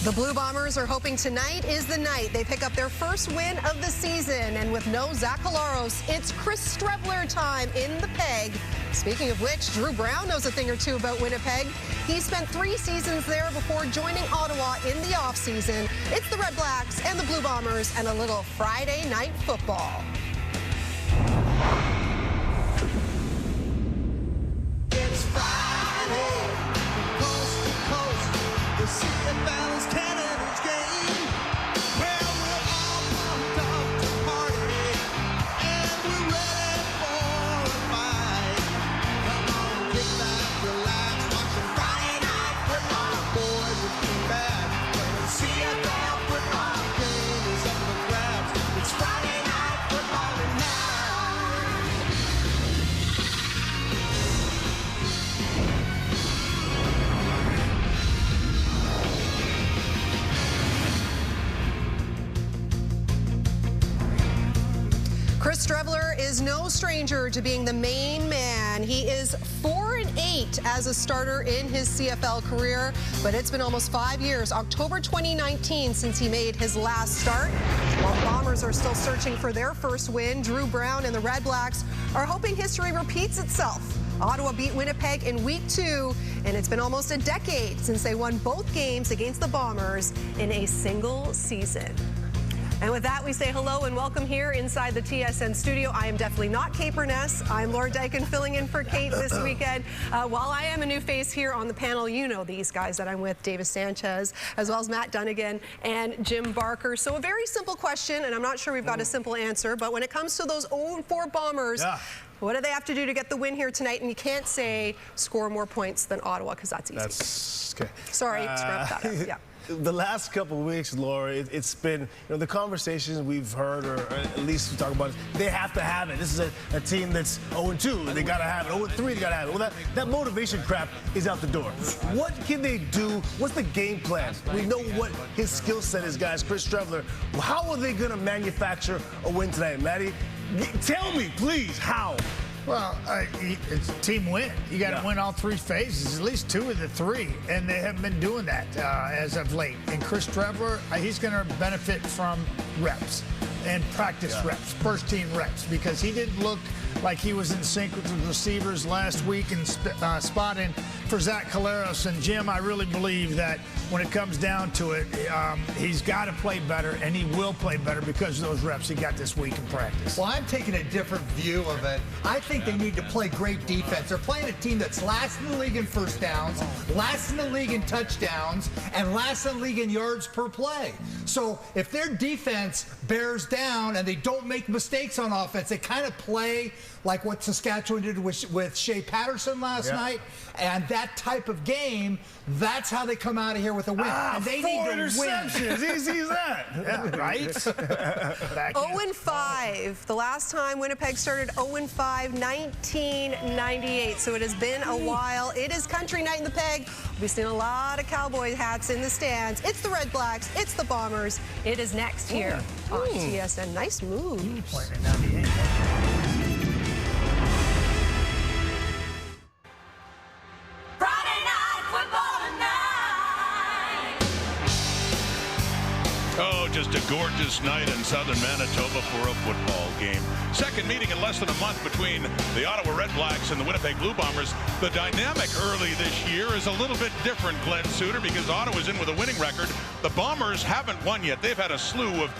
The Blue Bombers are hoping tonight is the night they pick up their first win of the season. And with no Zach Collaros, it's Chris Streveler time in the Peg. Speaking of which, Drew Brown knows a thing or two about Winnipeg. He spent 3 seasons there before joining Ottawa in the offseason. It's the RedBlacks and the Blue Bombers and a little Friday night football. It's Friday, coast to coast, the CFL is Canada's game. Well, we're all pumped up to party, and we're ready for a fight. Come on, kick back, relax, watch some Friday night football. The boys will be back when the CFL football game is up for grabs. It's Friday night football tonight. Chris Streveler is no stranger to being the main man. He is 4-8 as a starter in his CFL career, but it's been almost 5 years, October 2019, since he made his last start. While the Bombers are still searching for their first win, Drew Brown and the RedBlacks are hoping history repeats itself. Ottawa beat Winnipeg in Week 2, and it's been almost a decade since they won both games against the Bombers in a single season. And with that, we say hello and welcome here inside the TSN studio. I am definitely not Kate Burness. I'm Laura Dykin filling in for Kate this weekend. While I am a new face here on the panel, you know these guys that I'm with, Davis Sanchez, as well as Matt Dunnigan and Jim Barker. So a very simple question, and I'm not sure we've got a simple answer, but when it comes to those 0-4 Bombers, what do they have to do to get the win here tonight? And you can't say score more points than Ottawa, because that's easy. That's okay. Sorry, scrap that up. Yeah. The last couple of weeks, Laura, it's been, the conversations we've heard, or at least we talk about it, they have to have it. This is a team that's 0-2. They got to have it. 0-3, they got to have it. Well, that motivation crap is out the door. What can they do? What's the game plan? We know what his skill set is, guys. Chris Streveler. How are they going to manufacture a win tonight, Matty? Tell me, please, how? Well, it's a team win. You got to win all 3 phases, at least 2 of the 3, and they haven't been doing that as of late. And Chris Streveler, he's going to benefit from reps and practice reps, first-team reps, because he didn't look like he was in sync with the receivers last week and spotting for Zach Collaros. And Jim, I really believe that when it comes down to it, he's got to play better, and he will play better because of those reps he got this week in practice. Well, I'm taking a different view of it. I think they need to play great defense. They're playing a team that's last in the league in first downs, last in the league in touchdowns, and last in the league in yards per play. So if their defense bears down and they don't make mistakes on offense, they kind of play like what Saskatchewan did with Shea Patterson last night, and that type of game, that's how they come out of here with a win. And they need to win. Easy as that. Yeah, right? 0-5. The last time Winnipeg started 0-5, 1998. So it has been a while. It is country night in the Peg. We've seen a lot of Cowboy hats in the stands. It's the RedBlacks. It's the Bombers. It is next here on TSN. Nice move. Playing in 98. Oh, just a gorgeous night in southern Manitoba for a football game. Second meeting in less than a month between the Ottawa RedBlacks and the Winnipeg Blue Bombers. The dynamic early this year is a little bit different, Glenn Suter, because Ottawa's in with a winning record. The Bombers haven't won yet. They've had a slew of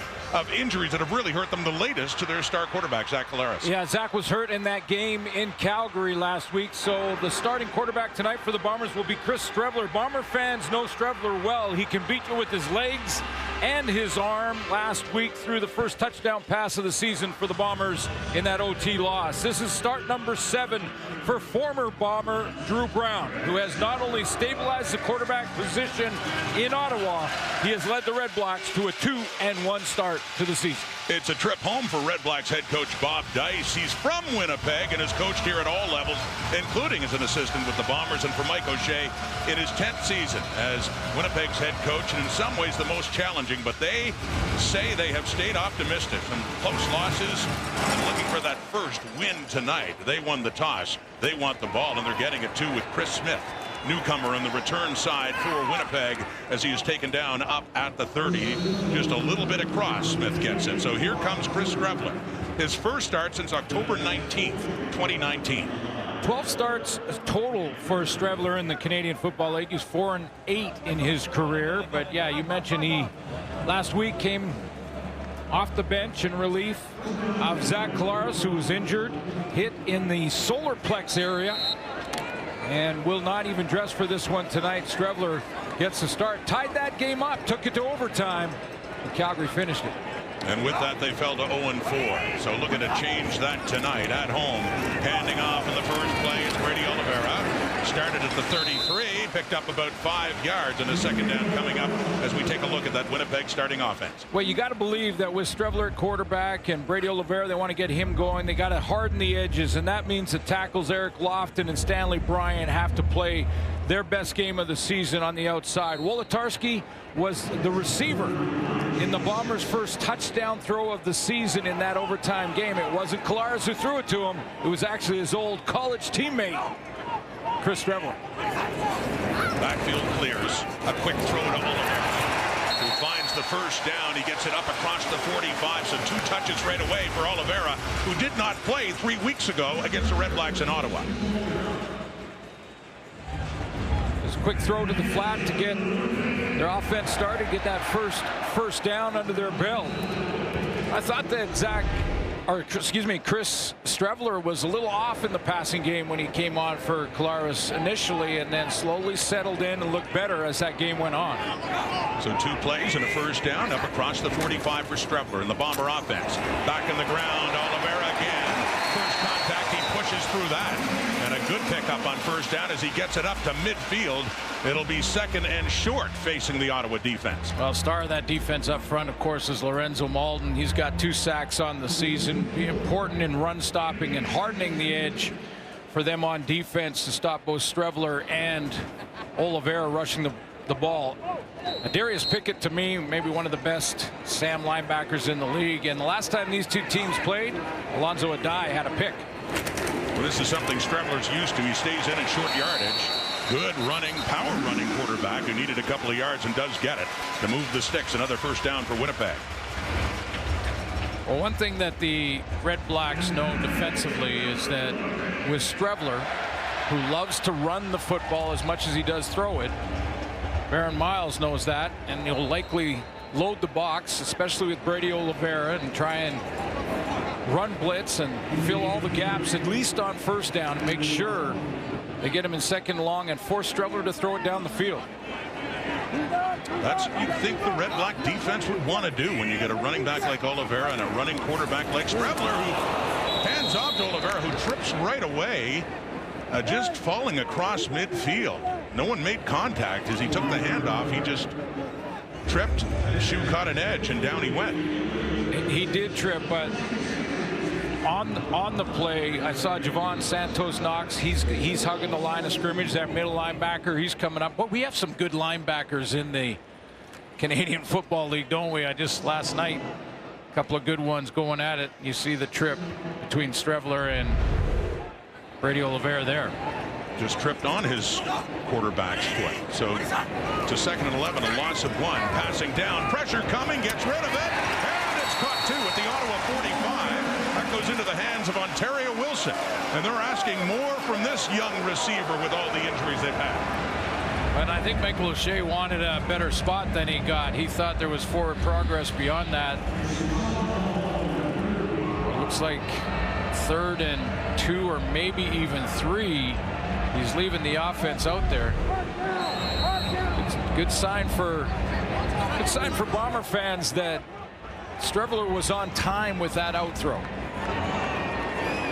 injuries that have really hurt them, the latest to their star quarterback, Zach Collaros. Yeah, Zach was hurt in that game in Calgary last week, so the starting quarterback tonight for the Bombers will be Chris Streveler. Bomber fans know Streveler well. He can beat you with his legs and his arm. Last week threw the first touchdown pass of the season for the Bombers in that OT loss. This is start number 7 for former Bomber Drew Brown, who has not only stabilized the quarterback position in Ottawa, he has led the RedBlacks to a 2-1 start to the season. It's a trip home for RedBlacks head coach Bob Dice. He's from Winnipeg and has coached here at all levels, including as an assistant with the Bombers, and for Mike O'Shea in his 10th season as Winnipeg's head coach, and in some ways the most challenging, but they say they have stayed optimistic. Some close losses and looking for that first win tonight. They won the toss. They want the ball, and they're getting it too with Chris Smith newcomer on the return side for Winnipeg as he is taken down up at the 30. Just a little bit across, Smith gets it. So here comes Chris Strevler. His first start since October 19th, 2019. 12 starts total for Strevler in the Canadian Football League. He's 4-8 in his career. But yeah, you mentioned he last week came off the bench in relief of Zach Collaros, who was injured, hit in the solar plex area, and will not even dress for this one tonight. Strevler gets the start, tied that game up, took it to overtime, and Calgary finished it. And with that, they fell to 0-4. So looking to change that tonight at home. Handing off in the first play is Brady Oliveira. Started at the 33, picked up about 5 yards, and a second down coming up as we take a look at that Winnipeg starting offense. Well, you got to believe that with Strevler at quarterback and Brady Oliveira, they want to get him going. They got to harden the edges, and that means that tackles Eric Lofton and Stanley Bryant have to play their best game of the season on the outside. Wolodarski was the receiver in the Bombers' first touchdown throw of the season in that overtime game. It wasn't Collaros who threw it to him. It was actually his old college teammate, Chris Strevler. Backfield clears. A quick throw to Oliveira, who finds the first down. He gets it up across the 45, so 2 touches right away for Oliveira, who did not play 3 weeks ago against the RedBlacks in Ottawa. Quick throw to the flat to get their offense started, get that first down under their belt. I thought that Chris Strevler was a little off in the passing game when he came on for Collaros initially, and then slowly settled in and looked better as that game went on. So 2 plays and a first down up across the 45 for Strevler in the Bomber offense. Back in the ground, Oliveira again. First contact, he pushes through that. And a good pickup on first down as he gets it up to midfield. It'll be second and short facing the Ottawa defense. Well, star of that defense up front, of course, is Lorenzo Malden. He's got 2 sacks on the season. Be important in run stopping and hardening the edge for them on defense to stop both Strevler and Oliveira rushing the ball. Darius Pickett, to me, maybe one of the best Sam linebackers in the league. And the last time these 2 teams played, Alonzo Adai had a pick. Well, this is something Strevler's used to. He stays in at short yardage. Good running, power running quarterback who needed a couple of yards and does get it to move the sticks. Another first down for Winnipeg. Well, one thing that the RedBlacks know defensively is that with Strevler, who loves to run the football as much as he does throw it, Baron Miles knows that, and he'll likely load the box, especially with Brady Oliveira, and try and run blitz and fill all the gaps, at least on first down, and make sure they get him in second and long and force Strevler to throw it down the field. That's you'd think the RedBlack defense would want to do when you get a running back like Oliveira and a running quarterback like Strevler, who hands off to Oliveira, who trips right away, just falling across midfield. No one made contact as he took the handoff. He just tripped, his shoe caught an edge, and down he went. He did trip, but on the play, I saw Javon Santos Knox. He's hugging the line of scrimmage. That middle linebacker, he's coming up. But we have some good linebackers in the Canadian Football League, don't we? Last night, a couple of good ones going at it. You see the trip between Strevler and Brady Oliveira there. Just tripped on his quarterback's foot. So to 2nd and 11, a loss of 1. Passing down, pressure coming, gets rid of it, and it's caught 2 at the Ottawa 45. That goes into the hands of Ontario Wilson, and they're asking more from this young receiver with all the injuries they've had. And I think Michael O'Shea wanted a better spot than he got. He thought there was forward progress beyond that. It looks like 3rd and 2 or maybe even 3. He's leaving the offense out there. Good sign for Bomber fans that Strevler was on time with that out throw.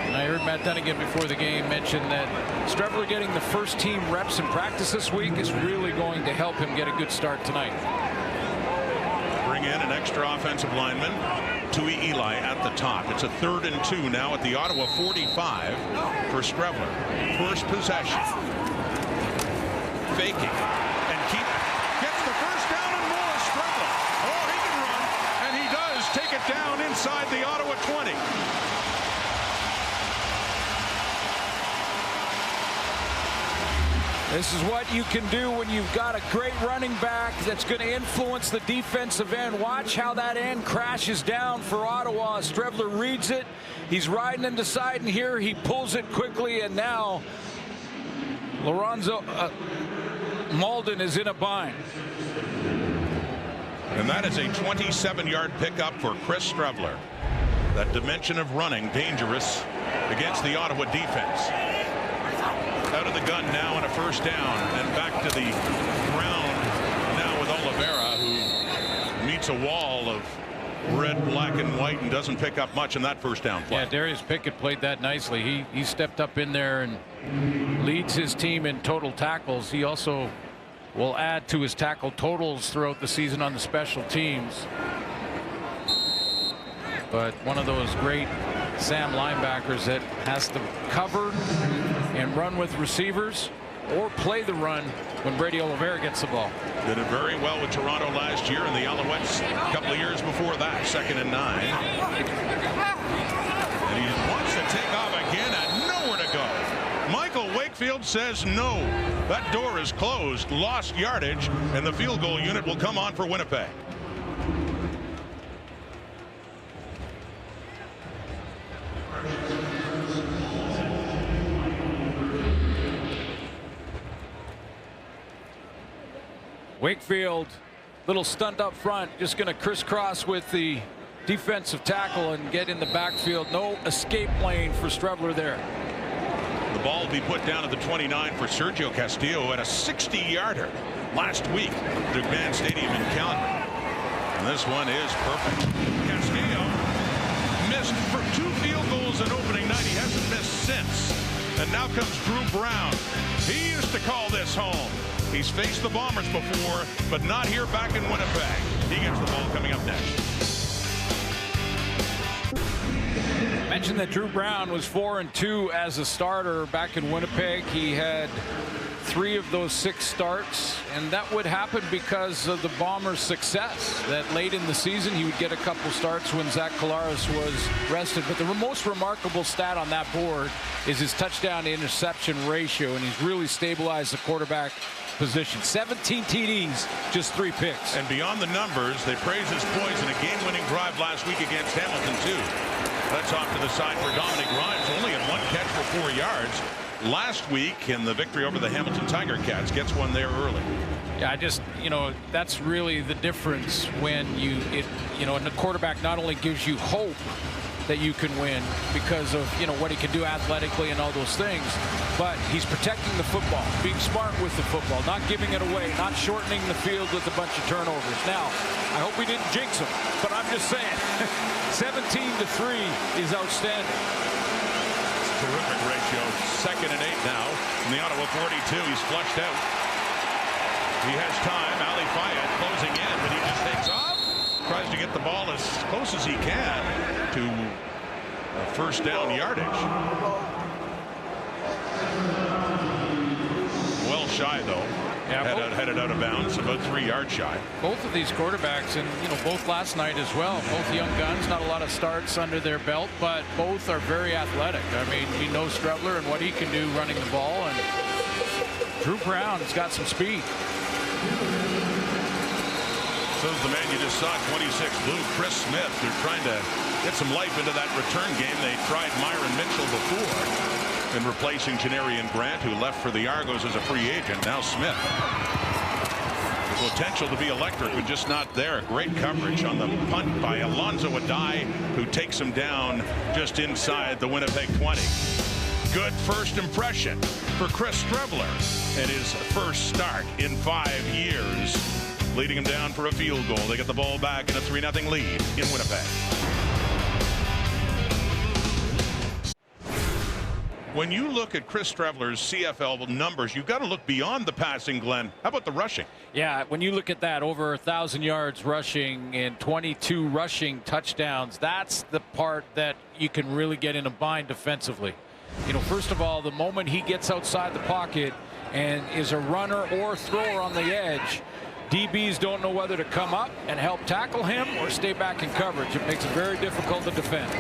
And I heard Matt Dunnigan before the game mention that Strevler getting the first team reps in practice this week is really going to help him get a good start tonight. Bring in an extra offensive lineman, Tui Eli at the top. It's a 3rd and 2 now at the Ottawa 45 for Strevler. First possession. Faking and gets the first down and more. Strevler. Oh, he can run, and he does take it down inside the Ottawa 20. This is what you can do when you've got a great running back that's going to influence the defensive end. Watch how that end crashes down for Ottawa. Strevler reads it. He's riding and deciding here. He pulls it quickly, and now Lorenzo Malden is in a bind. And that is a 27-yard pickup for Chris Strevler. That dimension of running, dangerous against the Ottawa defense. Out of the gun now and a first down, and back to the ground now with Oliveira, who meets a wall of red, black, and white and doesn't pick up much in that first down play. Yeah, Darius Pickett played that nicely. He stepped up in there and leads his team in total tackles. He also will add to his tackle totals throughout the season on the special teams. But one of those great Sam linebackers that has to cover and run with receivers or play the run when Brady Oliveira gets the ball. Did it very well with Toronto last year, and the Alouettes a couple of years before that, 2nd and 9. And he wants to take off again and nowhere to go. Michael Wakefield says no. That door is closed, lost yardage, and the field goal unit will come on for Winnipeg. Wakefield, little stunt up front, just going to crisscross with the defensive tackle and get in the backfield. No escape lane for Strevler there. The ball will be put down at the 29 for Sergio Castillo at a 60-yarder last week at McMahon Stadium in Calgary. And this one is perfect. Castillo missed for 2 field goals in opening night. He hasn't missed since. And now comes Drew Brown. He used to call this home. He's faced the Bombers before, but not here back in Winnipeg. He gets the ball coming up next. Mentioned that Drew Brown was 4-2 as a starter back in Winnipeg. He had 3 of those 6 starts, and that would happen because of the Bombers' success. That late in the season, he would get a couple starts when Zach Collaros was rested. But the most remarkable stat on that board is his touchdown to interception ratio, and he's really stabilized the quarterback position. 17 TDs, just 3 picks. And beyond the numbers, they praise his poise in a game-winning drive last week against Hamilton, too. That's off to the side for Dominic Grimes, only in 1 catch for 4 yards. Last week in the victory over the Hamilton Tiger Cats, gets one there early. Yeah, that's really the difference when and the quarterback not only gives you hope that you can win because of what he can do athletically and all those things, but he's protecting the football, being smart with the football, not giving it away, not shortening the field with a bunch of turnovers. Now, I hope we didn't jinx him, but I'm just saying 17-3 is outstanding. Terrific ratio. 2nd and 8 now from the Ottawa 42. He's flushed out. He has time. Ali Fayed closing in, but he just takes off. Tries to get the ball as close as he can to first down yardage. Well shy, though. Yeah, headed out of bounds, about 3 yards shy. Both of these quarterbacks, and both last night as well, both young guns, not a lot of starts under their belt, but both are very athletic. I mean, we know Strevler and what he can do running the ball, and Drew Brown's got some speed. So is the man you just saw, 26 blue, Chris Smith. They're trying to get some life into that return game. They tried Myron Mitchell before in replacing Janarian Grant, who left for the Argos as a free agent. Now Smith. The potential to be electric, but just not there. Great coverage on the punt by Alonzo Adai, who takes him down just inside the Winnipeg 20. Good first impression for Chris Strevler in his first start in 5 years. Leading him down for a field goal. They get the ball back in a 3-0 lead in Winnipeg. When you look at Chris Strevler's CFL numbers, you've got to look beyond the passing, Glenn. How about the rushing? Yeah, when you look at that, over 1,000 yards rushing and 22 rushing touchdowns, that's the part that you can really get in a bind defensively. First of all, the moment he gets outside the pocket and is a runner or thrower on the edge, DBs don't know whether to come up and help tackle him or stay back in coverage. It makes it very difficult to defend.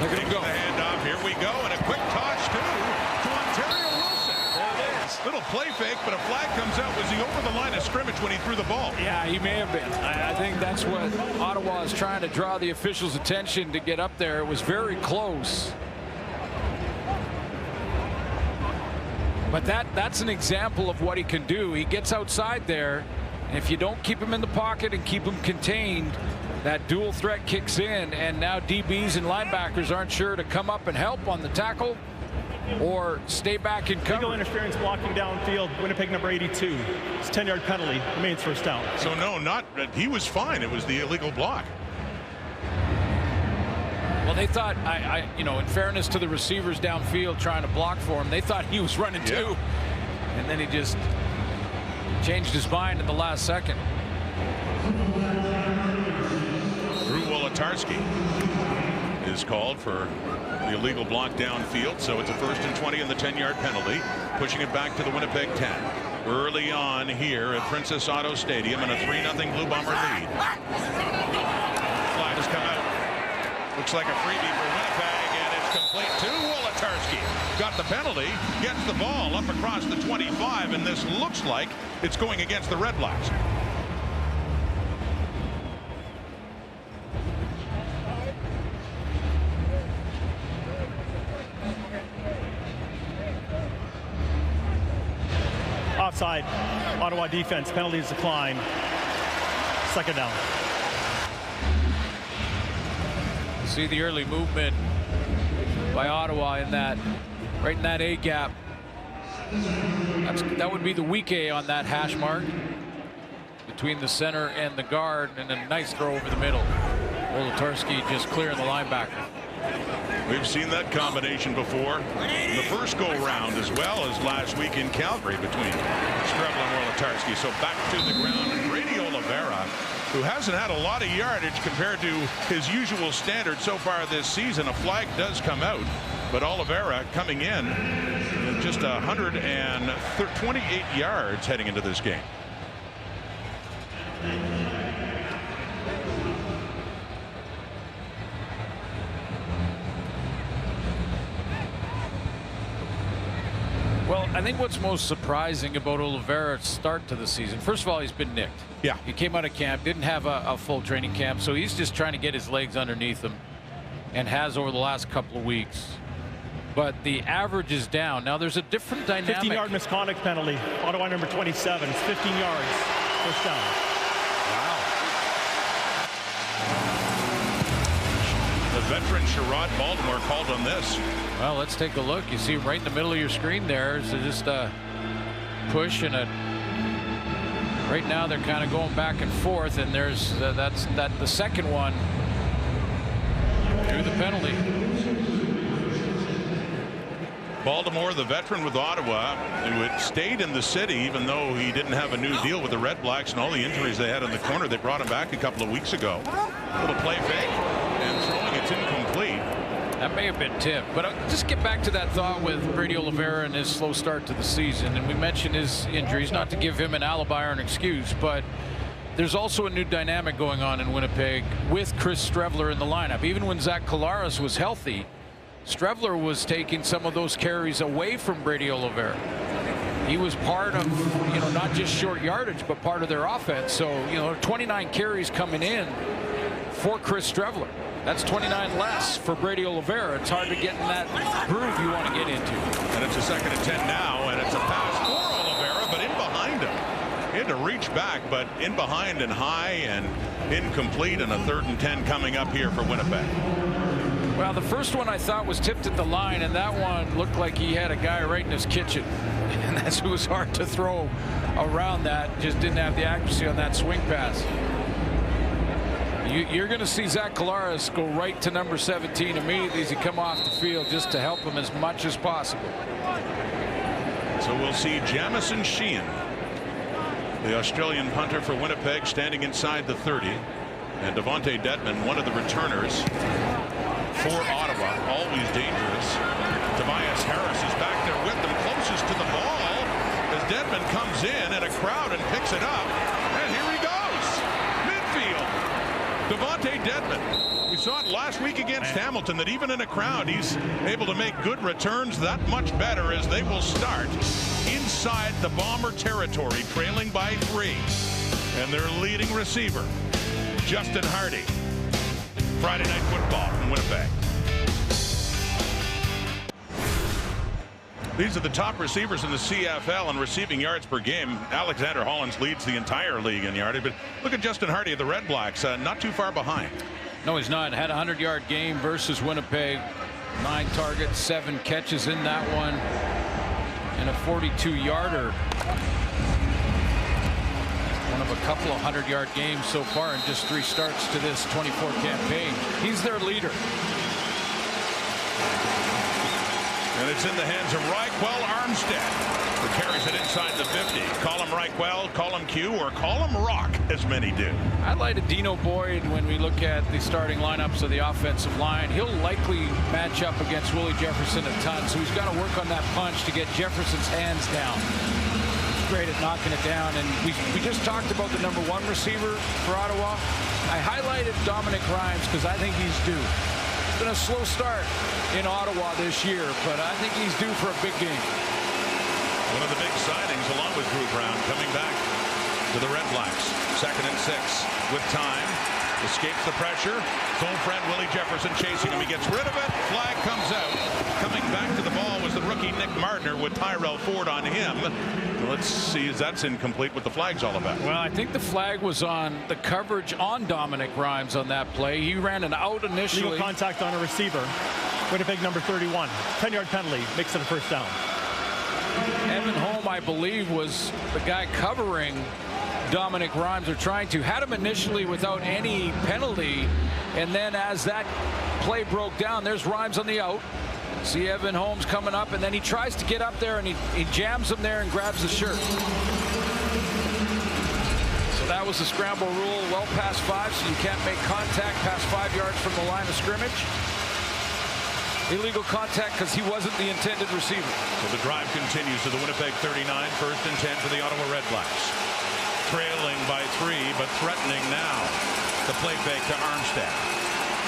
Look at him go. The handoff. Here we go. And a quick toss, too, to Ontario Wilson. There it is. Little play fake, but a flag comes out. Was he over the line of scrimmage when he threw the ball? Yeah, he may have been. I think that's what Ottawa is trying to draw the officials' attention to get up there. It was very close. But that's an example of what he can do. He gets outside there, and if you don't keep him in the pocket and keep him contained, that dual threat kicks in, and now DBs and linebackers aren't sure to come up and help on the tackle or stay back in cover. Legal interference blocking downfield, Winnipeg number 82. It's a 10-yard penalty, remains first down. So no, he was fine. It was the illegal block. Well, they thought, in fairness to the receivers downfield trying to block for him, they thought he was running too. And then he just changed his mind at the last second. Drew Wolotarski is called for the illegal block downfield, so it's a 1st and 20 in the 10-yard penalty, pushing it back to the Winnipeg 10. Early on here at Princess Auto Stadium in a 3-0 Blue Bomber lead. Flag has come out. Looks like a freebie for Winnipeg, and it's complete to Wolotarski. Got the penalty, gets the ball up across the 25, and this looks like it's going against the RedBlacks. Offside, Ottawa defense, penalties decline. 2nd down. See the early movement by Ottawa in that, right in that A gap. That would be the weak A on that hash mark between the center and the guard, and a nice throw over the middle. Wolotarski just clearing the linebacker. We've seen that combination before in the first go-round, as well as last week in Calgary between Strebler and Wolotarski. So back to the ground, and Brady Oliveira, who hasn't had a lot of yardage compared to his usual standard so far this season. A flag does come out, but Oliveira coming in just 128 yards heading into this game. Well, I think what's most surprising about Oliveira's start to the season, first of all, he's been nicked. Yeah. He came out of camp, didn't have a full training camp, so he's just trying to get his legs underneath him, and has over the last couple of weeks. But the average is down. Now, there's a different dynamic. 15-yard misconduct penalty, Ottawa number 27. It's 15 yards, first down. The veteran Sherrod Baltimore called on this. Well, let's take a look. You see right in the middle of your screen there is just a push and a. Right now they're kind of going back and forth, and there's the second one through the penalty. Baltimore, the veteran with Ottawa, who had stayed in the city even though he didn't have a new deal with the RedBlacks and all the injuries they had in the corner. They brought him back a couple of weeks ago. Little play fake and throwing, it's incomplete. That may have been tipped, but just get back to that thought with Brady Oliveira and his slow start to the season. And we mentioned his injuries, not to give him an alibi or an excuse, but there's also a new dynamic going on in Winnipeg with Chris Strebler in the lineup. Even when Zach Collaros was healthy, Strebler was taking some of those carries away from Brady Oliveira. He was part of, not just short yardage, but part of their offense. So, 29 carries coming in for Chris Strebler. That's 29 less for Brady Oliveira. It's hard to get in that groove you want to get into. And it's a 2nd and 10 now, and it's a pass for Oliveira, but in behind him. He had to reach back, but in behind and high and incomplete, and a 3rd and 10 coming up here for Winnipeg. Well, the first one I thought was tipped at the line, and that one looked like he had a guy right in his kitchen. And that's what was hard to throw around that. Just didn't have the accuracy on that swing pass. You're going to see Zach Collaros go right to number 17 immediately as he come off the field, just to help him as much as possible. So we'll see Jamison Sheehan, the Australian punter for Winnipeg, standing inside the 30. And Devontae Dedman, one of the returners for Ottawa, always dangerous. Tobias Harris is back there with them, closest to the ball as Dedman comes in and a crowd and picks it up. And here he goes. Midfield. Devontae Dedman. We saw it last week against Hamilton, that even in a crowd, he's able to make good returns. That much better as they will start inside the Bomber territory, trailing by 3. And their leading receiver, Justin Hardy. Friday Night Football from Winnipeg. These are the top receivers in the CFL in receiving yards per game. Alexander Hollins leads the entire league in yardage, but look at Justin Hardy of the RedBlacks, not too far behind. No, he's not. Had a 100-yard game versus Winnipeg. 9 targets, 7 catches in that one, and a 42-yarder. One of a couple of 100-yard games so far in just 3 starts to this 24 campaign. He's their leader. And it's in the hands of Ryquell Armstead, who carries it inside the 50. Call him Ryquell, call him Q, or call him Rock, as many do. I like Dino Boyd when we look at the starting lineups of the offensive line. He'll likely match up against Willie Jefferson a ton, so he's got to work on that punch to get Jefferson's hands down. He's great at knocking it down, and we just talked about the #1 receiver for Ottawa. I highlighted Dominic Rhymes because I think he's due. It's been a slow start in Ottawa this year, but I think he's due for a big game. One of the big signings, along with Drew Brown, coming back to the RedBlacks. 2nd and 6 with time. Escapes the pressure. His old friend Willie Jefferson chasing him. He gets rid of it. Flag comes out. Coming back to the ball was the rookie Nick Mardner with Tyrell Ford on him. Let's see if that's incomplete, what the flag's all about. Well, I think the flag was on the coverage on Dominic Rhymes on that play. He ran an out initially. Legal contact on a receiver. Winnipeg #31. 10-yard penalty. Makes it a first down. Evan Holm, I believe, was the guy covering Dominic Rhymes, or trying to. Had him initially without any penalty, and then as that play broke down, there's Rhymes on the out. See Evan Holmes coming up, and then he tries to get up there, and he jams him there and grabs the shirt. So that was the scramble rule, well past 5, so you can't make contact past 5 yards from the line of scrimmage. Illegal contact because he wasn't the intended receiver. So the drive continues to the Winnipeg 39, 1st and 10 for the Ottawa RedBlacks. Trailing by 3, but threatening now. The play fake to Armstead.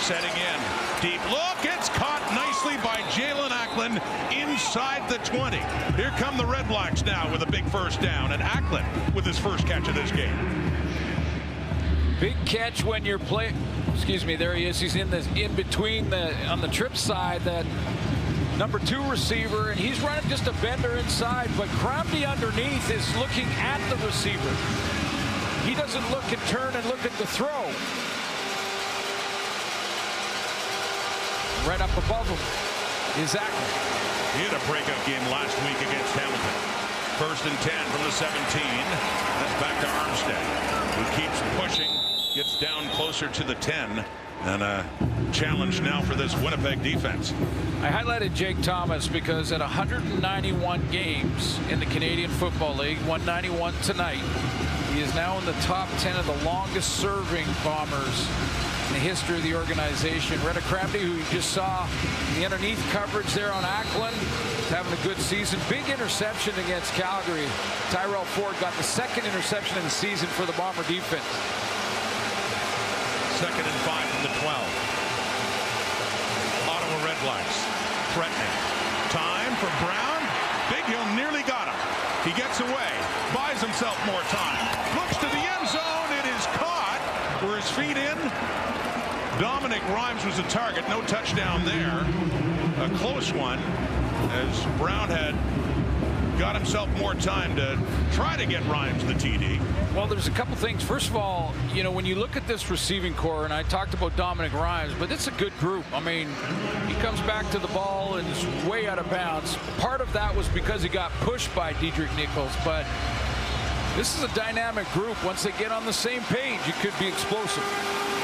Setting in. Deep look. It's caught nicely by Jalen Ackland inside the 20. Here come the RedBlacks now with a big first down. And Ackland with his first catch of this game. Big catch when you're playing. Excuse me, there he is. He's in between on the trip side, that #2 receiver, and he's running just a bender inside, but Crombie underneath is looking at the receiver. He doesn't look and turn and look at the throw. Right up above him is Ackland. He had a breakout game last week against Hamilton. 1st and 10 from the 17. That's back to Armstead, who keeps pushing, gets down closer to the 10. And a challenge now for this Winnipeg defense. I highlighted Jake Thomas because at 191 games in the Canadian Football League, 191 tonight, he is now in the top 10 of the longest serving Bombers in the history of the organization. Retta Crombie, who you just saw the underneath coverage there on Ackland, is having a good season. Big interception against Calgary. Tyrell Ford got the 2nd interception of the season for the Bomber defense. 2nd and 5 from the 12. Ottawa RedBlacks threatening. Time for Brown. Big Hill nearly got him. He gets away, buys himself more time, looks to the end zone. It is caught. Were his feet in? Dominic Rhymes was a target. No touchdown there. A close one, as Brown had got himself more time to try to get Rhymes the TD. Well, there's a couple things. First of all, you know, when you look at this receiving core, and I talked about Dominic Rhymes, but it's a good group. I mean, he comes back to the ball and is way out of bounds. Part of that was because he got pushed by Diedrich Nichols, but this is a dynamic group. Once they get on the same page, it could be explosive.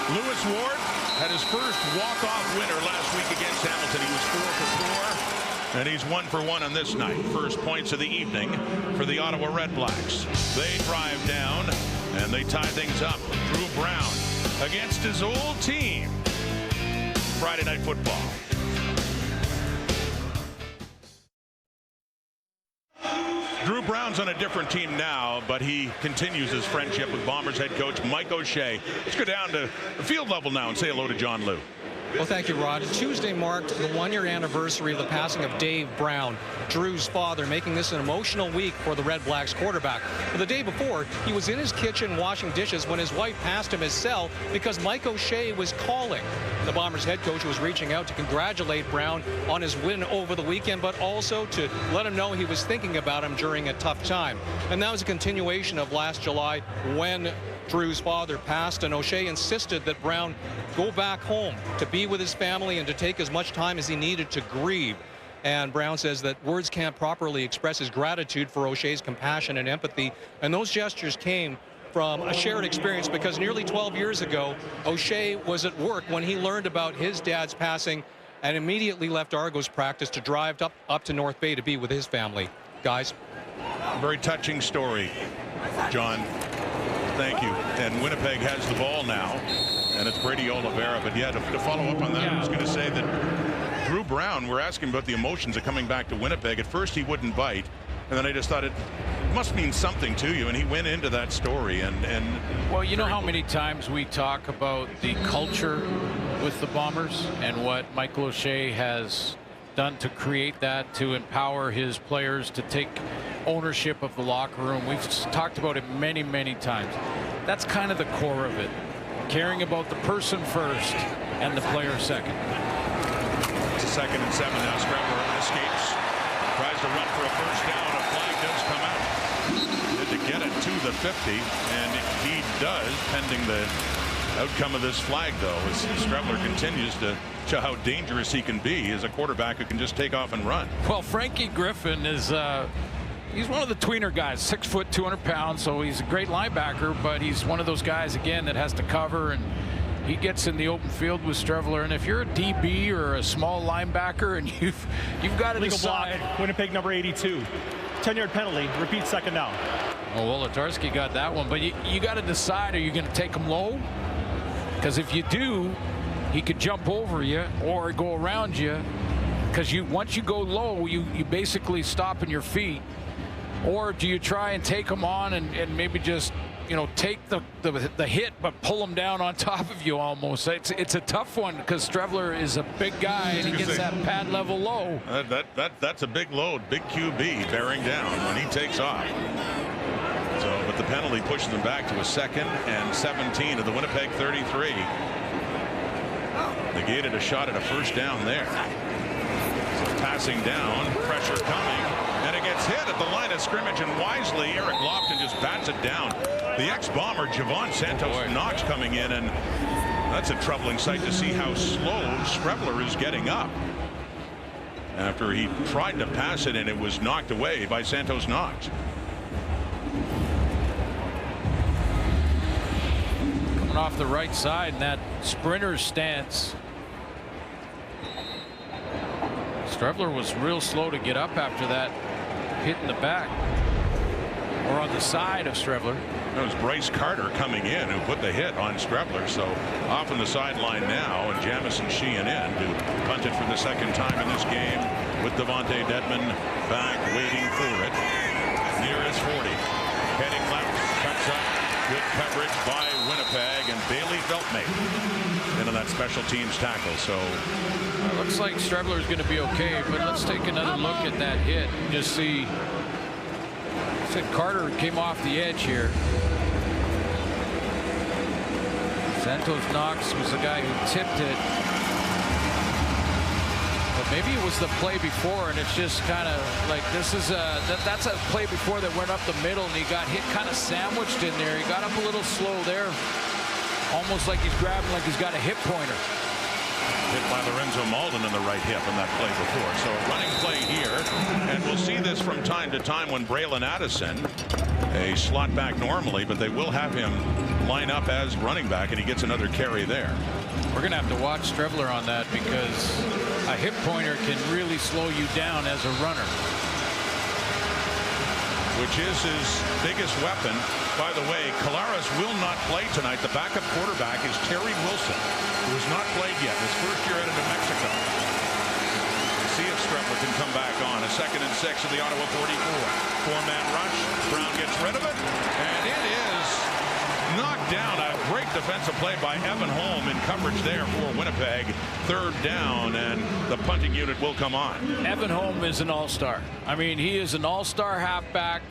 Lewis Ward had his first walk-off winner last week against Hamilton. He was 4 for 4. And he's 1 for 1 on this night. First points of the evening for the Ottawa RedBlacks. They drive down and they tie things up. Drew Brown against his old team. Friday Night Football. Drew Brown's on a different team now, but he continues his friendship with Bombers head coach Mike O'Shea. Let's go down to the field level now and say hello to John Liu. Well, thank you, Rod. Tuesday marked the one-year anniversary of the passing of Dave Brown, Drew's father, making this an emotional week for the RedBlacks quarterback. But the day before, he was in his kitchen washing dishes when his wife passed him his cell because Mike O'Shea was calling. The Bombers head coach was reaching out to congratulate Brown on his win over the weekend, but also to let him know he was thinking about him during a tough time. And that was a continuation of last July when Drew's father passed, and O'Shea insisted that Brown go back home to be with his family and to take as much time as he needed to grieve. And Brown says that words can't properly express his gratitude for O'Shea's compassion and empathy. And those gestures came from a shared experience because nearly 12 years ago, O'Shea was at work when he learned about his dad's passing and immediately left Argos practice to drive up to North Bay to be with his family. Guys. Very touching story, John. Thank you. And Winnipeg has the ball now, and it's Brady Oliveira. But yeah, to follow up on that, I was going to say that Drew Brown, we're asking about the emotions of coming back to Winnipeg. At first, he wouldn't bite, and then I just thought it must mean something to you, and he went into that story. And well, you know how many times we talk about the culture with the Bombers and what Michael O'Shea has done to create that, to empower his players to take ownership of the locker room. We've talked about it many, many times. That's kind of the core of it. Caring about the person first and the player second. It's a 2nd and 7 now. Scrambler escapes, tries to run for a first down. A flag does come out. Had to get it to the 50, and he does, pending the outcome of this flag, though, as Scrambler continues to show how dangerous he can be as a quarterback who can just take off and run. Well, Frankie Griffin is he's one of the tweener guys, 6 foot, 200 pounds, so he's a great linebacker, but he's one of those guys, again, that has to cover, and he gets in the open field with Strevler. And if you're a DB or a small linebacker and you've got to decide. Block, Winnipeg number 82. 10-yard penalty, repeat 2nd down. Oh, Wolodarski got that one, but you got to decide, are you going to take him low? Because if you do, he could jump over you or go around you, because once you go low, you basically stop in your feet. Or do you try and take him on and maybe just, take the hit but pull him down on top of you almost? It's a tough one because Strevler is a big guy and he gets that pad level low. That's a big load, big QB bearing down when he takes off. So, but the penalty pushes them back to a 2nd and 17 of the Winnipeg 33. Negated a shot at a first down there. So passing down, pressure coming, and it gets hit at the line of scrimmage, and wisely Eric Lofton just bats it down. The ex-Bomber Javon Santos Knox coming in, and that's a troubling sight to see how slow Strevler is getting up after he tried to pass it and it was knocked away by Santos Knox. Coming off the right side in that sprinter stance. Strevler was real slow to get up after that hit in the back, or on the side of Strevler. That was Bryce Carter coming in who put the hit on Strevler. So off on the sideline now, and Jamison Sheehan in to punt it for the 2nd time in this game with Devontae Dedman back waiting for it. Near his 40. Heading left, cuts up. Good coverage by Winnipeg, and Bailey Feltmate into that special teams tackle. So looks like Strevler is going to be okay, but let's take another look at that hit and just see. Said Carter came off the edge here. Santos Knox was the guy who tipped it, but maybe it was the play before, and it's just kind of like this is that's a play before that went up the middle, and he got hit kind of sandwiched in there. He got up a little slow there, almost like he's grabbing like he's got a hip pointer. Hit by Lorenzo Malden in the right hip in that play before. So a running play here, and we'll see this from time to time when Braylon Addison, a slot back normally, but they will have him line up as running back, and he gets another carry there. We're going to have to watch Strevler on that because a hip pointer can really slow you down as a runner. Which is his biggest weapon. By the way, Collaros will not play tonight. The backup quarterback is Terry Wilson, who has not played yet. His first year out of New Mexico. See if Strevler can come back on. A 2nd and 6 of the Ottawa 44. 4-man rush. Brown gets rid of it, and it is knocked down. A great defensive play by Evan Holm in coverage there for Winnipeg. Third down, and the punting unit will come on. Evan Holm is an all-star. I mean, he is an all-star halfback.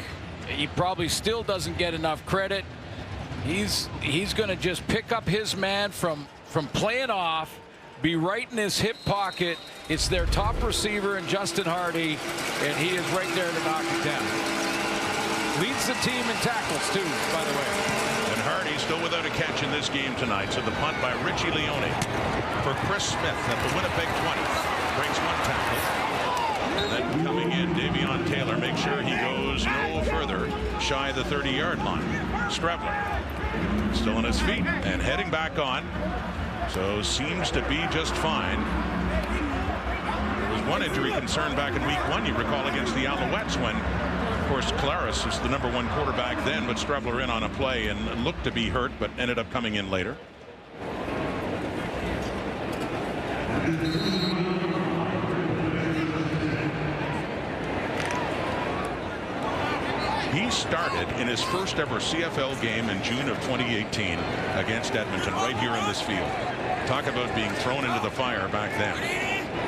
He probably still doesn't get enough credit. He's going to just pick up his man from playing off, be right in his hip pocket. It's their top receiver in Justin Hardy, and he is right there to knock it down. Leads the team in tackles, too, by the way. And Hardy still without a catch in this game tonight. So the punt by Richie Leone for Chris Smith at the Winnipeg 20. Brings one tackle. And then coming in, Davion Taylor makes sure he goes no further shy of the 30-yard line. Strebler still on his feet and heading back on. So seems to be just fine. There was one injury concern back in week 1, you recall, against the Alouettes when, of course, Claris was the #1 quarterback then, but Strebler in on a play and looked to be hurt, but ended up coming in later. He started in his first ever CFL game in June of 2018 against Edmonton right here in this field. Talk about being thrown into the fire back then.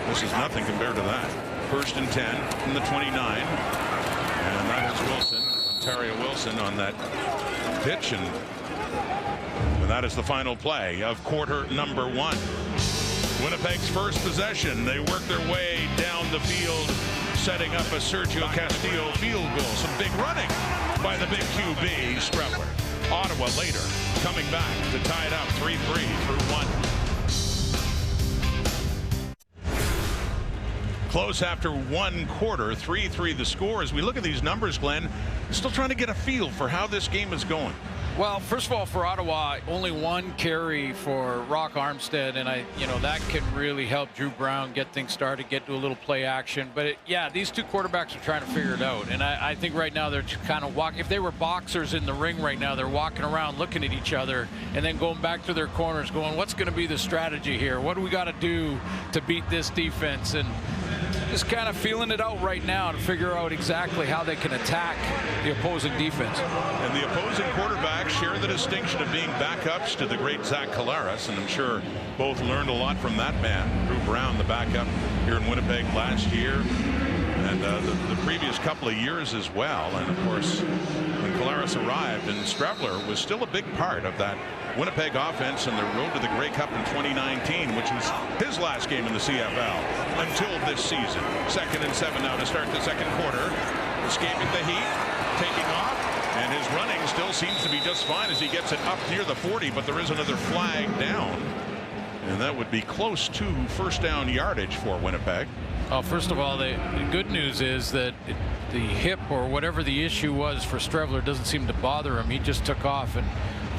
This is nothing compared to that. 1st and 10 from the 29. And that is Wilson, Ontario Wilson on that pitch. And that is the final play of quarter number 1. Winnipeg's first possession. They work their way down the field, setting up a Sergio Castillo field goal. Some big running by the big QB, Strebler. Ottawa later coming back to tie it up 3-3 through 1. Close after 1 quarter, 3-3 the score. As we look at these numbers, Glenn, still trying to get a feel for how this game is going. Well, first of all, for Ottawa, only 1 carry for Rock Armstead, and that can really help Drew Brown get things started, get to a little play action. But yeah, these 2 quarterbacks are trying to figure it out, and I think right now they're kind of if they were boxers in the ring right now, they're walking around looking at each other and then going back to their corners, going, "What's going to be the strategy here? What do we got to do to beat this defense?" And just kind of feeling it out right now to figure out exactly how they can attack the opposing defense. And the opposing quarterbacks share the distinction of being backups to the great Zach Collaros, and I'm sure both learned a lot from that man. Drew Brown, the backup here in Winnipeg last year, and the previous couple of years as well. And of course, when Collaros arrived, and Strebler was still a big part of that Winnipeg offense and their road to the Grey Cup in 2019, which was his last game in the CFL until this season. 2nd and 7 now to start the second quarter. Escaping the heat, taking off, and his running still seems to be just fine as he gets it up near the 40, but there is another flag down. And that would be close to first down yardage for Winnipeg. Oh, first of all, the good news is that the hip or whatever the issue was for Strebler doesn't seem to bother him. He just took off and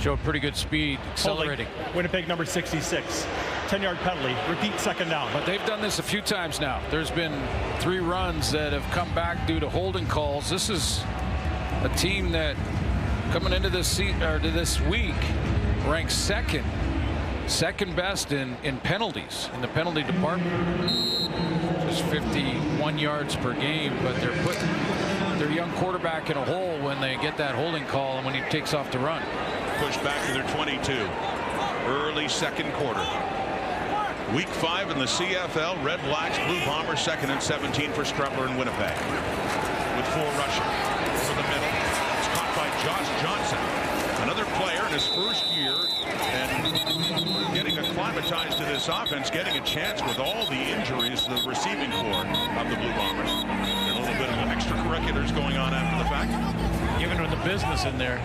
showed pretty good speed, accelerating. Holding. Winnipeg number 66. 10-yard penalty. Repeat 2nd down. But they've done this a few times now. There's been 3 runs that have come back due to holding calls. This is a team that coming into this week ranks second best in penalties in the penalty department. Just 51 yards per game, but they're putting their young quarterback in a hole when they get that holding call and when he takes off to run. Pushed back to their 22. Early second quarter. Week 5 in the CFL. RedBlacks, Blue Bombers, 2nd and 17 for Strebler in Winnipeg. With 4 rushing. For the middle. It's caught by Josh Johnson. Another player in his first year and getting acclimatized to this offense, getting a chance with all the injuries to the receiving corps of the Blue Bombers. And a little bit of extracurriculars going on after the fact. Giving her the business in there.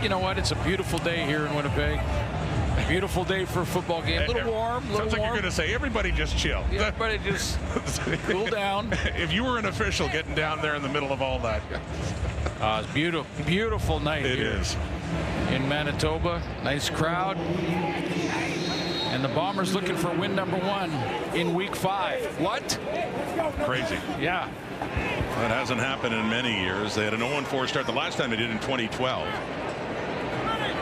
You know what? It's a beautiful day here in Winnipeg. A beautiful day for a football game. A little warm. Sounds like you're going to say everybody just chill. Yeah, everybody just cool down. If you were an official getting down there in the middle of all that. It's beautiful night. It here is. In Manitoba. Nice crowd. And the Bombers looking for win number 1 in week 5. What? Crazy. Yeah. That hasn't happened in many years. They had an 0-4 start the last time they did in 2012.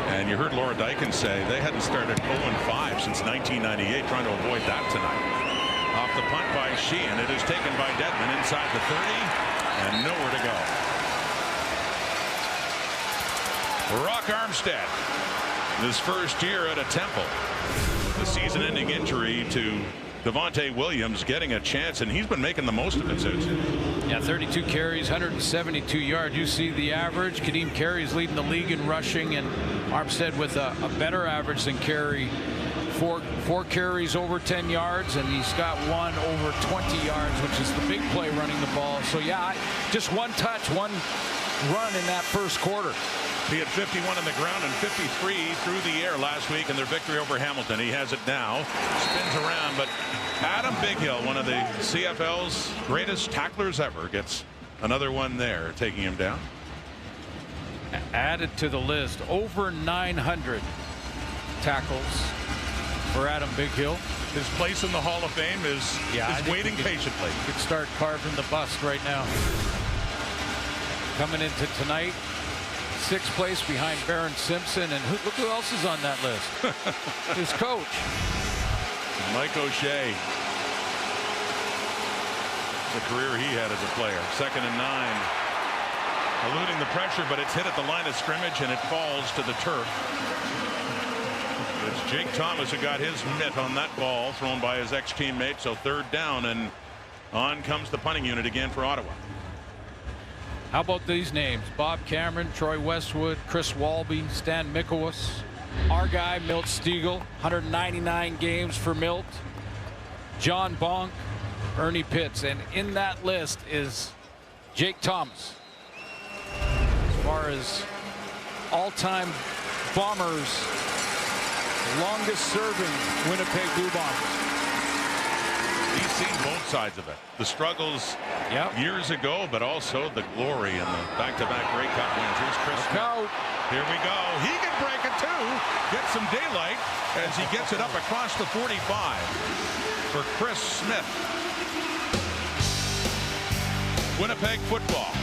And you heard Laura Dykin say they hadn't started 0-5 since 1998, trying to avoid that tonight. Off the punt by Sheehan. It is taken by Dedman inside the 30 and nowhere to go. Rock Armstead, his first year at a Temple. The season-ending injury to Devontae Williams getting a chance, and he's been making the most of it since. Yeah, 32 carries, 172 yards. You see the average. Kadeem Carey is leading the league in rushing, and Armstead with a better average than Carey. Four carries over 10 yards, and he's got one over 20 yards, which is the big play running the ball. So yeah, just one touch, one run in that first quarter. He had 51 on the ground and 53 through the air last week in their victory over Hamilton. He has it now, spins around, but Adam Bighill, one of the CFL's greatest tacklers ever, gets another one there, taking him down. Added to the list, over 900 tackles for Adam Bighill. His place in the Hall of Fame is waiting patiently. He could start carving the bust right now. Coming into tonight, 6th place behind Baron Simpson, and look who else is on that list. His coach, Mike O'Shea. The career he had as a player. 2nd and 9. Eluding the pressure, but it's hit at the line of scrimmage and it falls to the turf. It's Jake Thomas who got his mitt on that ball thrown by his ex-teammate. So 3rd down, and on comes the punting unit again for Ottawa. how about these names? Bob Cameron, Troy Westwood, Chris Walby, Stan Mikowicz, our guy Milt Stiegel, 199 games for Milt, John Bonk, Ernie Pitts, and in that list is Jake Thomas. As far as all-time Bombers, longest-serving Winnipeg Blue Bombers. He's seen both sides of it. The struggles years ago, but also the glory and the back-to-back Grey Cup wins. Here's Chris Smith. Here we go. He can break it too. Get some daylight as he gets it up across the 45 for Chris Smith. Winnipeg football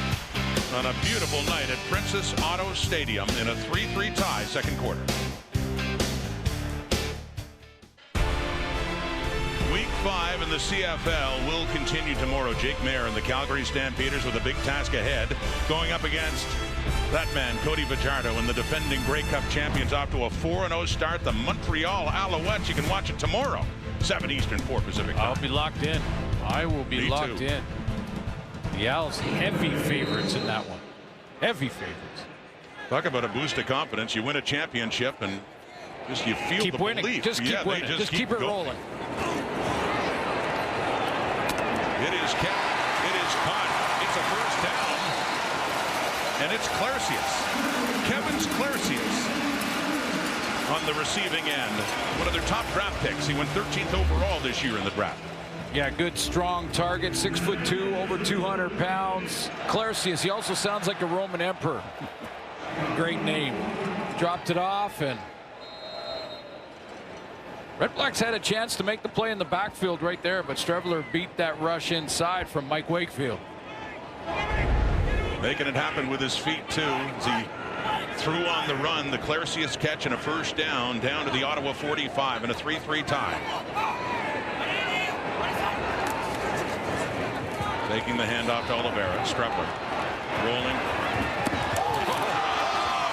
on a beautiful night at Princess Auto Stadium in a 3-3 tie, second quarter. Week 5 in the CFL will continue tomorrow. Jake Mayer and the Calgary Stampeders with a big task ahead, going up against that man, Cody Fajardo, and the defending Grey Cup champions off to a 4-0 start. The Montreal Alouettes. You can watch it tomorrow, 7 Eastern, 4 Pacific time. I'll be locked in. I will be locked in. The Owls heavy favorites in that one. Heavy favorites. Talk about a boost of confidence. You win a championship and just you feel keep the winning. belief. Just keep winning. Just keep it rolling. It is kept. It is caught. It's a first down. And it's Clarcius. Kevin's Clarcius on the receiving end. One of their top draft picks. He went 13th overall this year in the draft. Yeah, good strong target, 6'2", over 200 pounds. Clarcius, he also sounds like a Roman emperor. Great name. Dropped it off, and RedBlacks had a chance to make the play in the backfield right there, but Strevler beat that rush inside from Mike Wakefield. Making it happen with his feet too, as he threw on the run, the Clarcius catch and a first down to the Ottawa 45 in a 3-3 tie. Taking the handoff to Oliveira. Strepler rolling.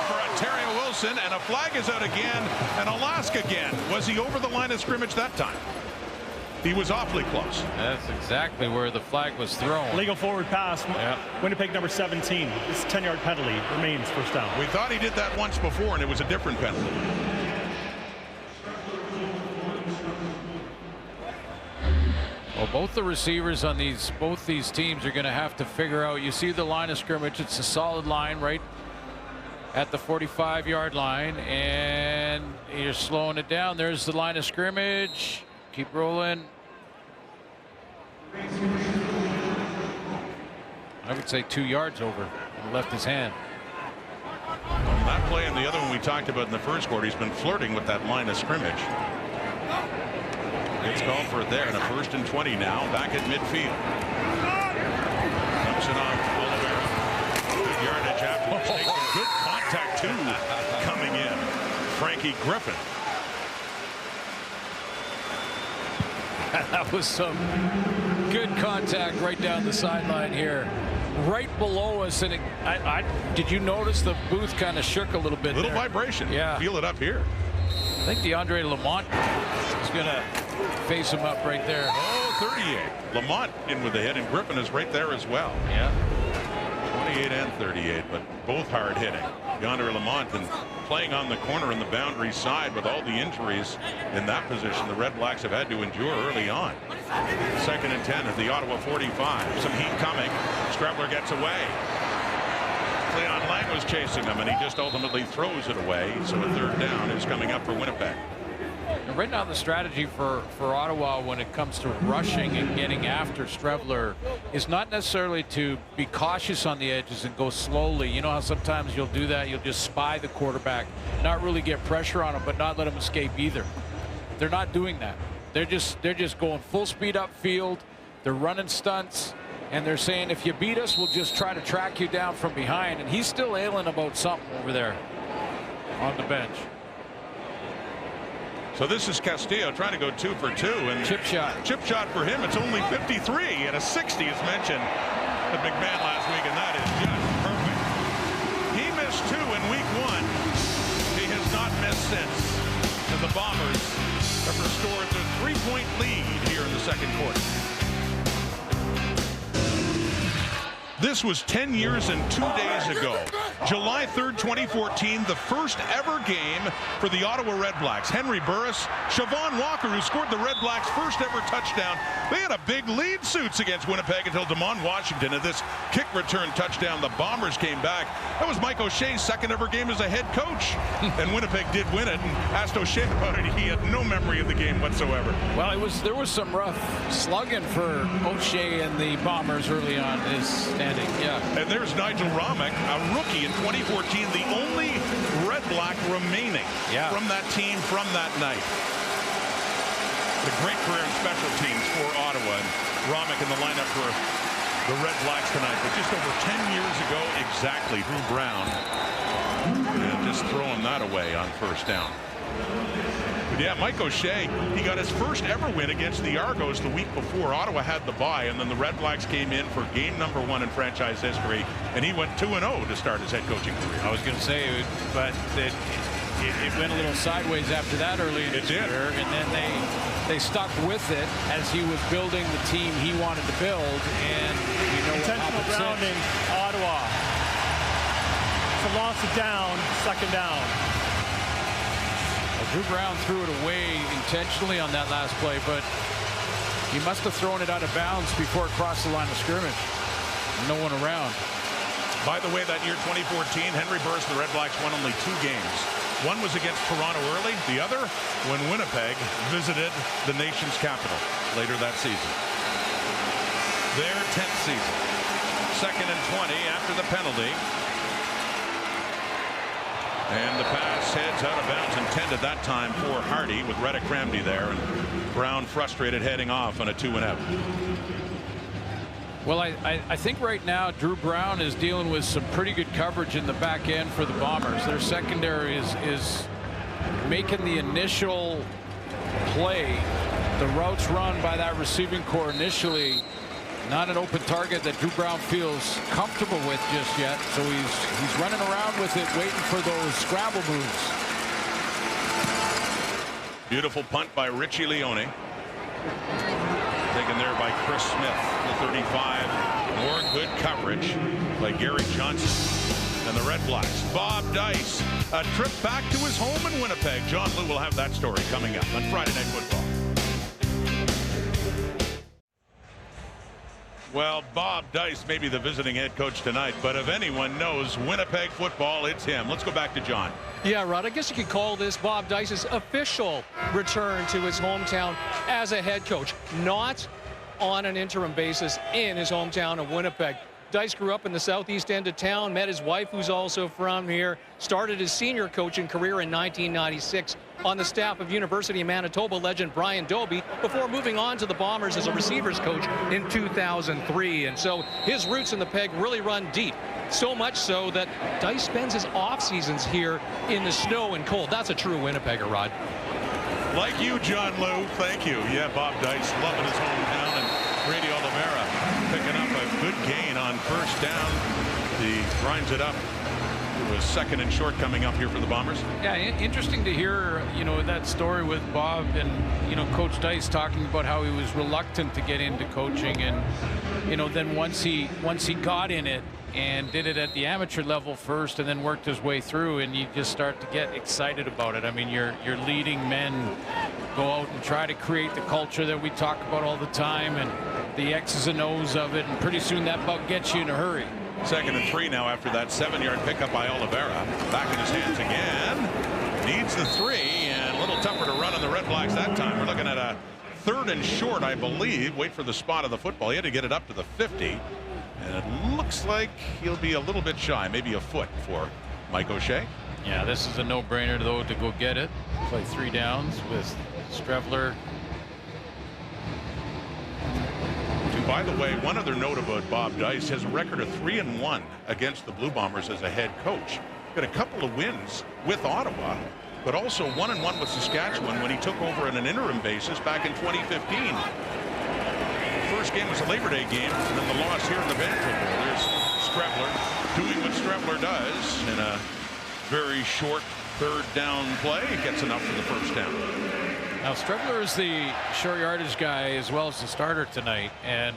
For Ontario Wilson, and a flag is out again, and Alaska again. Was he over the line of scrimmage that time? He was awfully close. That's exactly where the flag was thrown. Legal forward pass. Winnipeg number 17. This 10-yard penalty remains first down. We thought he did that once before, and it was a different penalty. Well, both the receivers on both these teams are going to have to figure out. You see the line of scrimmage. It's a solid line right at the 45-yard line, and you're slowing it down. There's the line of scrimmage. Keep rolling. I would say 2 yards over. He left his hand. On that play and the other one we talked about in the first quarter, he's been flirting with that line of scrimmage. It's called for it there, and a 1st and 20 now, back at midfield. Dumps it off Oliveira. Good yardage afterwards. Taking good contact too coming in. Frankie Griffin. That was some good contact right down the sideline here. right below us, and did you notice the booth kind of shook a little bit? Little there? vibration. Yeah. Feel it up here. I think DeAndre Lamont is going to face him up right there. Oh, 38. Lamont in with the hit, and Griffin is right there as well. Yeah. 28 and 38, but both hard hitting. DeAndre Lamont and playing on the corner in the boundary side with all the injuries in that position the RedBlacks have had to endure early on. 2nd and 10 at the Ottawa 45. Some heat coming. Strebler gets away. Leon Lang was chasing him, and he just ultimately throws it away. So a 3rd down is coming up for Winnipeg. Right now the strategy for Ottawa when it comes to rushing and getting after Strebler is not necessarily to be cautious on the edges and go slowly. You know how sometimes you'll do that, you'll just spy the quarterback, not really get pressure on him, but not let him escape either. They're not doing that. They're just going full speed upfield. They're running stunts, and they're saying, if you beat us, we'll just try to track you down from behind. And he's still ailing about something over there on the bench. So this is Castillo trying to go 2 for 2, and chip shot for him. It's only 53, and a 60 is mentioned at McMahon last week, and that is just perfect. He missed 2 in week 1. He has not missed since. And the Bombers have restored their 3-point lead here in the 2nd quarter. This was 10 years and 2 days ago. July 3rd, 2014, the first ever game for the Ottawa RedBlacks. Henry Burris, Siobhan Walker, who scored the RedBlacks' first ever touchdown. They had a big lead suits against Winnipeg until Damon Washington at this kick return touchdown. The Bombers came back. That was Mike O'Shea's second ever game as a head coach. And Winnipeg did win it, and asked O'Shea about it. He had no memory of the game whatsoever. Well, there was some rough slugging for O'Shea and the Bombers early on his standing. Yeah. And there's Nigel Romick, a rookie in 2014, the only RedBlack remaining from that team from that night. A great career in special teams for Ottawa, and Romick in the lineup for the RedBlacks tonight. But just over 10 years ago exactly, Drew Brown, and just throwing that away on 1st down. But yeah, Mike O'Shea, he got his first ever win against the Argos the week before. Ottawa had the bye, and then the RedBlacks came in for game number 1 in franchise history, and he went 2-0 to start his head coaching career. I was going to say, but it went a little sideways after that early in his career, and then they stuck with it as he was building the team he wanted to build, and you know intentional grounding, Ottawa. So lost it down, 2nd down. Drew Brown threw it away intentionally on that last play, but he must have thrown it out of bounds before it crossed the line of scrimmage. No one around. By the way, that year 2014, Henry Burris and the RedBlacks won only 2 games. One was against Toronto early, the other when Winnipeg visited the nation's capital later that season. Their 10th season. 2nd and 20 after the penalty. And the pass heads out of bounds, intended that time for Hardy with Reddick Ramsey there, and Brown frustrated heading off on a 2-and-out. Well, I think right now Drew Brown is dealing with some pretty good coverage in the back end for the Bombers. Their secondary is making the initial play. The routes run by that receiving core initially, not an open target that Drew Brown feels comfortable with just yet. So he's running around with it, waiting for those scramble moves. Beautiful punt by Richie Leone. Taken there by Chris Smith, the 35. More good coverage by Gary Johnson. And the RedBlacks. Bob Dice, a trip back to his home in Winnipeg. John Lou will have that story coming up on Friday Night Football. Well, Bob Dice may be the visiting head coach tonight, but if anyone knows Winnipeg football, it's him. Let's go back to John. Yeah, Rod, I guess you could call this Bob Dice's official return to his hometown as a head coach, not on an interim basis in his hometown of Winnipeg. Dice grew up in the southeast end of town, met his wife, who's also from here, started his senior coaching career in 1996 on the staff of University of Manitoba legend Brian Dobie before moving on to the Bombers as a receivers coach in 2003. And so his roots in the Peg really run deep, so much so that Dice spends his off seasons here in the snow and cold. That's a true Winnipegger, Rod. Like you, John Lou, thank you. Yeah, Bob Dice, loving his hometown, and Grady Oliveira picking up a good gain on first down. He grinds it up. It was second and short coming up here for the Bombers. Yeah, interesting to hear, that story with Bob and, Coach Dice talking about how he was reluctant to get into coaching. And, then once he got in it and did it at the amateur level first and then worked his way through, and you just start to get excited about it. I mean, you're leading men go out and try to create the culture that we talk about all the time and the X's and O's of it. And pretty soon that bug gets you in a hurry. Second and 3 now after that 7-yard pickup by Oliveira. Back in his hands again. Needs the 3, and a little tougher to run on the RedBlacks that time. We're looking at a 3rd and short, I believe. Wait for the spot of the football. He had to get it up to the 50. And it looks like he'll be a little bit shy, maybe a foot for Mike O'Shea. Yeah, this is a no-brainer, though, to go get it. Play 3 downs with Strevler. By the way, one other note about Bob Dice, has a record of 3-1 against the Blue Bombers as a head coach. Got a couple of wins with Ottawa, but also 1-1 with Saskatchewan when he took over on an interim basis back in 2015. The first game was a Labor Day game, and then the loss here in the Bantam Bowl. There's Strevler doing what Strevler does in a very short 3rd down play. It gets enough for the first down. Now, Strevler is the short yardage guy as well as the starter tonight, and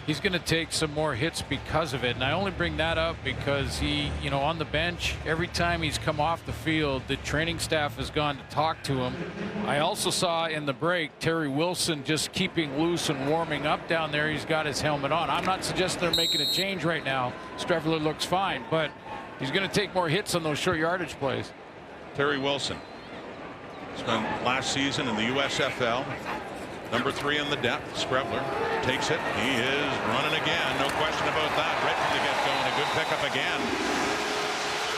he's going to take some more hits because of it. And I only bring that up because he, on the bench, every time he's come off the field, the training staff has gone to talk to him. I also saw in the break Terry Wilson just keeping loose and warming up down there. He's got his helmet on. I'm not suggesting they're making a change right now. Strevler looks fine, but he's going to take more hits on those short yardage plays. Terry Wilson spent last season in the USFL. Number 3 in the depth. Strevler takes it. He is running again. No question about that. Ready to get going. A good pickup again.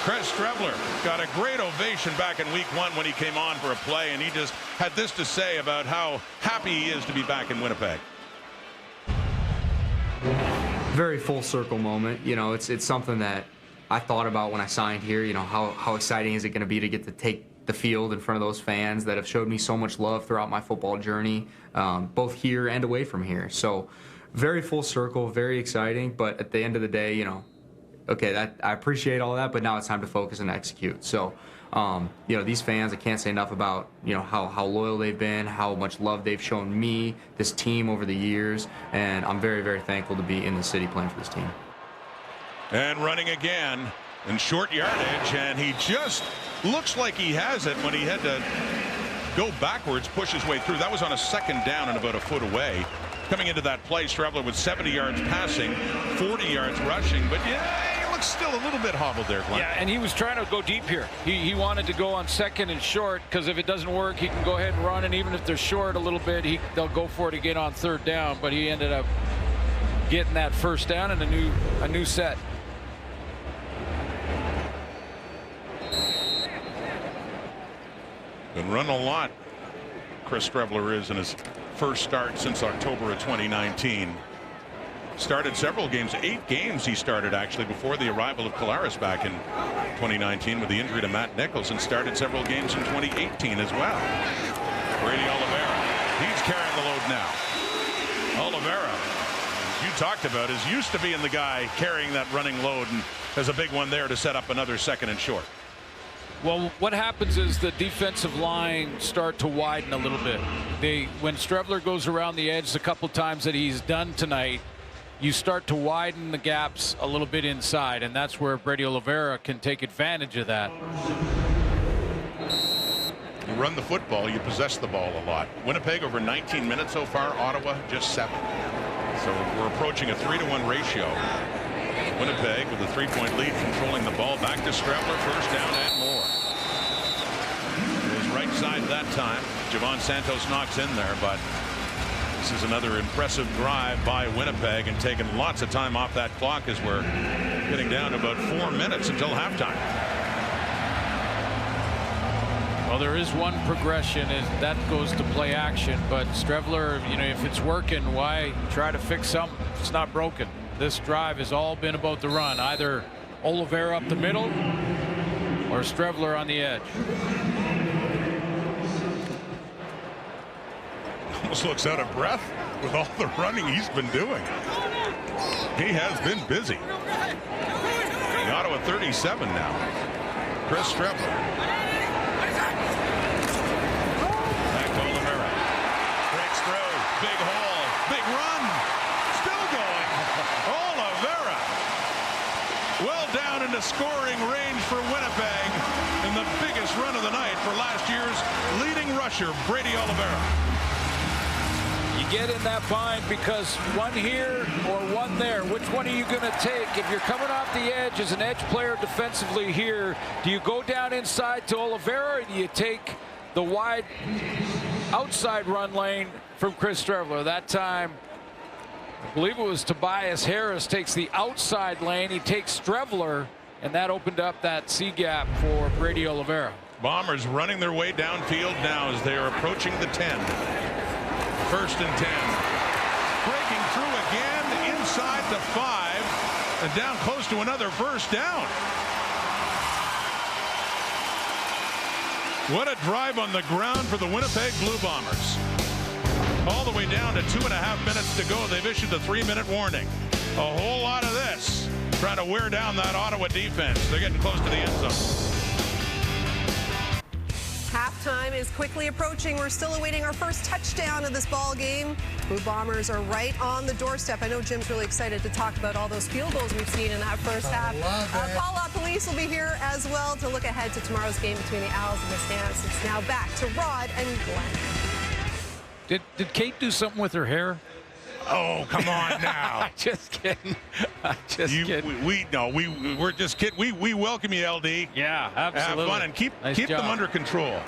Chris Strevler got a great ovation back in week 1 when he came on for a play, and he just had this to say about how happy he is to be back in Winnipeg. Very full circle moment. It's something that I thought about when I signed here. How exciting is it going to be to get to take the field in front of those fans that have showed me so much love throughout my football journey, both here and away from here. So very full circle, very exciting. But at the end of the day, okay, I appreciate all that, but now it's time to focus and execute. So, these fans, I can't say enough about, how loyal they've been, how much love they've shown me, this team over the years. And I'm very, very thankful to be in the city playing for this team. And running again in short yardage, and he just looks like he has it when he had to go backwards, push his way through. That was on a 2nd down and about a foot away. Coming into that play, Strevler with 70 yards passing, 40 yards rushing, but yeah, he looks still a little bit hobbled there, Glenn. Yeah, and he was trying to go deep here. He wanted to go on 2nd and short, because if it doesn't work, he can go ahead and run, and even if they're short a little bit, they'll go for it again on 3rd down, but he ended up getting that 1st down and a new set. Been run a lot, Chris Strevler is in his first start since October of 2019. Started several games, 8 games he started actually before the arrival of Collaros back in 2019 with the injury to Matt Nichols, and started several games in 2018 as well. Brady Oliveira, he's carrying the load now. Oliveira, as you talked about, is used to being the guy carrying that running load, and there's a big one there to set up another 2nd and short. Well, what happens is the defensive line start to widen a little bit. When Strevler goes around the edge a couple times that he's done tonight, you start to widen the gaps a little bit inside, and that's where Brady Oliveira can take advantage of that. You run the football, you possess the ball a lot. Winnipeg over 19 minutes so far, Ottawa just 7. So we're approaching a 3-to-1 ratio. Winnipeg with a 3-point lead, controlling the ball. Back to Strevler, 1st down and more. It was right side that time. Javon Santos knocks in there, but this is another impressive drive by Winnipeg, and taking lots of time off that clock as we're getting down to about 4 minutes until halftime. Well, there is one progression, is that goes to play action, but Strevler, if it's working, why try to fix something? It's not broken. This drive has all been about the run, either Oliveira up the middle or Strevler on the edge. Almost looks out of breath with all the running he's been doing. He has been busy. The Ottawa 37 now. Chris Strebler. Back to Oliveira. Breaks through. Big hole. Big run. Still going. Oliveira. Well down into scoring range for Winnipeg. And the biggest run of the night for last year's leading rusher, Brady Oliveira. You get in that bind because one here or one there. Which one are you going to take? If you're coming off the edge as an edge player defensively here, do you go down inside to Oliveira, or do you take the wide outside run lane from Chris Strebler? That time, I believe it was Tobias Harris takes the outside lane. He takes Strebler, and that opened up that C gap for Brady Oliveira. Bombers running their way downfield now as they are approaching the 10. First and 10. Breaking through again inside the 5 and down close to another first down. What a drive on the ground for the Winnipeg Blue Bombers. All the way down to 2.5 minutes to go. They've issued the 3-minute warning. A whole lot of this trying to wear down that Ottawa defense. They're getting close to the end zone. Halftime is quickly approaching. We're still awaiting our first touchdown of this ball game. Blue Bombers are right on the doorstep. I know Jim's really excited to talk about all those field goals we've seen in that first half. Paul Police will be here as well to look ahead to tomorrow's game between the Owls and the Stamps. It's now back to Rod and Glenn. Did Kate do something with her hair? Oh, come on now. Just kidding. Kidding. We're just kidding. We welcome you, LD. Yeah, absolutely. Have fun and keep Nice them job. under control.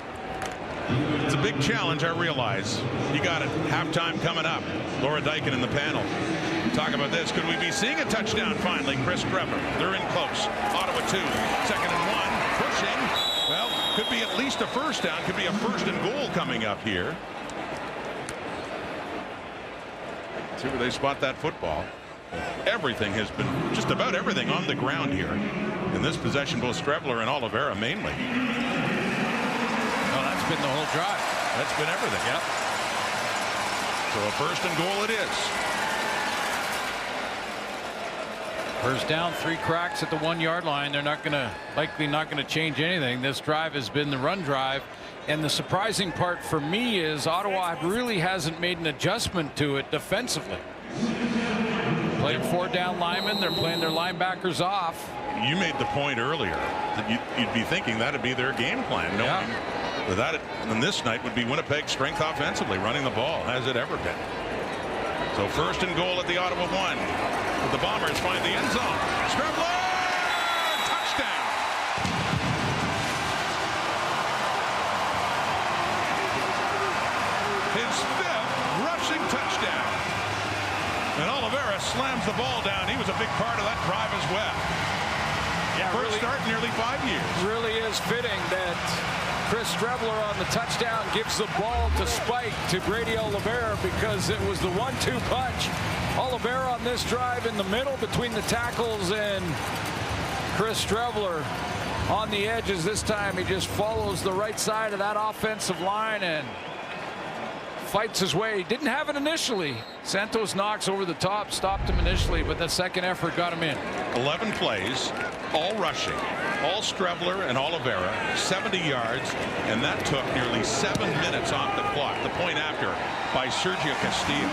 It's a big challenge, I realize. You got it. Halftime coming up. Laura Dyken in the panel. Talk about this. Could we be seeing a touchdown finally? Chris Strebler. They're in close. Ottawa 2. 2nd and 1. Pushing. Well, could be at least a first down. Could be a 1st and goal coming up here. See where they spot that football. Everything has been, just about everything on the ground here. In this possession, both Strebler and Oliveira mainly. Well, that's been the whole drive. That's been everything. Yep. So a 1st and goal it is. First down, 3 cracks at the 1-yard line. They're likely not going to change anything. This drive has been the run drive. And the surprising part for me is Ottawa really hasn't made an adjustment to it defensively. Playing 4 down linemen. They're playing their linebackers off. You made the point earlier that you'd be thinking that'd be their game plan, knowing that and this night would be Winnipeg's strength offensively, running the ball. Has it ever been? So 1st and goal at the Ottawa 1. The Bombers find the end zone. Strebler! Touchdown! His 5th rushing touchdown. And Oliveira slams the ball down. He was a big part of that drive as well. Yeah, First start in nearly 5 years. Really is fitting that Chris Strebler on the touchdown gives the ball to Spike to Brady Oliveira because it was the 1-2 punch. Oliveira on this drive in the middle between the tackles and Chris Strebler on the edges. This time he just follows the right side of that offensive line and fights his way. He didn't have it initially. Santos Knox over the top stopped him initially, but the second effort got him in. 11 plays, all rushing, all Strebler and Oliveira, 70 yards, and that took nearly 7 minutes off the clock. The point after by Sergio Castillo.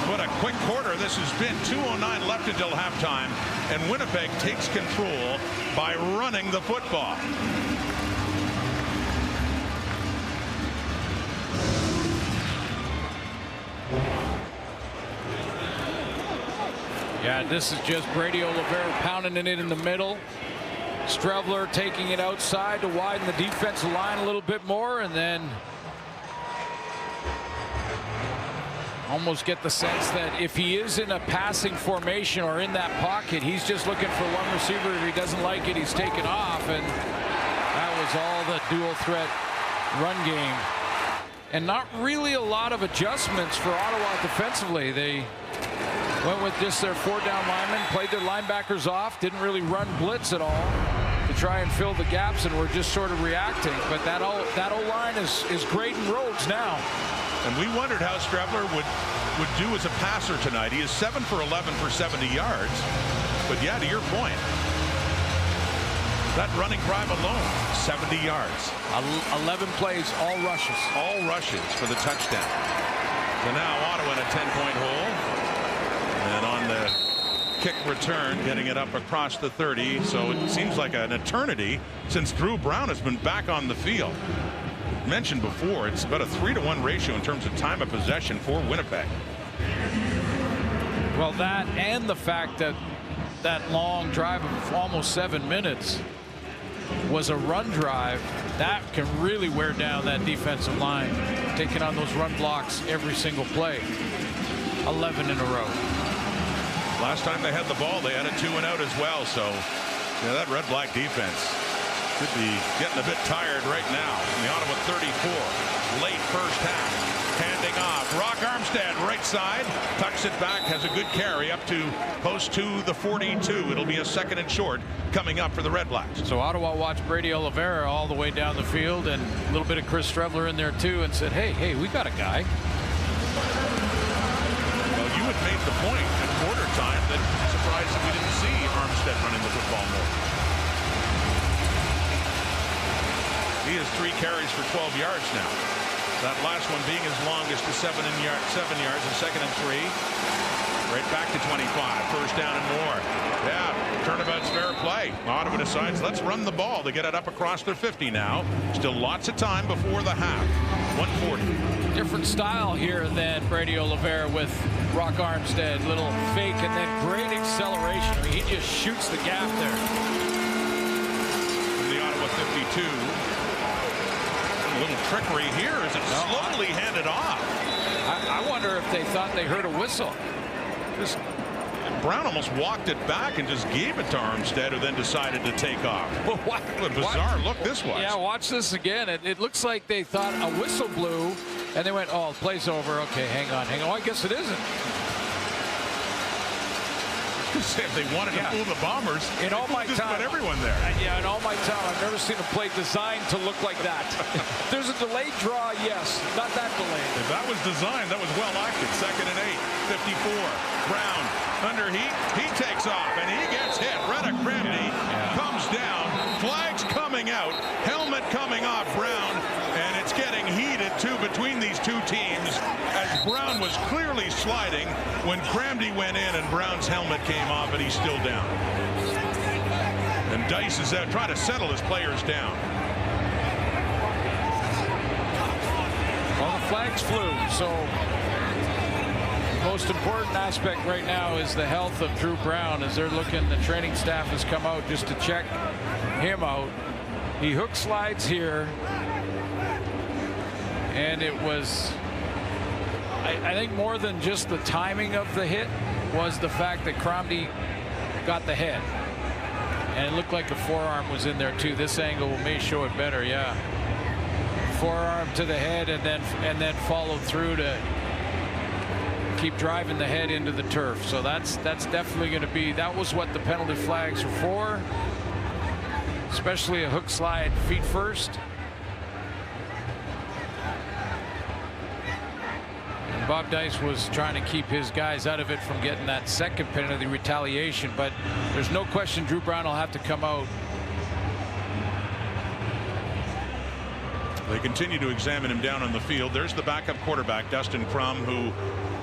What a quick quarter this has been. 2:09 left until halftime, and Winnipeg takes control by running the football. Yeah, this is just Brady Oliveira pounding it in the middle. Strebler taking it outside to widen the defensive line a little bit more, and then almost get the sense that if he is in a passing formation or in that pocket, he's just looking for one receiver. If he doesn't like it, he's taken off, and that was all the dual threat run game. And not really a lot of adjustments for Ottawa defensively. They went with just their 4 down linemen, played their linebackers off, didn't really run blitz at all to try and fill the gaps, and were just sort of reacting. But that O-line is grading roads now. And we wondered how Strebler would do as a passer tonight. He is 7 for 11 for 70 yards. But yeah, to your point, that running drive alone, 70 yards. 11 plays, all rushes. All rushes for the touchdown. So now Ottawa in a 10-point hole. And on the kick return, getting it up across the 30. So it seems like an eternity since Drew Brown has been back on the field. Mentioned before, it's about a 3-to-1 ratio in terms of time of possession for Winnipeg. Well, that and the fact that that long drive of almost 7 minutes was a run drive, that can really wear down that defensive line, taking on those run blocks every single play. 11 in a row. Last time they had the ball, they had a 2-and-out as well. So yeah, that red-black defense could be getting a bit tired right now. The Ottawa 34, late first half. Handing off. Rock Armstead, right side, tucks it back, has a good carry up to close to the 42. It'll be a 2nd and short coming up for the RedBlacks. So Ottawa watched Brady Oliveira all the way down the field, and a little bit of Chris Strebler in there too, and said, hey, we got a guy. Well, you had made the point at quarter time that surprised that we didn't see Armstead running the football more. He has 3 carries for 12 yards now. That last one being his longest to 7 yards, and 2nd and 3. Right back to 25. First down and more. Yeah, turnabout's fair play. Ottawa decides, let's run the ball to get it up across their 50 now. Still lots of time before the half. 140. Different style here than Brady Oliveira with Rock Armstead. Little fake and then great acceleration. I mean, he just shoots the gap there. From the Ottawa 52. A little trickery here as it's slowly handed off. I wonder if they thought they heard a whistle. Brown almost walked it back and just gave it to Armstead, who then decided to take off. Well, what a bizarre look this was. Yeah, watch this again. It looks like they thought a whistle blew, and they went, oh, the play's over. Okay, hang on. Oh, I guess it isn't. If they wanted to fool the Bombers, in all my time, put everyone there. Yeah, in all my time, I've never seen a play designed to look like that. There's a delayed draw, yes, not that delayed. If that was designed, that was well acted. 2nd and 8, 54. Brown under heat, he takes off and he gets hit. Reddick Cramdy comes down, flags coming out, helmet coming off Brown, and it's getting heated too between these two teams as Brown was clearly sliding when Cramdy went in and Brown's helmet came off, and he's still down. And Dice is out trying to settle his players down. Well, the flags flew, so the most important aspect right now is the health of Drew Brown as they're looking. The training staff has come out just to check him out. He hook slides here, and it was, I think, more than just the timing of the hit was the fact that Cramdy got the head, and it looked like a forearm was in there too. This angle may show it better. Yeah, forearm to the head, and then followed through to keep driving the head into the turf. So that's definitely going to be, that was what the penalty flags were for, especially a hook slide feet first. Bob Dice was trying to keep his guys out of it from getting that second penalty retaliation, but there's no question Drew Brown will have to come out. They continue to examine him down on the field. There's the backup quarterback, Dustin Crum, who,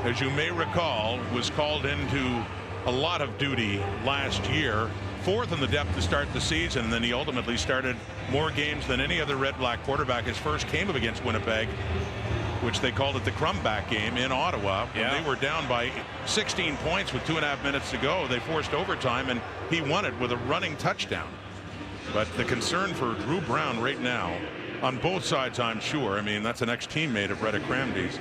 as you may recall, was called into a lot of duty last year. 4th in the depth to start the season, and then he ultimately started more games than any other Red-Black quarterback. His first came up against Winnipeg, which they called it the Crumback game in Ottawa. When they were down by 16 points with 2.5 minutes to go, they forced overtime, and he won it with a running touchdown. But the concern for Drew Brown right now, on both sides, I'm sure, I mean, that's an ex-teammate of Reddick Cramdy's,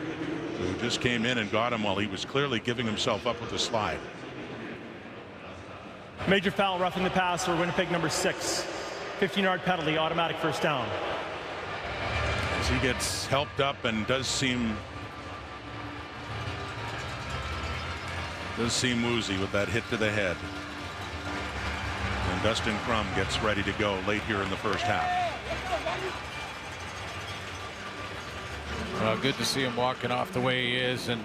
who just came in and got him while he was clearly giving himself up with a slide. Major foul, roughing the pass for Winnipeg number 6. 15-yard penalty, automatic first down. As he gets helped up and does seem woozy with that hit to the head. And Dustin Crum gets ready to go late here in the first half. Good to see him walking off the way he is, and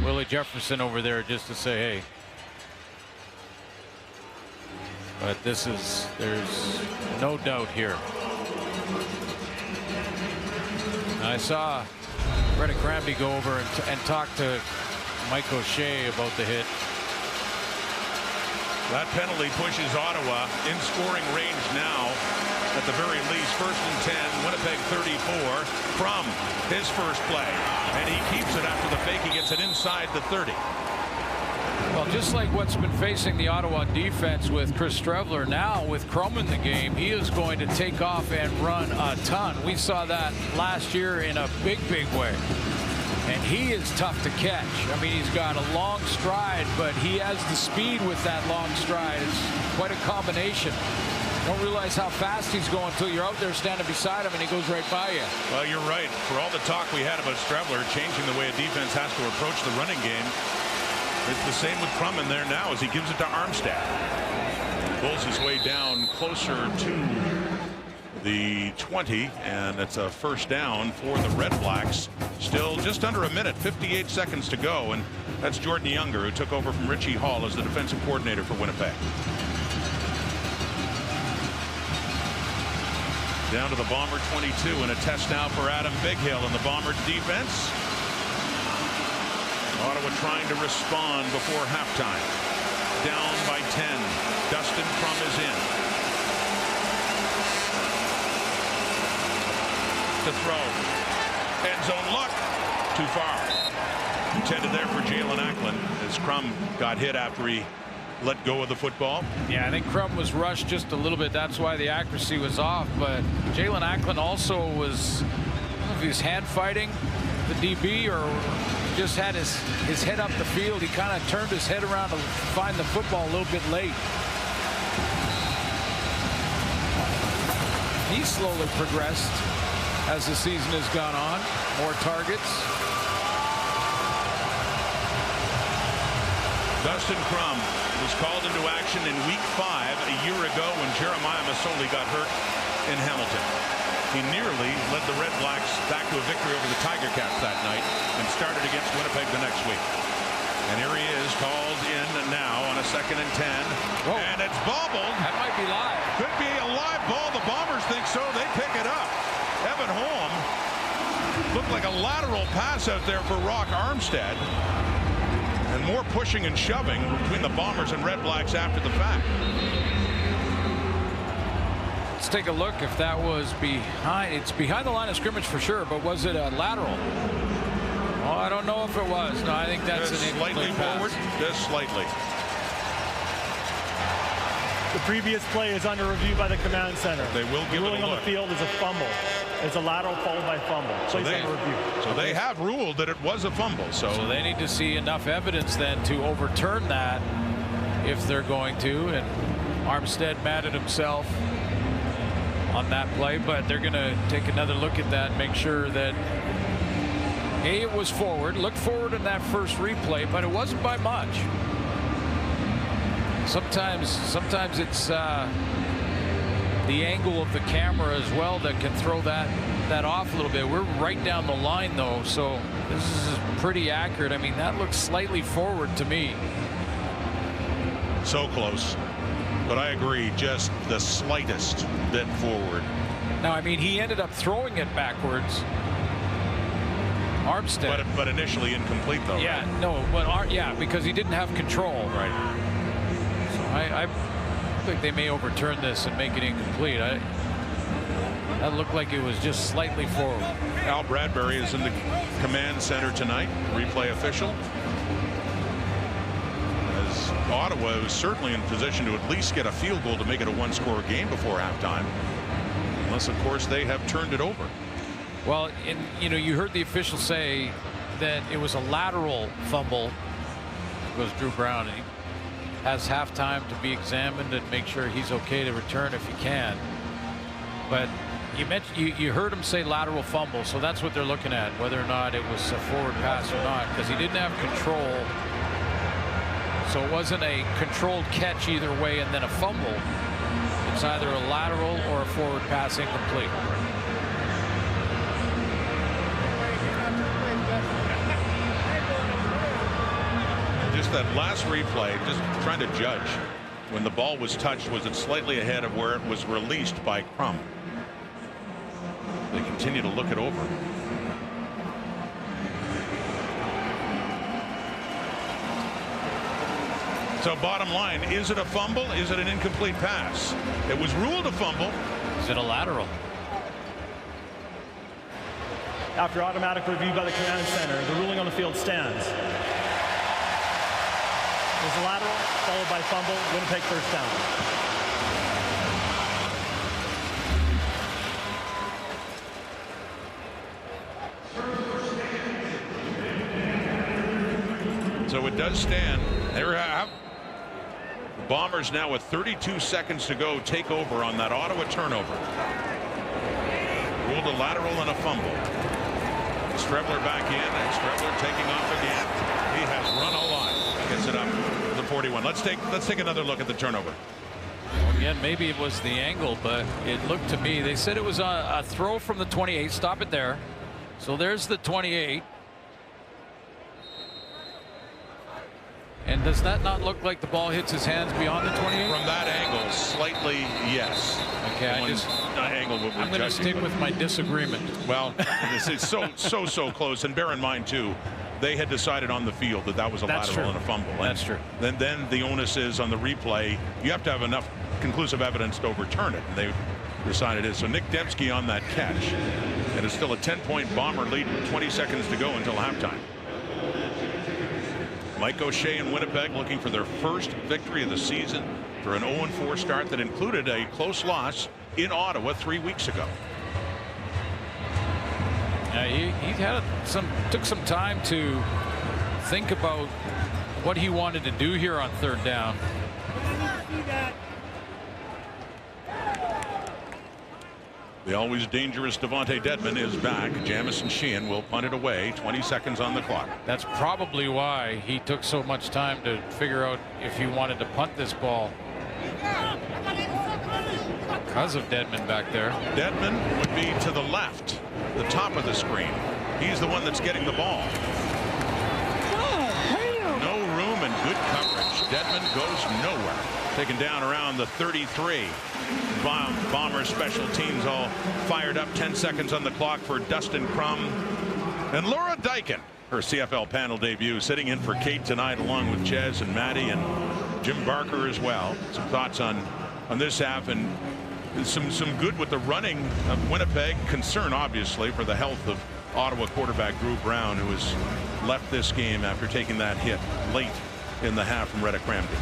Willie Jefferson over there just to say, hey. But there's no doubt here. I saw Brett Cranby go over and talk to Mike O'Shea about the hit. That penalty pushes Ottawa in scoring range now. At the very least, 1st and 10, Winnipeg 34. From his first play, and he keeps it after the fake. He gets it inside the 30. Well, just like what's been facing the Ottawa defense with Chris Streveler, now with Crum in the game, he is going to take off and run a ton. We saw that last year in a big way. And he is tough to catch. I mean, he's got a long stride, but he has the speed with that long stride. It's quite a combination. Don't realize how fast he's going until you're out there standing beside him and he goes right by you. Well, you're right. For all the talk we had about Streveler changing the way a defense has to approach the running game, it's the same with Crum in there now as he gives it to Armstead. Pulls his way down closer to the 20, and it's a first down for the RedBlacks. Still just under a minute, 58 seconds to go, and that's Jordan Younger, who took over from Richie Hall as the defensive coordinator for Winnipeg. Down to the Bomber 22, and a test now for Adam Bighill in the Bomber defense. Ottawa trying to respond before halftime. Down by 10. Dustin Crum is in. To throw. End zone look. Too far. Intended there for Jalen Acklin as Crum got hit after he let go of the football. Yeah, I think Crum was rushed just a little bit. That's why the accuracy was off. But Jalen Acklin also was, I don't know if he was hand fighting the DB or just had his head up the field. He kind of turned his head around to find the football a little bit late. He slowly progressed as the season has gone on. More targets. Dustin Crum was called into action in week 5 a year ago when Jeremiah Masoli got hurt in Hamilton. He nearly led the RedBlacks back to a victory over the Tiger Cats that night and started against Winnipeg the next week. And here he is, called in now on a 2nd and 10. Whoa. And it's bobbled. That might be live. Could be a live ball. The Bombers think so. They pick it up. Evan Holm looked like a lateral pass out there for Rock Armstead. And more pushing and shoving between the Bombers and RedBlacks after the fact. Let's take a look if that was behind. It's behind the line of scrimmage for sure, but was it a lateral? Oh, I don't know if it was. No, I think that's just an slightly incomplete pass. forward. Just slightly. The previous play is under review by the command center. They will give it a ruling on look. the field is a fumble. It's a lateral followed by fumble. So Plays under review. So they have ruled that it was a fumble. So they need to see enough evidence then to overturn that if they're going to. And Armstead mad at himself on that play, but they're going to take another look at that, make sure that A, it was forward, looked forward in that first replay, but it wasn't by much. Sometimes it's the angle of the camera as well that can throw that off a little bit. We're right down the line though, so this is pretty accurate. I mean, that looks slightly forward to me. So close. But I agree, just the slightest bit forward. Now, I mean, he ended up throwing it backwards. Armstead. But initially incomplete, though. Yeah, right? no, but yeah, because he didn't have control. Right. So I think they may overturn this and make it incomplete. That looked like it was just slightly forward. Al Bradbury is in the command center tonight, replay official. As Ottawa is certainly in position to at least get a field goal to make it a one-score game before halftime. Unless, of course, they have turned it over. Well, you heard the official say that it was a lateral fumble. Goes Drew Brown. And he has halftime to be examined and make sure he's okay to return if he can. But you heard him say lateral fumble, so that's what they're looking at, whether or not it was a forward pass or not, because he didn't have control. So it wasn't a controlled catch either way and then a fumble. It's either a lateral or a forward pass incomplete. Just that last replay, just trying to judge. When the ball was touched, was it slightly ahead of where it was released by Crum? They continue to look it over. So bottom line, is it a fumble? Is it an incomplete pass? It was ruled a fumble. Is it a lateral? After automatic review by the command center, the ruling on the field stands. It was a lateral, followed by fumble, Winnipeg first down. So it does stand. There have the Bombers now with 32 seconds to go take over on that Ottawa turnover. Ruled a lateral and a fumble. Strebler back in, and Strebler taking off again. He has run a lot. Gets it up to the 41. Let's take another look at the turnover. Again, maybe it was the angle, but it looked to me, they said it was a throw from the 28. Stop it there. So there's the 28. And does that not look like the ball hits his hands beyond the 28? From that angle, slightly yes. Okay, I'm going to stick with my disagreement. Well, this is so close. And bear in mind, too, they had decided on the field that was a lateral and a fumble. That's true. Then the onus is on the replay. You have to have enough conclusive evidence to overturn it. And they decided it is. So Nick Dembski on that catch. And it's still a 10-point Bomber lead with 20 seconds to go until halftime. Mike O'Shea in Winnipeg looking for their first victory of the season for an 0-4 start that included a close loss in Ottawa 3 weeks ago. He took some time to think about what he wanted to do here on third down. The always dangerous Devontae Dedmon is back. Jamison Sheehan will punt it away. 20 seconds on the clock. That's probably why he took so much time to figure out if he wanted to punt this ball. Because of Dedmon back there. Dedmon would be to the left, the top of the screen. He's the one that's getting the ball. No room and good coverage. Dedmon goes nowhere. Taken down around the 33. Bomber special teams all fired up. 10 seconds on the clock for Dustin Crum. And Laura Dyken, her CFL panel debut, sitting in for Kate tonight along with Jez and Maddie and Jim Barker as well. Some thoughts on this half and some good with the running of Winnipeg. Concern obviously for the health of Ottawa quarterback Drew Brown, who has left this game after taking that hit late in the half from Reddick Ramsey.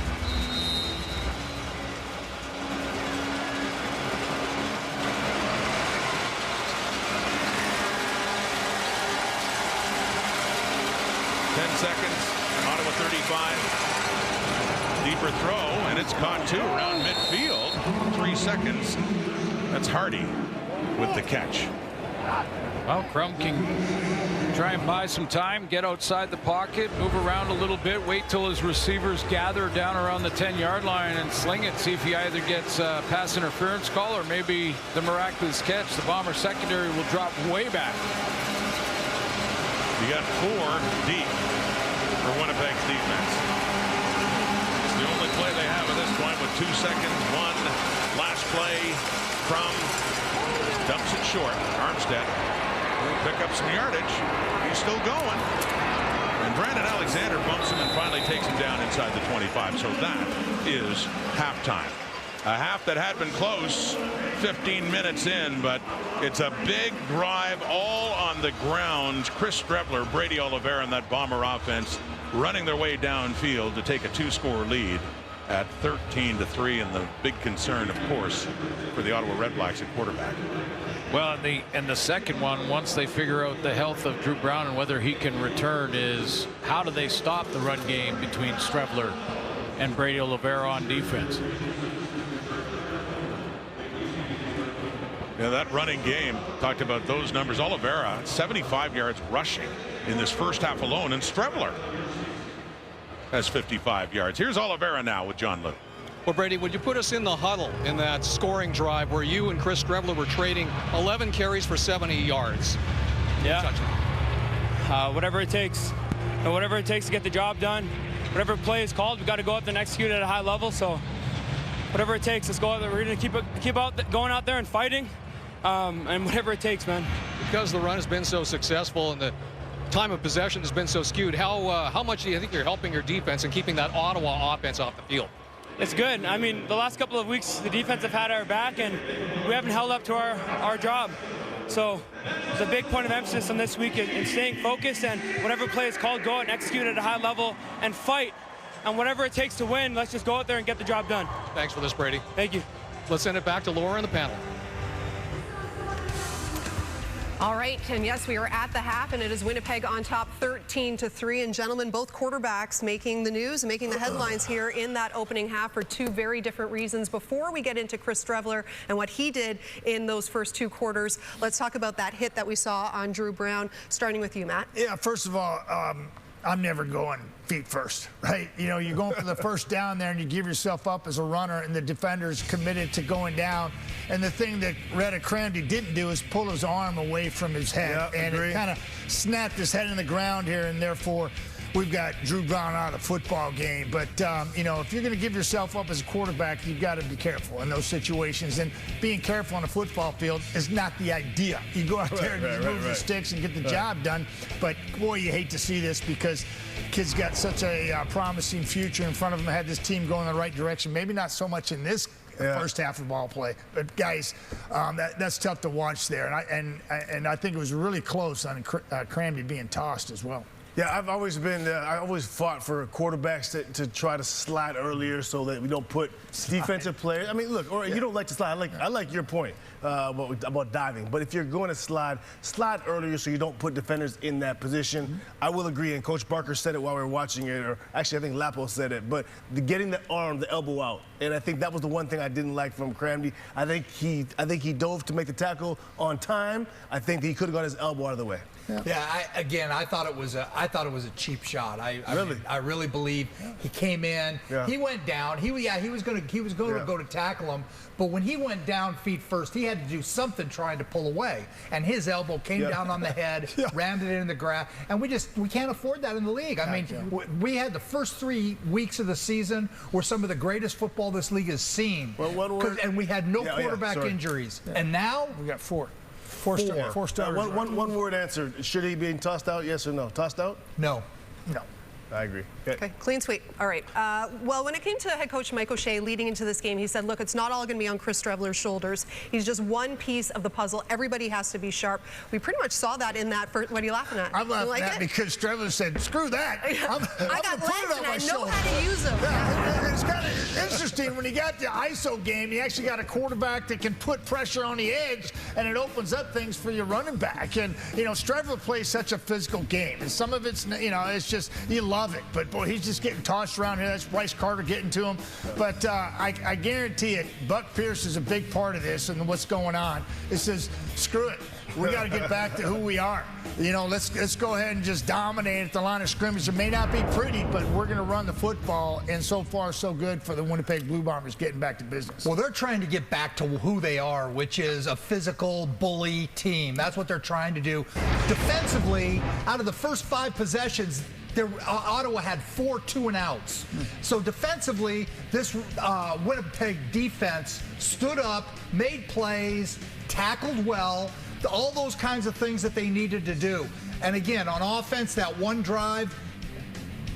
Seconds. Ottawa 35. Deeper throw, and it's caught too around midfield. 3 seconds. That's Hardy with the catch. Well, Crum can try and buy some time, get outside the pocket, move around a little bit, wait till his receivers gather down around the 10-yard line and sling it. See if he either gets a pass interference call or maybe the miraculous catch. The Bomber secondary will drop way back. You got 4 deep for Winnipeg's defense. It's the only play they have at this point with 2 seconds. Last play. Crum dumps it short. Armstead will pick up some yardage. He's still going. And Brandon Alexander bumps him and finally takes him down inside the 25. So that is halftime. A half that had been close 15 minutes in, but it's a big drive all on the ground. Chris Strebler, Brady Oliveira, and that Bomber offense running their way downfield to take a 2-score lead at 13-3, and the big concern, of course, for the Ottawa RedBlacks at quarterback. Well, and the second one, once they figure out the health of Drew Brown and whether he can return, is how do they stop the run game between Strebler and Brady Oliveira on defense? Yeah, that running game, talked about those numbers. Oliveira, 75 yards rushing in this first half alone, and Strebler has 55 yards. Here's Oliveira now with John Liu. Well, Brady, would you put us in the huddle in that scoring drive where you and Chris Strebler were trading 11 carries for 70 yards? Yeah. Whatever it takes. Whatever it takes to get the job done. whatever play is called, we got to go out there and execute at a high level. So whatever it takes, let's go out there. We're going to keep going out there and fighting, and whatever it takes, man. Because the run has been so successful and the time of possession has been so skewed, how much do you think you're helping your defense and keeping that Ottawa offense off the field? It's good. I mean, the last couple of weeks, the defense have had our back, and we haven't held up to our job. So it's a big point of emphasis on this week in staying focused, and whatever play is called, go out and execute at a high level and fight. And whatever it takes to win, let's just go out there and get the job done. Thanks for this, Brady. Thank you. Let's send it back to Laura and the panel. All right, and yes, we are at the half, and it is Winnipeg on top 13-3. And gentlemen, both quarterbacks making the news, making the headlines here in that opening half for two very different reasons. Before we get into Chris Strevler and what he did in those first two quarters, let's talk about that hit that we saw on Drew Brown, starting with you, Matt. Yeah, first of all, I'm never going feet first, right? You know, you're going for the first down there and you give yourself up as a runner, and the defender's committed to going down. And the thing that Reddick Cramdy didn't do is pull his arm away from his head, and it kind of snapped his head in the ground here, and therefore we've got Drew Brown out of the football game. But, you know, if you're going to give yourself up as a quarterback, you've got to be careful in those situations. And being careful on a football field is not the idea. You go out there and move the sticks and get the job done. But, boy, you hate to see this because kids got such a promising future in front of them, had this team going in the right direction. Maybe not so much in this first half of ball play. But, guys, that's tough to watch there. And I think it was really close on Cramdy being tossed as well. Yeah, I've always been, I always fought for quarterbacks to try to slide earlier so that we don't put defensive players. I mean, look, or you don't like to slide. I like your point about diving. But if you're going to slide earlier so you don't put defenders in that position. I will agree, and Coach Barker said it while we were watching it, or actually I think Lapo said it, but getting the arm, the elbow out. And I think that was the one thing I didn't like from Cramdy. I think he dove to make the tackle on time. I think he could have got his elbow out of the way. Yeah, I thought it was a cheap shot. I really believe he came in. He went down. He was going to go to tackle him, but when he went down feet first, he had to do something trying to pull away, and his elbow came down on the head, rammed it in the grass, and we can't afford that in the league. I mean, we had the first 3 weeks of the season were some of the greatest football this league has seen, and we had no quarterback injuries, and now we got four. Four starters. One word answer. Should he be tossed out, yes or no? Tossed out? No. No. I agree. Okay, clean sweep. All right. Well, when it came to head coach Mike O'Shea leading into this game, he said, look, it's not all going to be on Chris Strevler's shoulders. He's just one piece of the puzzle. Everybody has to be sharp. We pretty much saw that in that first. What are you laughing at? I'm laughing at because Strevler said, screw that. I got legs and I know how to use them. It's kind of interesting when he got the ISO game, he actually got a quarterback that can put pressure on the edge, and it opens up things for your running back. And, you know, Strevler plays such a physical game. And some of it's, you know, it's just, you love it. But, boy, he's just getting tossed around here. That's Bryce Carter getting to him. But I guarantee it, Buck Pierce is a big part of this and what's going on. It says, screw it. We got to get back to who we are. You know, let's go ahead and just dominate at the line of scrimmage. It may not be pretty, but we're going to run the football, and so far so good for the Winnipeg Blue Bombers getting back to business. Well, they're trying to get back to who they are, which is a physical bully team. That's what they're trying to do. Defensively, out of the first 5 possessions, Ottawa had 4 2-and-outs. So defensively, this Winnipeg defense stood up, made plays, tackled well, all those kinds of things that they needed to do. And again, on offense, that one drive,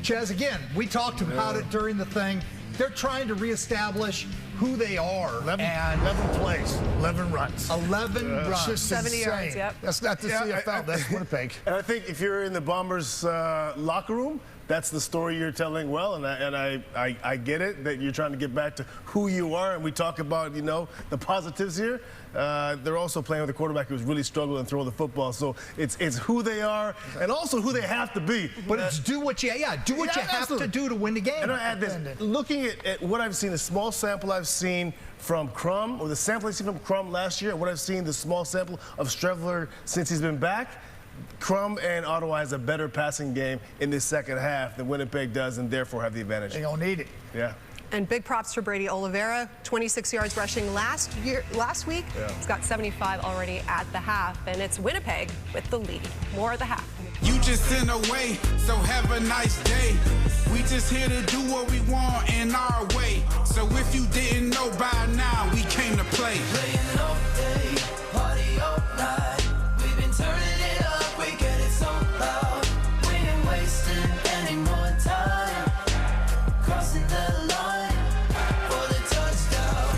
Chaz, again, we talked about it during the thing. They're trying to reestablish who they are. 11 plays, 11 runs. 11 runs. Just 70 insane. yards, yep. That's not the CFL, that's Winnipeg. And I think if you're in the Bombers locker room, that's the story you're telling well, and I get it, that you're trying to get back to who you are, and we talk about, you know, the positives here. They're also playing with a quarterback who's really struggling to throw the football, so it's who they are and also who they have to be. But it's do what you have to do to win the game. And I add this, looking at what I've seen, the small sample I've seen from Crum, or the sample I've seen from Crum last year, and what I've seen, the small sample of Strevler since he's been back, Crum and Ottawa has a better passing game in this second half than Winnipeg does, and therefore have the advantage. They don't need it. Yeah. And big props for Brady Oliveira, 26 yards rushing last week. Yeah. He's got 75 already at the half, and it's Winnipeg with the lead. More at the half. You just in a way, so have a nice day. We just here to do what we want in our way. So if you didn't know by now, we came to play. Playing all day, party all night. We've been turning it up, we get it so loud. We ain't wasting any more time. Crossing the line for the touchdown.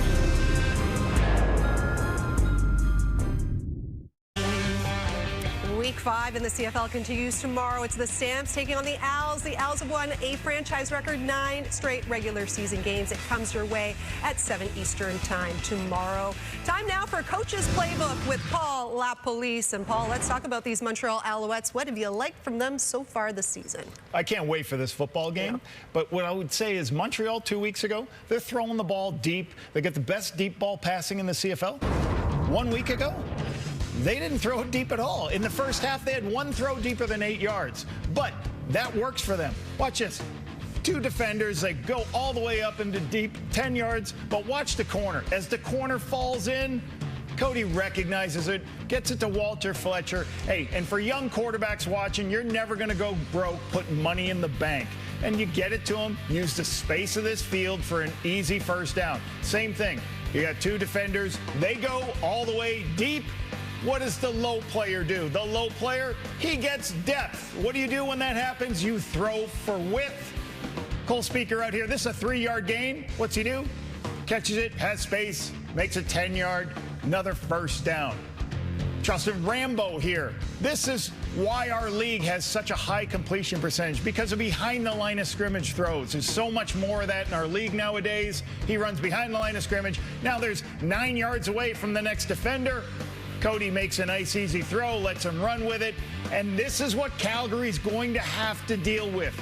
Week 5 in the CFL continues tomorrow. It's the Stamps taking on the Als. The Als have won a franchise record 9 straight regular season games. It comes your way at 7 Eastern time tomorrow. Time now for Coach's Playbook with Paul LaPolice. And Paul, let's talk about these Montreal Alouettes. What have you liked from them so far this season? I can't wait for this football game. Yeah. But what I would say is Montreal 2 weeks ago, they're throwing the ball deep. They get the best deep ball passing in the CFL. 1 week ago, they didn't throw it deep at all. In the first half, they had one throw deeper than 8 yards. But that works for them. Watch this. 2 defenders, they go all the way up into deep, 10 yards. But watch the corner. As the corner falls in, Cody recognizes it, gets it to Walter Fletcher. Hey, and for young quarterbacks watching, you're never going to go broke putting money in the bank. And you get it to him, use the space of this field for an easy first down. Same thing. You got 2 defenders. They go all the way deep. What does the low player do? The low player, he gets depth. What do you do when that happens? You throw for width. Cole Speaker out here, this is a 3-yard gain. What's he do? Catches it, has space, makes it 10-yard, another first down. Justin Rambo here. This is why our league has such a high completion percentage, because of behind the line of scrimmage throws. There's so much more of that in our league nowadays. He runs behind the line of scrimmage. Now there's 9 yards away from the next defender. Cody makes a nice, easy throw, lets him run with it. And this is what Calgary's going to have to deal with,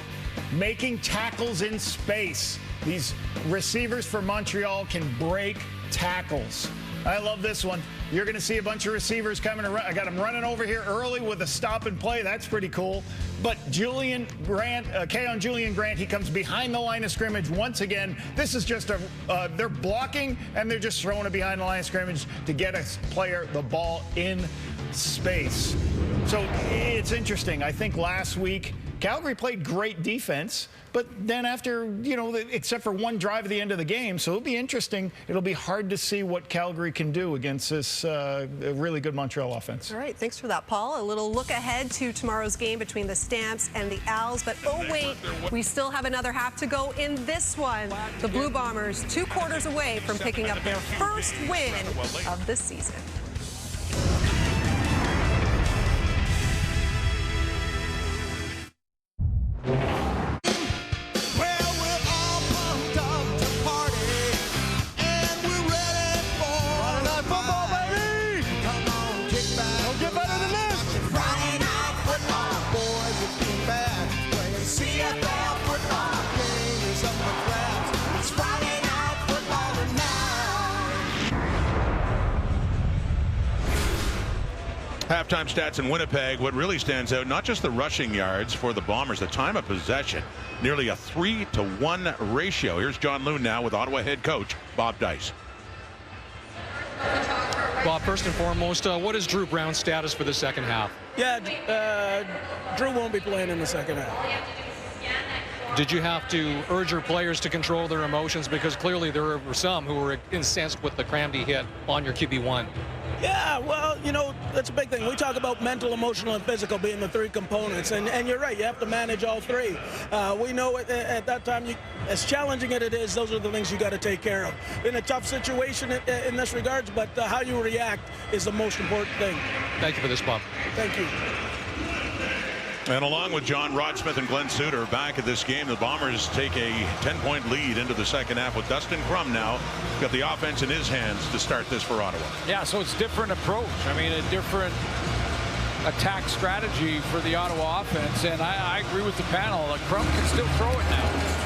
making tackles in space. These receivers for Montreal can break tackles. I love this one. You're going to see a bunch of receivers coming around. I got them running over here early with a stop and play. That's pretty cool. But Julian Grant, Julian Grant, he comes behind the line of scrimmage once again. This is just they're blocking and they're just throwing it behind the line of scrimmage to get a player the ball in space. So it's interesting. I think last week Calgary played great defense, but then after, except for one drive at the end of the game, so it'll be interesting. It'll be hard to see what Calgary can do against this really good Montreal offense. All right, thanks for that, Paul. A little look ahead to tomorrow's game between the Stamps and the Als, but oh wait, we still have another half to go in this one. The Blue Bombers 2 quarters away from picking up their first win of the season. Halftime stats in Winnipeg. What really stands out, not just the rushing yards for the Bombers, the time of possession, nearly a 3-to-1 ratio. Here's John Loon now with Ottawa head coach Bob Dice. Bob, first and foremost, what is Drew Brown's status for the second half? Yeah, Drew won't be playing in the second half. Did you have to urge your players to control their emotions? Because clearly there were some who were incensed with the Cramdy hit on your QB1. Yeah, well, that's a big thing. We talk about mental, emotional, and physical being the 3 components, and you're right, you have to manage all 3. We know at that time, as challenging as it is, those are the things you got to take care of. In a tough situation in this regards, but how you react is the most important thing. Thank you for this, Bob. Thank you. And along with John Rodsmith and Glenn Suter back at this game, the Bombers take a 10-point lead into the second half with Dustin Crum now got the offense in his hands to start this for Ottawa. Yeah, so it's different approach. I mean, a different attack strategy for the Ottawa offense, and I agree with the panel. Crum can still throw it now.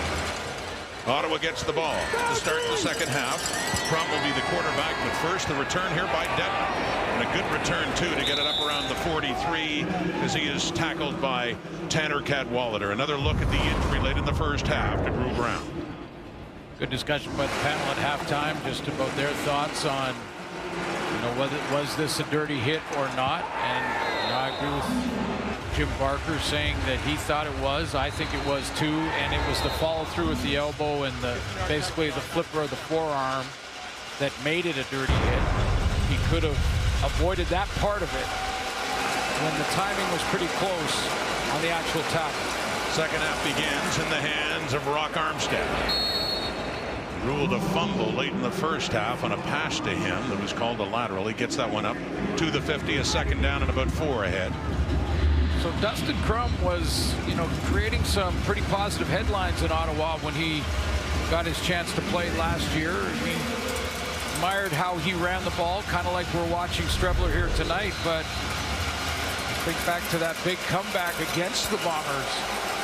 Ottawa gets the ball to start the second half. Crum will be the quarterback, but first the return here by Detman. And a good return, too, to get it up around the 43 as he is tackled by Tanner Cadwallader. Another look at the injury late in the first half to Drew Brown. Good discussion by the panel at halftime just about their thoughts on, whether was this a dirty hit or not. And I agree with Jim Barker saying that he thought it was. I think it was too, and it was the follow through with the elbow and basically the flipper of the forearm that made it a dirty hit. He could have avoided that part of it when the timing was pretty close on the actual tackle. Second half begins in the hands of Rock Armstead. Ruled a fumble late in the first half on a pass to him that was called a lateral. He gets that one up to the 50, a second down and about 4 ahead. So Dustin Crum was, creating some pretty positive headlines in Ottawa when he got his chance to play last year. He admired how he ran the ball, kind of like we're watching Strebler here tonight. But think back to that big comeback against the Bombers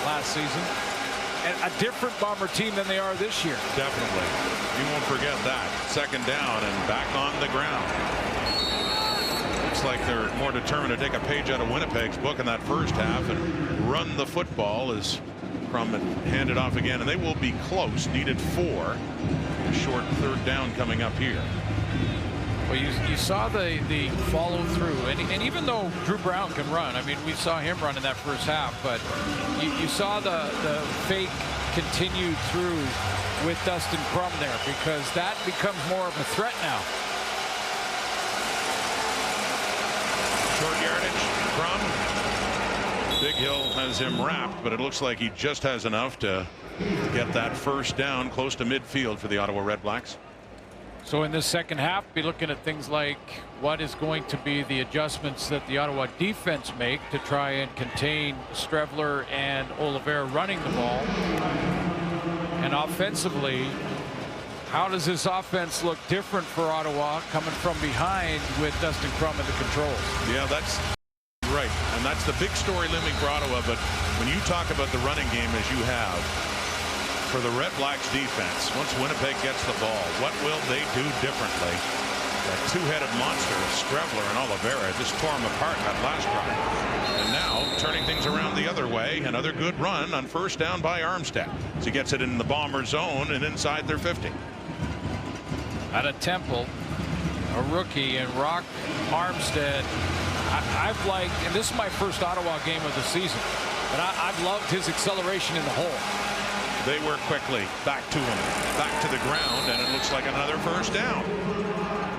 last season. And a different Bomber team than they are this year. Definitely. You won't forget that. Second down and back on the ground. Looks like they're more determined to take a page out of Winnipeg's book in that first half and run the football as Crum handed off again. And they will be close. Needed 4. A short third down coming up here. Well, you saw the follow through, and even though Drew Brown can run, I mean, we saw him run in that first half, but you saw the fake continue through with Dustin Crum there, because that becomes more of a threat now. Short yardage, Crum. Big Hill has him wrapped, but it looks like he just has enough to get that first down close to midfield for the Ottawa RedBlacks. So in this second half, be looking at things like what is going to be the adjustments that the Ottawa defense make to try and contain Strebler and Oliveira running the ball. And offensively, how does this offense look different for Ottawa coming from behind with Dustin Crum in the controls? Yeah, that's right. And that's the big story limit for Ottawa. But when you talk about the running game as you have, for the RedBlacks defense, once Winnipeg gets the ball, what will they do differently? That two-headed monster of Strebler and Oliveira just tore them apart that last drive. And now turning things around the other way, another good run on first down by Armstead as he gets it in the Bomber zone and inside their 50. Out of Temple, a rookie, and Rock Armstead. I've liked, and this is my first Ottawa game of the season, but I've loved his acceleration in the hole. They work quickly back to him, back to the ground, and it looks like another first down.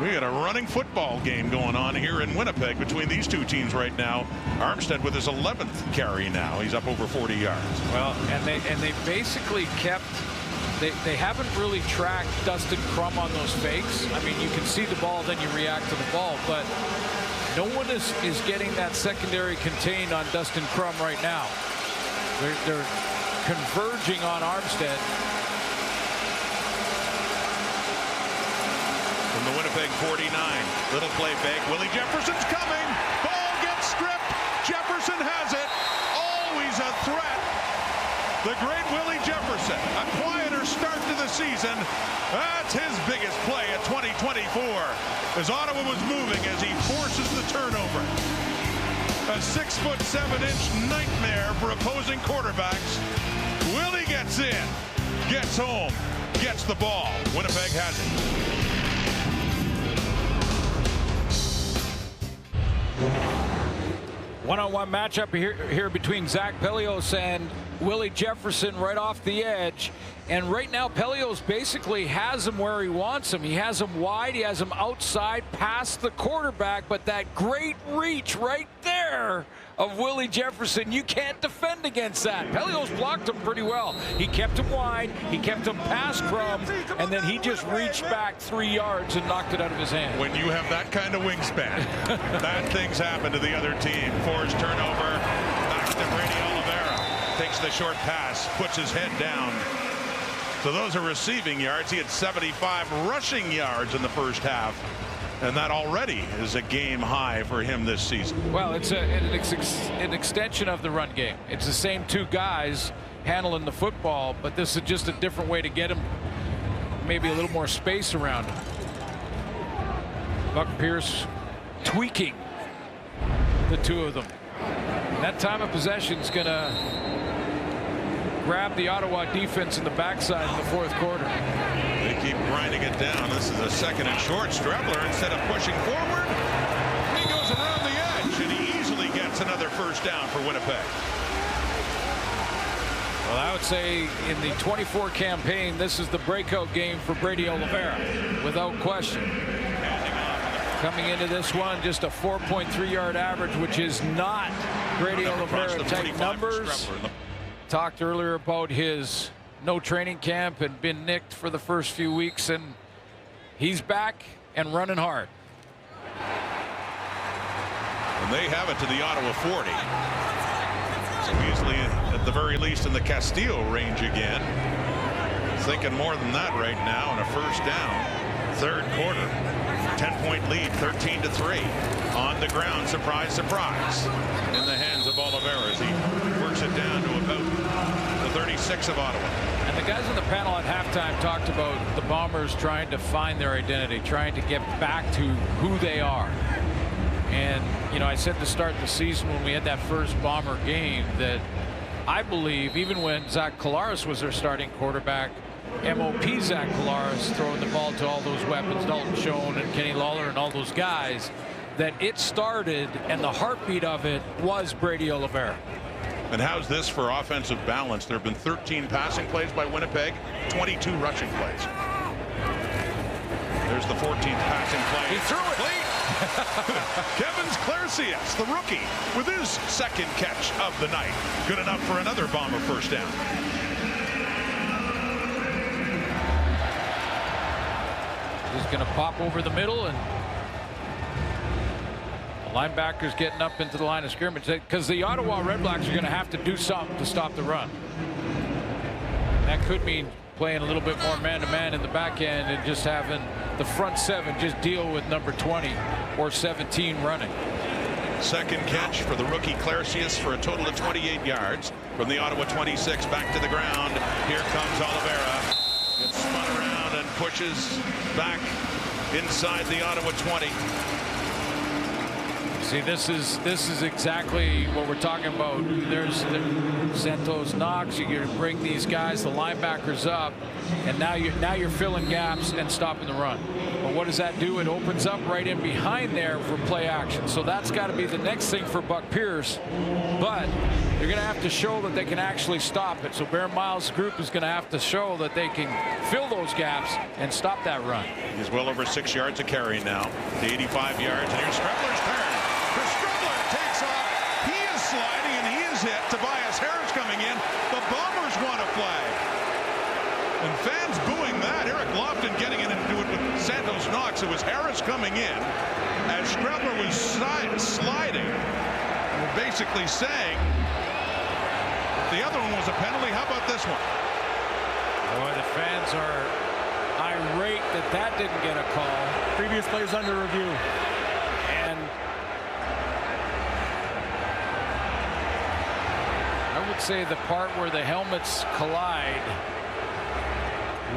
We got a running football game going on here in Winnipeg between these two teams right now. Armstead with his 11th carry now. He's up over 40 yards. Well, and they basically kept, they haven't really tracked Dustin Crum on those fakes. I mean, you can see the ball, then you react to the ball, but no one is getting that secondary contained on Dustin Crum right now. They're converging on Armstead. From the Winnipeg 49, little play fake. Willie Jefferson's coming. Ball gets stripped. Jefferson has it. Always a threat. The great Willie Jefferson. A quieter start to the season. That's his biggest play at 2024. As Ottawa was moving as he forces the turnover. A 6'7" nightmare for opposing quarterbacks. Willie gets in, gets home, gets the ball. Winnipeg has it. One-on-one matchup here between Zach Pelios and Willie Jefferson right off the edge. And right now, Pelios basically has him where he wants him. He has him wide, he has him outside, past the quarterback, but that great reach right there of Willie Jefferson, you can't defend against that. Pelios blocked him pretty well. He kept him wide, he kept him past Crum, and then he just reached back 3 yards and knocked it out of his hand. When you have that kind of wingspan, bad things happen to the other team. Forced turnover, back to Brady Oliveira. Takes the short pass, puts his head down. So those are receiving yards. He had 75 rushing yards in the first half. And that already is a game high for him this season. Well, it's an extension of the run game. It's the same two guys handling the football, but this is just a different way to get him maybe a little more space around him. Buck Pierce tweaking the two of them. And that time of possession is going to grabbed the Ottawa defense in the backside in the fourth quarter. They keep grinding it down. This is a second and short. Strebler, instead of pushing forward, he goes around the edge, and he easily gets another first down for Winnipeg. Well, I would say in the 24 campaign, this is the breakout game for Brady Oliveira, without question. Coming into this one, just a 4.3-yard average, which is not Brady Oliveira type numbers. Talked earlier about his no training camp and been nicked for the first few weeks, and he's back and running hard. And they have it to the Ottawa 40. So easily, at the very least, in the Castillo range again. Thinking more than that right now, and a first down. Third quarter. 10-point lead, 13-3. On the ground, surprise, surprise. In the hands of Oliveira as he works it down to about the 36 of Ottawa. And the guys on the panel at halftime talked about the Bombers trying to find their identity, trying to get back to who they are. And, you know, I said to start the season when we had that first Bomber game that I believe even when Zach Collaros was their starting quarterback, MOP Zach Collaros throwing the ball to all those weapons, Dalton Schoen and Kenny Lawler and all those guys, that it started and the heartbeat of it was Brady Oliveira. And how's this for offensive balance? There have been 13 passing plays by Winnipeg, 22 rushing plays. There's the 14th passing play. He threw it. Kevin Clarcius, the rookie, with his second catch of the night. Good enough for another Bomber first down. He's going to pop over the middle, and the linebacker's getting up into the line of scrimmage because the Ottawa RedBlacks are going to have to do something to stop the run. That could mean playing a little bit more man-to-man in the back end and just having the front seven just deal with number 20 or 17 running. Second catch for the rookie Clarcius for a total of 28 yards from the Ottawa 26 back to the ground. Here comes Oliveira. Gets spun around and pushes back inside the Ottawa 20. See, this is exactly what we're talking about. There's Santos Knox. You bring these guys, the linebackers up, and now you're filling gaps and stopping the run. But what does that do? It opens up right in behind there for play action. So that's got to be the next thing for Buck Pierce. But you're going to have to show that they can actually stop it. So Bear Miles' group is going to have to show that they can fill those gaps and stop that run. He's well over 6 yards of carry now to 85 yards. And here's Strebler's turn. Strebler takes off. He is sliding and he is hit. Tobias Harris coming in. The Bombers want a flag. And fans booing that. Eric Lofton getting in and do it with Santos Knox. It was Harris coming in as Strebler was sliding. We're basically saying the other one was a penalty. How about this one? Boy, the fans are irate that didn't get a call. Previous plays under review. And I would say the part where the helmets collide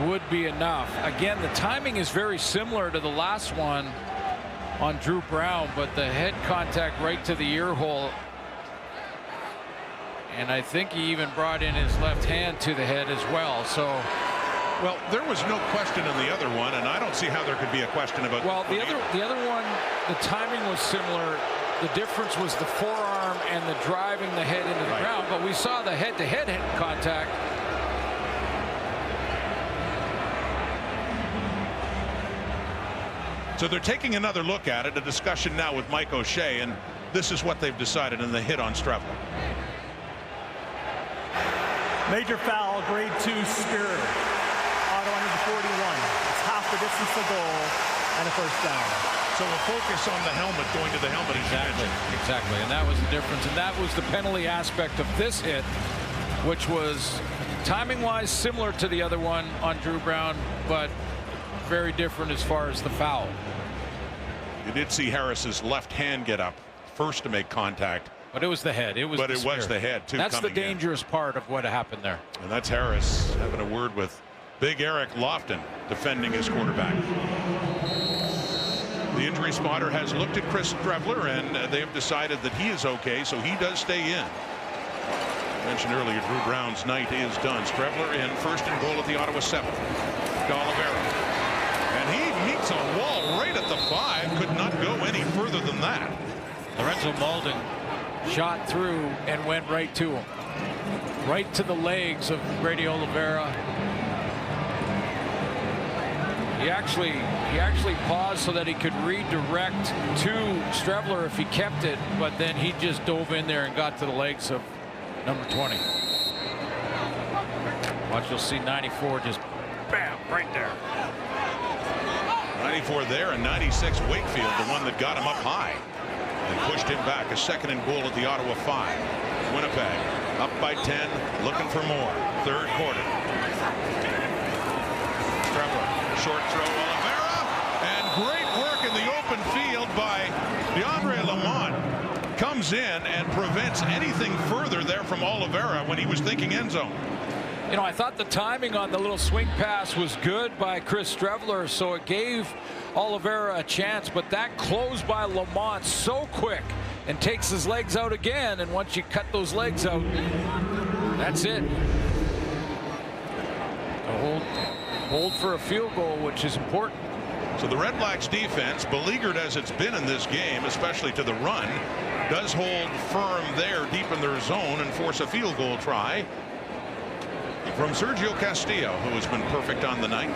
would be enough. Again, the timing is very similar to the last one on Drew Brown, but the head contact right to the ear hole. And I think he even brought in his left hand to the head as well. So, well, there was no question in the other one, and I don't see how there could be a question about. Well, the other one, the timing was similar. The difference was the forearm and the driving the head into the ground. But we saw the head-to-head contact. So they're taking another look at it. A discussion now with Mike O'Shea, and this is what they've decided in the hit on Strebler. Major foul, grade 2 spirit. Ottawa under the 41. It's half the distance to goal and a first down. So we'll focus on the helmet, going to the helmet. Exactly, and that was the difference. And that was the penalty aspect of this hit, which was timing-wise similar to the other one on Drew Brown, but very different as far as the foul. You did see Harris's left hand get up first to make contact. But it was the head. It was the head, too. That's the dangerous part of what happened there. And that's Harris having a word with big Eric Lofton, defending his quarterback. The injury spotter has looked at Chris Strebler, and they have decided that he is okay, so he does stay in. Mentioned earlier, Drew Brown's night is done. Strebler in first and goal at the Ottawa 7. To Oliveira. And he meets a wall right at the 5. Could not go any further than that. Lorenzo Malden shot through and went right to him. Right to the legs of Brady Oliveira. He actually paused so that he could redirect to Strebler if he kept it, but then he just dove in there and got to the legs of number 20. Watch, you'll see 94 just bam right there. 94 there, and 96 Wakefield, the one that got him up high and pushed him back. A second and goal at the Ottawa 5. Winnipeg up by 10, looking for more. Third quarter. Strebler, short throw, Oliveira, and great work in the open field by DeAndre Lamont. Comes in and prevents anything further there from Oliveira when he was thinking end zone. You know, I thought the timing on the little swing pass was good by Chris Strebler, so it gave Oliveira a chance, but that close by Lamont so quick and takes his legs out again, and once you cut those legs out, that's it. Hold for a field goal, which is important. So the RedBlacks defense, beleaguered as it's been in this game, especially to the run, does hold firm there deep in their zone and force a field goal try from Sergio Castillo, who has been perfect on the night.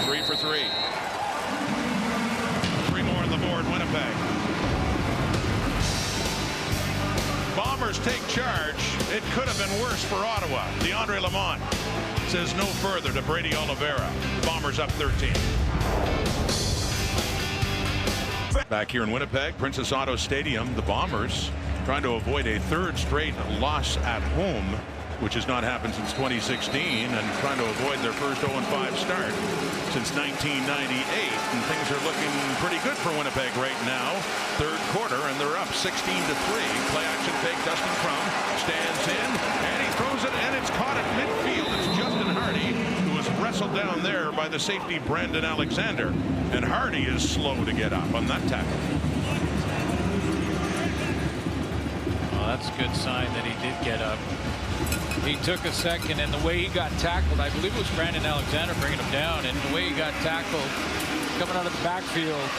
3 for 3. 3 more on the board, Winnipeg. Bombers take charge. It could have been worse for Ottawa. DeAndre Lamont says no further to Brady Oliveira. Bombers up 13. Back here in Winnipeg, Princess Auto Stadium, the Bombers trying to avoid a third straight loss at home, which has not happened since 2016, and trying to avoid their first 0-5 start since 1998. And things are looking pretty good for Winnipeg right now. Third quarter, and they're up 16-3. Play action fake. Dustin Crum stands in, and he throws it, and it's caught at midfield. It's Justin Hardy, who was wrestled down there by the safety Brandon Alexander. And Hardy is slow to get up on that tackle. Well, that's a good sign that he did get up. He took a second, and the way he got tackled, I believe it was Brandon Alexander bringing him down, and the way he got tackled coming out of the backfield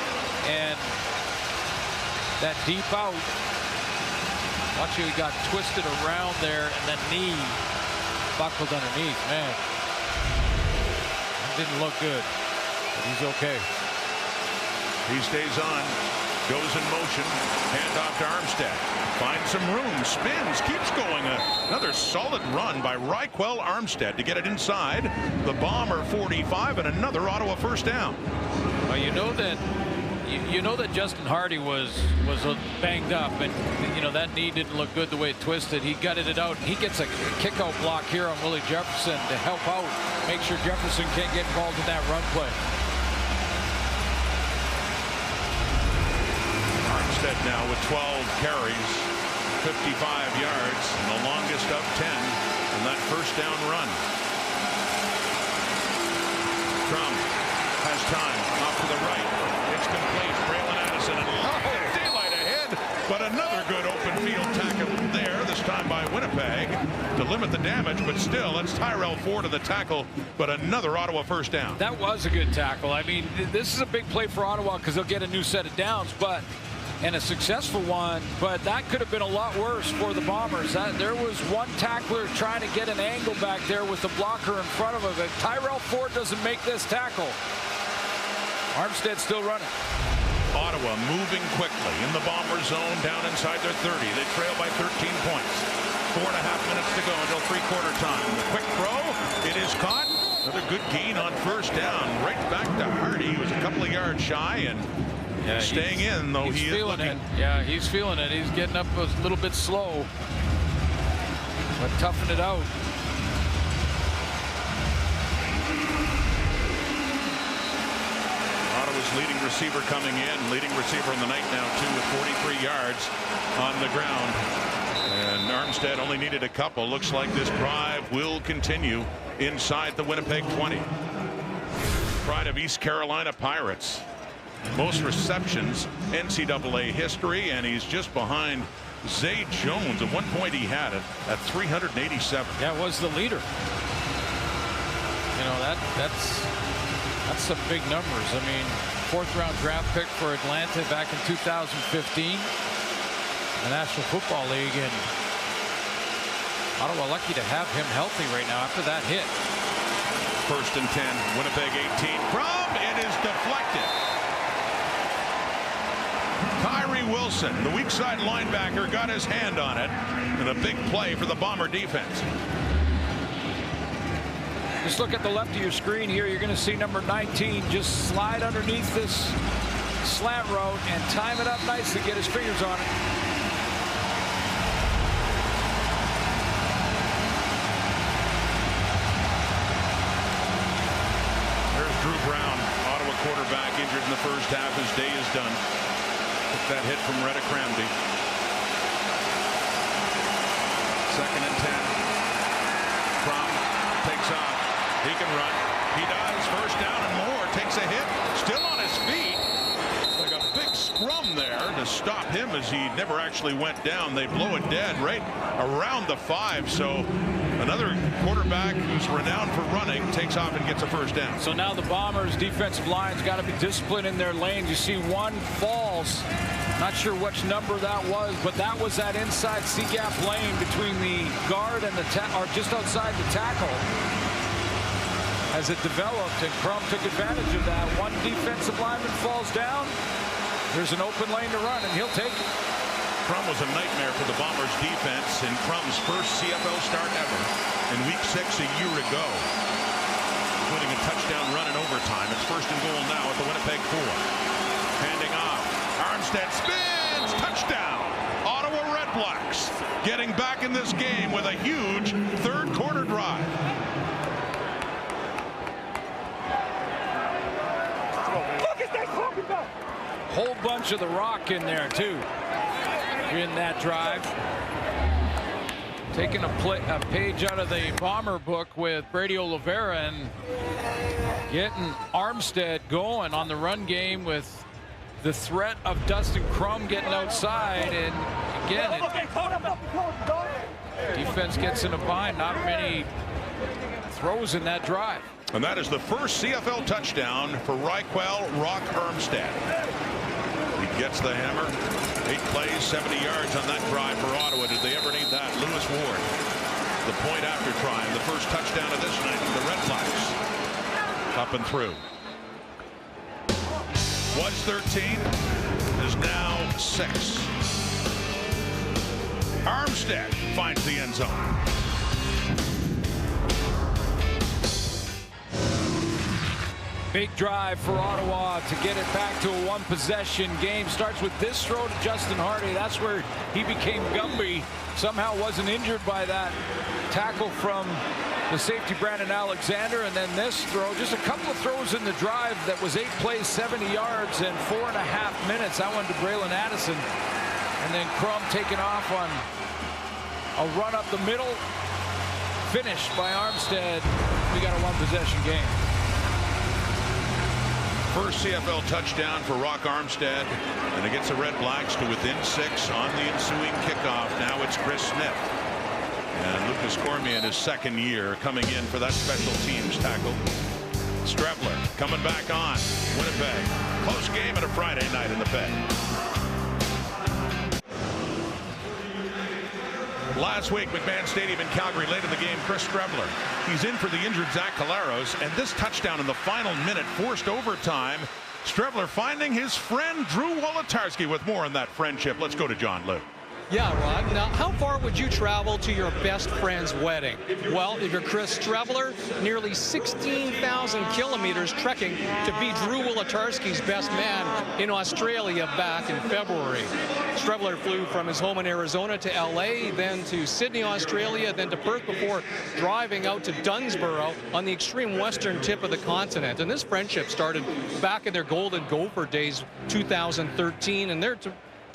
and that deep out, watch how he got twisted around there, and that knee buckled underneath. Man, that didn't look good, but he's okay. He stays on, goes in motion, hand off to Armstead. Finds some room, spins, keeps going. Another solid run by Raquel Armstead to get it inside the Bomber 45, and another Ottawa first down. Well, you know that Justin Hardy was banged up, and you know that knee didn't look good the way it twisted. He gutted it out. He gets a kick out block here on Willie Jefferson to help out, make sure Jefferson can't get involved in that run play. Armstead now with 12 carries, 55 yards, and the longest of 10 in that first down run. Trump has time off to the right. It's complete. Braylon Addison, and daylight ahead, but another good open field tackle there, this time by Winnipeg to limit the damage, but still, it's Tyrell Ford to the tackle, but another Ottawa first down. That was a good tackle. I mean, this is a big play for Ottawa because they'll get a new set of downs, and a successful one, but that could have been a lot worse for the Bombers. There was one tackler trying to get an angle back there with the blocker in front of him. If Tyrell Ford doesn't make this tackle, Armstead still running. Ottawa moving quickly in the Bomber zone down inside their 30. They trail by 13 points. 4.5 minutes to go until three-quarter time. The quick throw, it is caught. Another good gain on first down. Right back to Hardy. He was a couple of yards shy, and staying in, though he is looking. It. Yeah, he's feeling it. He's getting up a little bit slow, but toughing it out. Ottawa's leading receiver coming in. Leading receiver in the night now, too, with 43 yards on the ground. And Armstead only needed a couple. Looks like this drive will continue inside the Winnipeg 20. Pride of East Carolina Pirates. Most receptions, NCAA history, and he's just behind Zay Jones. At one point he had it at 387. Yeah, was the leader. You know, that's some big numbers. I mean, 4th-round draft pick for Atlanta back in 2015. The National Football League, and Ottawa lucky to have him healthy right now after that hit. 1st and 10, Winnipeg 18. From it is deflected. Kyrie Wilson, the weak side linebacker, got his hand on it, and a big play for the Bomber defense. Just look at the left of your screen here. You're going to see number 19 just slide underneath this slant route and time it up nicely, get his fingers on it. There's Drew Brown, Ottawa quarterback, injured in the first half. His day is done. Took that hit from Retta Cramdy. 2nd and 10. Crum takes off. He can run. He does. 1st down and more. Takes a hit. Still on his feet. Like a big scrum there to stop him as he never actually went down. They blow it dead right around the 5. So another quarterback who's renowned for running takes off and gets a 1st down. So now the Bombers defensive line's got to be disciplined in their lanes. You see one falls. Not sure which number that was, but that was that inside C-gap lane between the guard and the or just outside the tackle. As it developed, and Crum took advantage of that. One defensive lineman falls down. There's an open lane to run, and he'll take it. Crum was a nightmare for the Bombers defense in Crum's first CFL start ever in Week 6 a year ago, including a touchdown run in overtime. It's 1st and goal now at the Winnipeg 4. Handing off. Armstead spins. Touchdown. Ottawa RedBlacks getting back in this game with a huge 3rd quarter drive. Whole bunch of the rock in there too in that drive. Taking a page out of the Bomber book with Brady Oliveira and getting Armstead going on the run game with the threat of Dustin Crum getting outside, and again defense gets in a bind. Not many throws in that drive. And that is the first CFL touchdown for Raquel Rock Armstead. He gets the hammer. 8 plays, 70 yards on that drive for Ottawa. Did they ever need that? Lewis Ward, the point after try, the first touchdown of this night for the RedBlacks. Up and through. Was 13, is now 6. Armstead finds the end zone. Big drive for Ottawa to get it back to a 1-possession game. Starts with this throw to Justin Hardy. That's where he became Gumby. Somehow wasn't injured by that tackle from the safety Brandon Alexander. And then this throw, just a couple of throws in the drive that was 8 plays, 70 yards in 4.5 minutes. That one to Braylon Addison. And then Crum taking off on a run up the middle. Finished by Armstead. We got a 1-possession game. First CFL touchdown for Rock Armstead, and it gets the RedBlacks to within 6 on the ensuing kickoff. Now it's Chris Smith. And Lucas Cormier in his 2nd year coming in for that special teams tackle. Strebler coming back on. Winnipeg. Close game at a Friday night in the Fed. Last week, McMahon Stadium in Calgary, late in the game, Chris Strebler. He's in for the injured Zach Collaros, and this touchdown in the final minute forced overtime. Strebler finding his friend Drew Wolotarski with more on that friendship. Let's go to John Liu. Yeah, Rod. Now, how far would you travel to your best friend's wedding? Well, if you're Chris Strebler, nearly 16,000 kilometers trekking to be Drew Wolotarski's best man in Australia back in February. Strebler flew from his home in Arizona to LA, then to Sydney, Australia, then to Perth before driving out to Dunsborough on the extreme western tip of the continent. And this friendship started back in their Golden Gopher days, 2013, and they're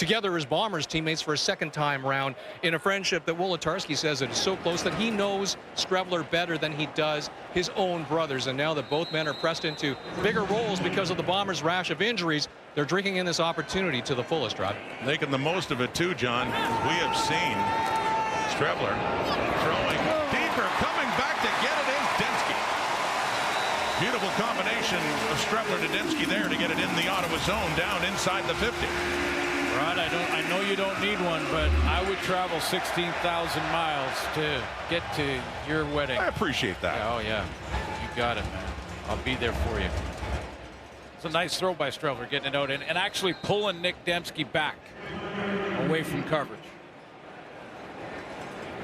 together as Bombers teammates for a second time round in a friendship that Wolodarski says it is so close that he knows Strebler better than he does his own brothers. And now that both men are pressed into bigger roles because of the Bombers' rash of injuries, they're drinking in this opportunity to the fullest, Rod. Making the most of it too, John. We have seen Strebler throwing deeper, coming back to get it is Densky. Beautiful combination of Strebler to Densky there to get it in the Ottawa zone down inside the 50. Rod, I know you don't need one, but I would travel 16,000 miles to get to your wedding. I appreciate that. Yeah, oh yeah, you got it, man. I'll be there for you. It's a nice throw by Strebler, getting it out and actually pulling Nick Dembski back away from coverage.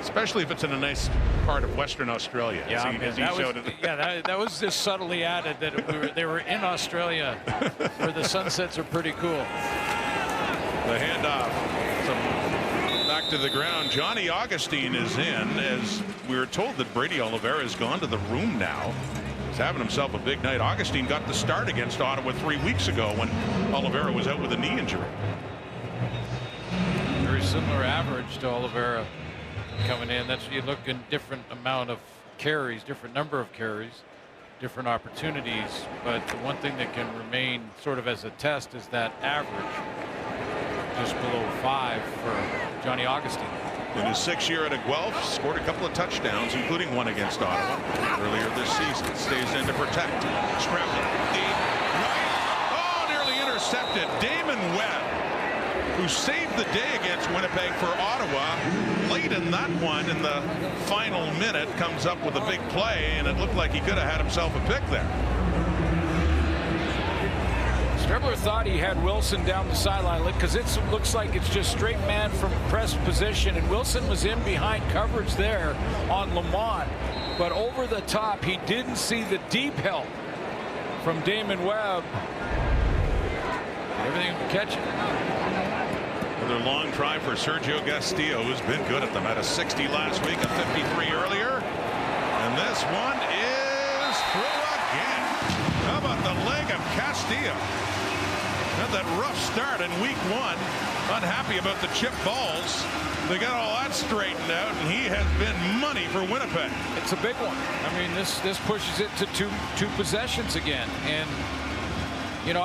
Especially if it's in a nice part of Western Australia. Yeah, as he showed it. Yeah, that was just subtly added that they were in Australia where the sunsets are pretty cool. The handoff. Back to the ground. Johnny Augustine is in, as we were told that Brady Oliveira has gone to the room now. He's having himself a big night. Augustine got the start against Ottawa 3 weeks ago when Oliveira was out with a knee injury. Very similar average to Oliveira coming in. That's you look in different amount of carries, different number of carries, different opportunities. But the one thing that can remain sort of as a test is that average. Just below 5 for Johnny Augustine. In his 6th year at Guelph, scored a couple of touchdowns, including one against Ottawa earlier this season. Stays in to protect. Strebler, deep, right. Oh, nearly intercepted. Damon Webb, who saved the day against Winnipeg for Ottawa, late in that one in the final minute, comes up with a big play, and it looked like he could have had himself a pick there. Strebler thought he had Wilson down the sideline because it looks like it's just straight man from press position, and Wilson was in behind coverage there on Lamont, but over the top he didn't see the deep help from Damon Webb. Everything to catch it. Another long try for Sergio Castillo, who's been good at them. Had a 60 last week, a 53 earlier, and this one is through again. How about the leg of Castillo? Had that rough start in week 1. Unhappy about the chip balls. They got all that straightened out, and he has been money for Winnipeg. It's a big one. I mean, this pushes it to two possessions again. And you know,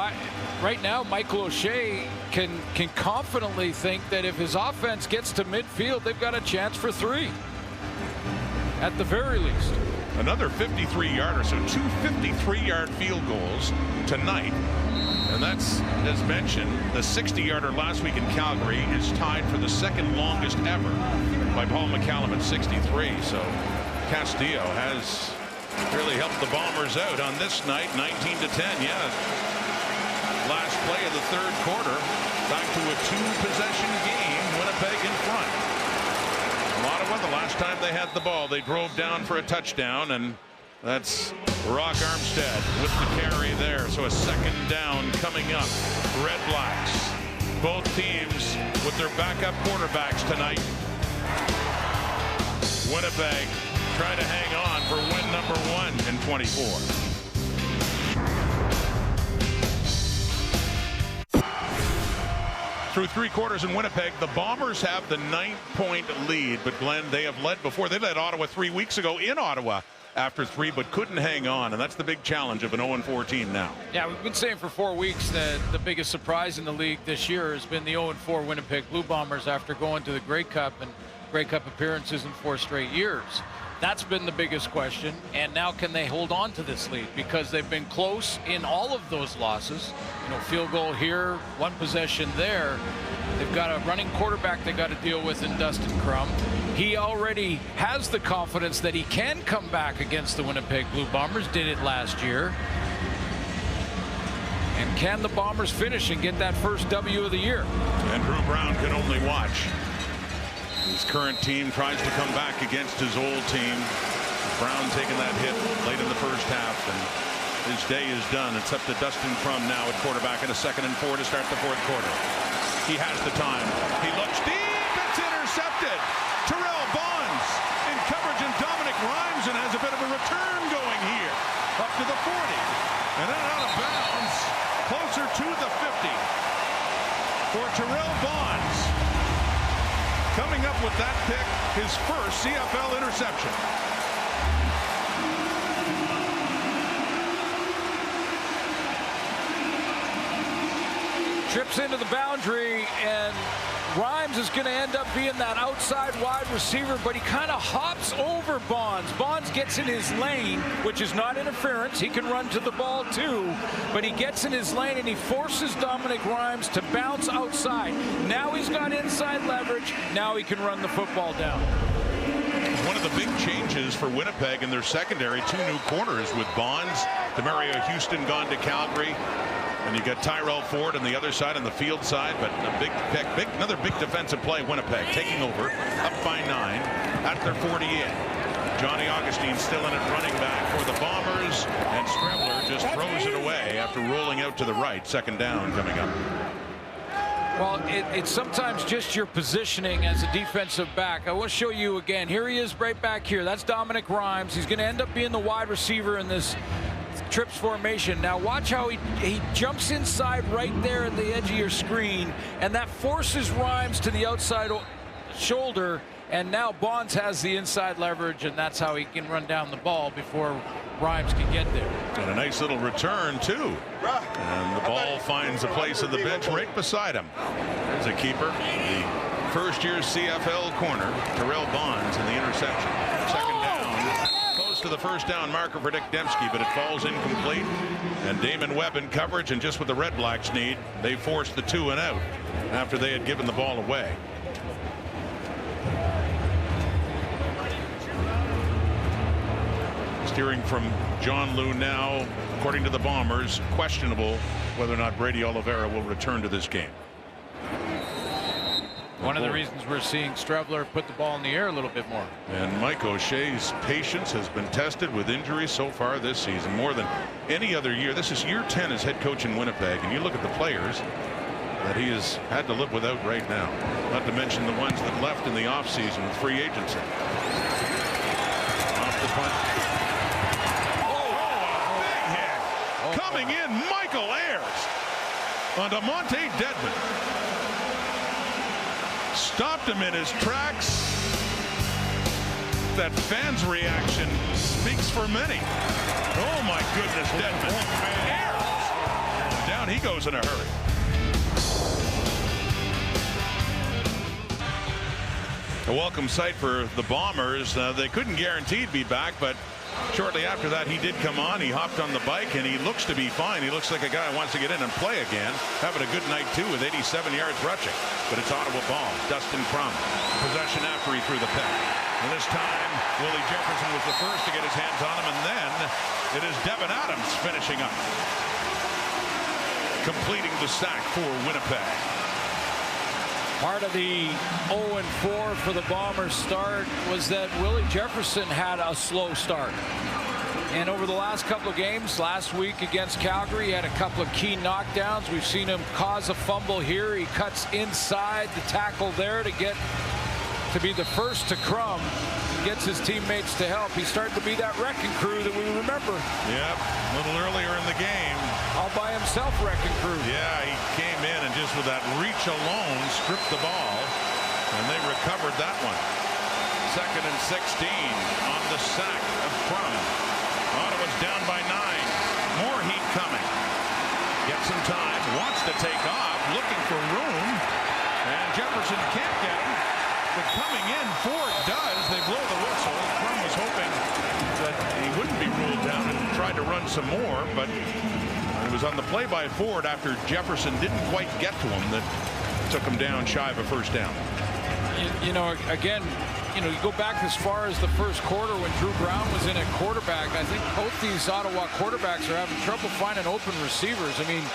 right now Michael O'Shea can confidently think that if his offense gets to midfield, they've got a chance for 3 at the very least. Another 53-yarder, so 2 53-yard field goals tonight. And that's, as mentioned, the 60-yarder last week in Calgary is tied for the second longest ever by Paul McCallum at 63. So Castillo has really helped the Bombers out on this night, 19-10. Yeah, last play of the 3rd quarter, back to a 2-possession game. Winnipeg in front. Ottawa, the last time they had the ball, they drove down for a touchdown, and that's Rock Armstead with the carry there. So a 2nd down coming up. RedBlacks, both teams with their backup quarterbacks tonight. Winnipeg trying to hang on for win number 1 in 24. Through 3 quarters in Winnipeg, the Bombers have the 9-point lead. But Glenn, they have led before. They led Ottawa 3 weeks ago in Ottawa after 3, but couldn't hang on. And that's the big challenge of an 0-4 team now. Yeah, we've been saying for 4 weeks that the biggest surprise in the league this year has been the 0-4 Winnipeg Blue Bombers after going to the Grey Cup and Grey Cup appearances in 4 straight years. That's been the biggest question. And now can they hold on to this lead? Because they've been close in all of those losses. You know, field goal here, 1 possession there. They've got a running quarterback they got to deal with in Dustin Crum. He already has the confidence that he can come back against the Winnipeg Blue Bombers. Did it last year. And can the Bombers finish and get that first W of the year? And Drew Brown can only watch. His current team tries to come back against his old team. Brown taking that hit late in the first half, and his day is done. It's up to Dustin Crum now at quarterback in a 2nd and 4 to start the 4th quarter. He has the time. He looks deep. It's intercepted. Terrell Bonds in coverage, and Dominic Rhymeson has a bit of a return going here. Up to the 40. And then out of bounds, closer to the 50. for Terrell Bonds. Coming up with that pick, his first CFL interception. Trips into the boundary, and Rhymes is going to end up being that outside wide receiver, but he kind of hops over Bonds. Bonds gets in his lane, which is not interference. He can run to the ball too, but he gets in his lane and he forces Dominic Rhymes to bounce outside. Now he's got inside leverage. Now he can run the football down. One of the big changes for Winnipeg in their secondary, 2 new corners with Bonds, Demario Houston gone to Calgary. And you got Tyrell Ford on the other side, on the field side, but a big pick, another big defensive play. Winnipeg taking over, up by 9 at their 48. Johnny Augustine still in at running back for the Bombers, and Strebler just throws it away after rolling out to the right. Second down coming up. Well, it's sometimes just your positioning as a defensive back. I want to show you again. Here he is right back here. That's Dominic Rhymes. He's going to end up being the wide receiver in this trips formation. Now watch how he jumps inside right there at the edge of your screen, and that forces Rhymes to the outside shoulder, and now Bonds has the inside leverage, and that's how he can run down the ball before Rhymes can get there. And a nice little return too, and the ball finds a place on the bench right beside him. There's a keeper, the first-year CFL corner, Terrell Bonds, in the interception. Second down, close to the first down marker for Dick Dembski, but it falls incomplete. And Damon Webb in coverage, and just what the RedBlacks need, they forced the 2 and out after they had given the ball away. Steering from John Liu now, according to the Bombers, questionable whether or not Brady Oliveira will return to this game. One of the reasons we're seeing Strebler put the ball in the air a little bit more. And Mike O'Shea's patience has been tested with injuries so far this season, more than any other year. This is year 10 as head coach in Winnipeg, and you look at the players that he has had to live without right now, not to mention the ones that left in the offseason with free agency. Off the punt. Big hit. Coming in, Michael Ayers on DeMonte Dedmon. Stopped him in his tracks. That fans' reaction speaks for many. Oh my goodness, Dedmon. Ayers. Down he goes in a hurry. A welcome sight for the Bombers. They couldn't guarantee he'd be back, but shortly after that he did come on. He hopped on the bike and he looks to be fine. He looks like a guy who wants to get in and play again. Having a good night too with 87 yards rushing. But it's Ottawa ball. Dustin Crum. Possession after he threw the pick. And this time Willie Jefferson was the first to get his hands on him, and then it is Devin Adams finishing up, completing the sack for Winnipeg. Part of the 0-4 for the Bombers start was that Willie Jefferson had a slow start. And over the last couple of games, last week against Calgary, he had a couple of key knockdowns. We've seen him cause a fumble here. He cuts inside the tackle there to be the first to Crum. Gets his teammates to help. He's starting to be that wrecking crew that we remember. Yep, a little earlier in the game. All by himself, wrecking crew. Yeah, he came in and just with that reach alone stripped the ball, and they recovered that one. 2nd and 16 on the sack of Crum. Ottawa's down by 9. More heat coming. Gets some time, wants to take off, looking for room, and Jefferson can't get him. But coming in, Ford does. They blow the whistle. Crum was hoping that he wouldn't be ruled down and tried to run some more, but it was on the play by Ford after Jefferson didn't quite get to him that took him down shy of a first down. You know, again, you go back as far as the first quarter when Drew Brown was in at quarterback. I think both these Ottawa quarterbacks are having trouble finding open receivers. I mean,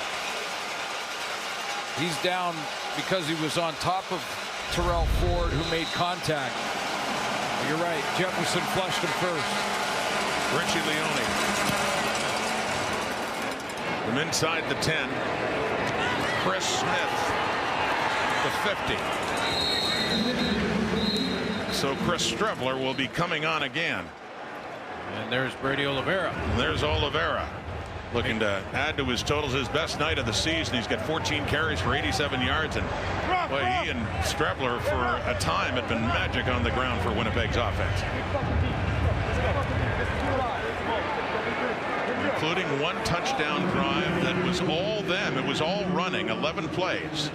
he's down because he was on top of Terrell Ford, who made contact. You're right, Jefferson flushed him first. Richie Leone from inside the 10. Chris Smith, the 50. So Chris Strebler will be coming on again. And there's Brady Oliveira. And there's Oliveira. looking to add to his totals. His best night of the season. He's got 14 carries for 87 yards, and boy, he and Strebler for a time had been magic on the ground for Winnipeg's offense, including one touchdown drive that was all them. It was all running, 11 plays.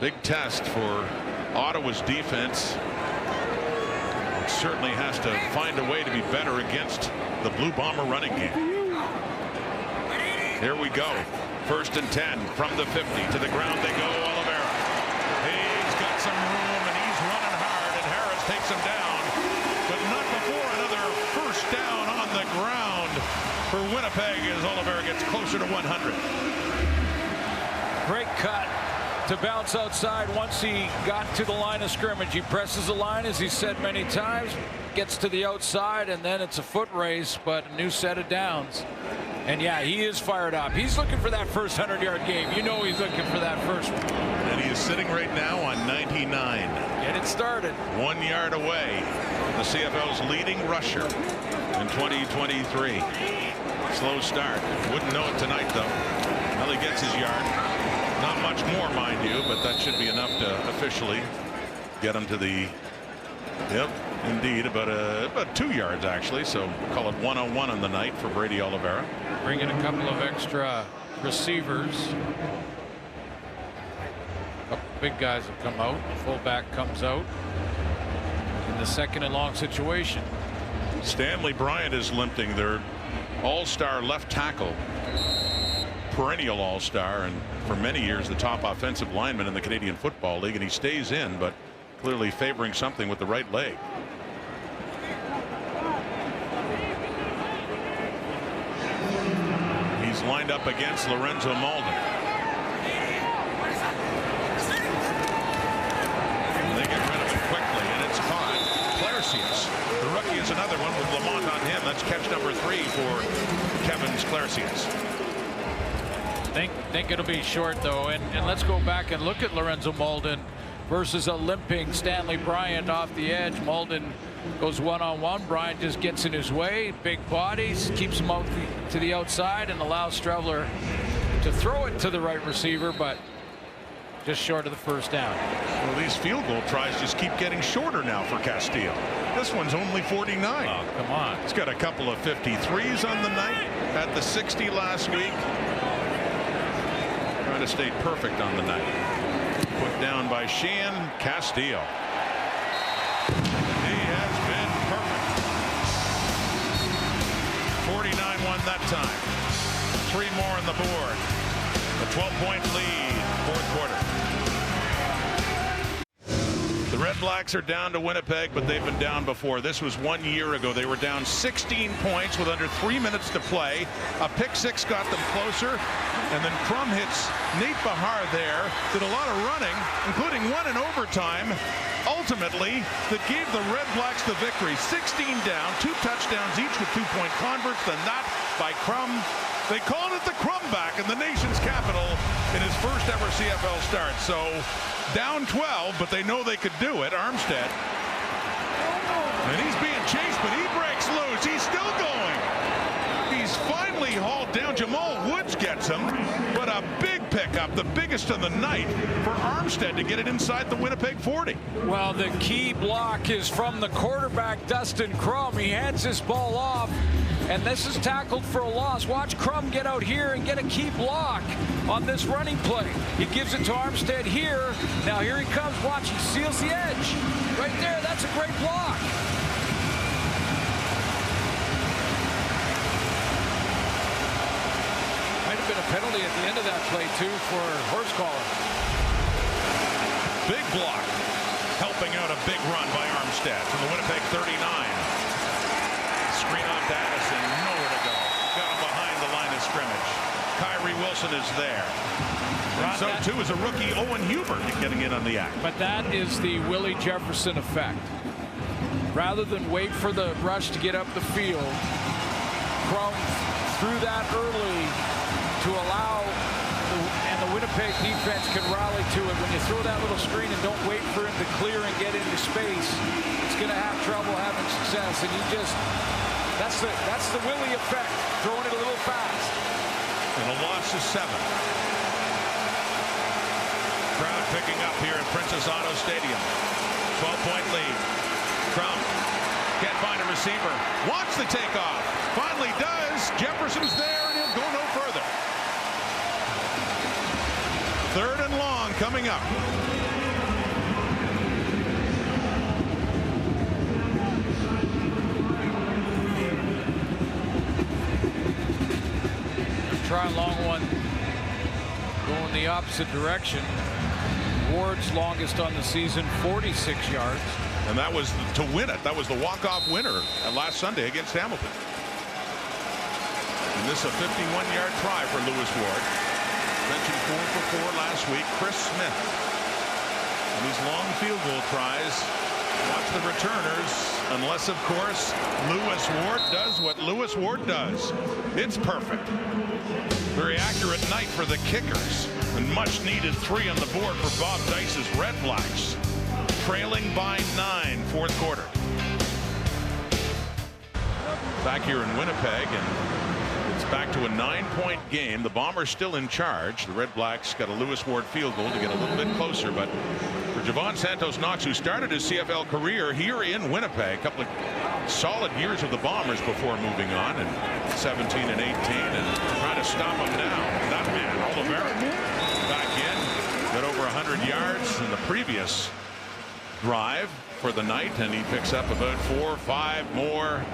Big test for Ottawa's defense. It certainly has to find a way to be better against the Blue Bomber running game. Here we go. 1st and 10 from the 50 to the ground they go. Oliveira. He's got some room and he's running hard, and Harris takes him down, but not before another first down on the ground for Winnipeg as Oliveira gets closer to 100. Great cut to bounce outside once he got to the line of scrimmage. He presses the line, as he said many times, gets to the outside, and then it's a foot race, but a new set of downs. And yeah, he is fired up. He's looking for that first 100-yard game. You know he's looking for that first one. And he is sitting right now on 99. Get it started. 1 yard away. The CFL's leading rusher in 2023. Slow start. Wouldn't know it tonight, though. Well, he gets his yard. Not much more, mind you, but that should be enough to officially get him to the... Yep, indeed, about 2 yards, actually. So call it 101 on the night for Brady Oliveira. Bring in a couple of extra receivers. A couple big guys have come out. Fullback comes out in the 2nd and long situation. Stanley Bryant is limping, their all-star left tackle, perennial all-star, and for many years the top offensive lineman in the Canadian Football League, and he stays in, but clearly favoring something with the right leg. He's lined up against Lorenzo Malden. And they get rid of him quickly, and it's caught. Clarcius, the rookie, is another one with Lamont on him. That's catch number 3 for Kevin Clarcius. Think it'll be short, though, and let's go back and look at Lorenzo Malden versus a limping Stanley Bryant off the edge. Malden goes one-on-one. Bryant just gets in his way. Big bodies, keeps him out to the outside, and allows Strebler to throw it to the right receiver, but just short of the first down. Well, these field goal tries just keep getting shorter now for Castillo. This one's only 49. Oh, come on. He's got a couple of 53s on the night. Had the 60 last week. Trying to stay perfect on the night. Put down by Sheehan. Castillo. He has been perfect. 49-1 that time. 3 more on the board. A 12-point lead. 4th quarter. The RedBlacks are down to Winnipeg, but they've been down before. This was 1 year ago. They were down 16 points with under 3 minutes to play. A pick 6 got them closer, and then Crum hits Nate Bahar there. Did a lot of running, including one in overtime, ultimately, that gave the RedBlacks the victory. 16 down, 2 touchdowns each with 2-point converts, then that by Crum. They called it the Crum back in the nation's capital in his first ever CFL start. So down 12, but they know they could do it. Armstead. And he's being chased, but he breaks loose. He's still going. He's finally hauled down. Jamal Woods gets him, but a big pickup, the biggest of the night for Armstead to get it inside the Winnipeg 40. Well, the key block is from the quarterback, Dustin Crum. He hands this ball off, and this is tackled for a loss. Watch Crum get out here and get a key block on this running play. He gives it to Armstead here. Now here he comes. Watch, he seals the edge. Right there, that's a great block. Might have been a penalty at the end of that play, too, for horse collar. Big block. Helping out a big run by Armstead from the Winnipeg 39. Screen off to Addison. Nowhere to go. Got him behind the line of scrimmage. Kyrie Wilson is there. And so, too, is a rookie, Owen Hubert, getting in on the act. But that is the Willie Jefferson effect. Rather than wait for the rush to get up the field, Crum threw that early to allow, and the Winnipeg defense can rally to it. When you throw that little screen and don't wait for him to clear and get into space, it's going to have trouble having success. And he just That's the Willie effect, throwing it a little fast. And a loss of 7. Crowd picking up here at Princess Auto Stadium. 12-point lead. Crump can't find a receiver. Wants the takeoff. Finally does. Jefferson's there, and he'll go no further. 3rd and long coming up. Try a long one going the opposite direction. Ward's longest on the season, 46 yards. And that was to win it. That was the walk-off winner last Sunday against Hamilton. And this is a 51-yard try for Lewis Ward. Mentioned 4 for 4 last week. Chris Smith. And these long field goal tries. Watch the returners, unless, of course, Lewis Ward does what Lewis Ward does. It's perfect. Very accurate night for the kickers. And much needed 3 on the board for Bob Dice's RedBlacks. Trailing by 9, 4th quarter. Back here in Winnipeg, and it's back to a 9-point game. The Bombers still in charge. The RedBlacks got a Lewis Ward field goal to get a little bit closer, but for Javon Santos-Knox, who started his CFL career here in Winnipeg, a couple of solid years of the Bombers before moving on, and 17 and 18, and trying to stop him now. That man, Oliveira, back in, got over 100 yards in the previous drive for the night, and he picks up about 4 or 5 more.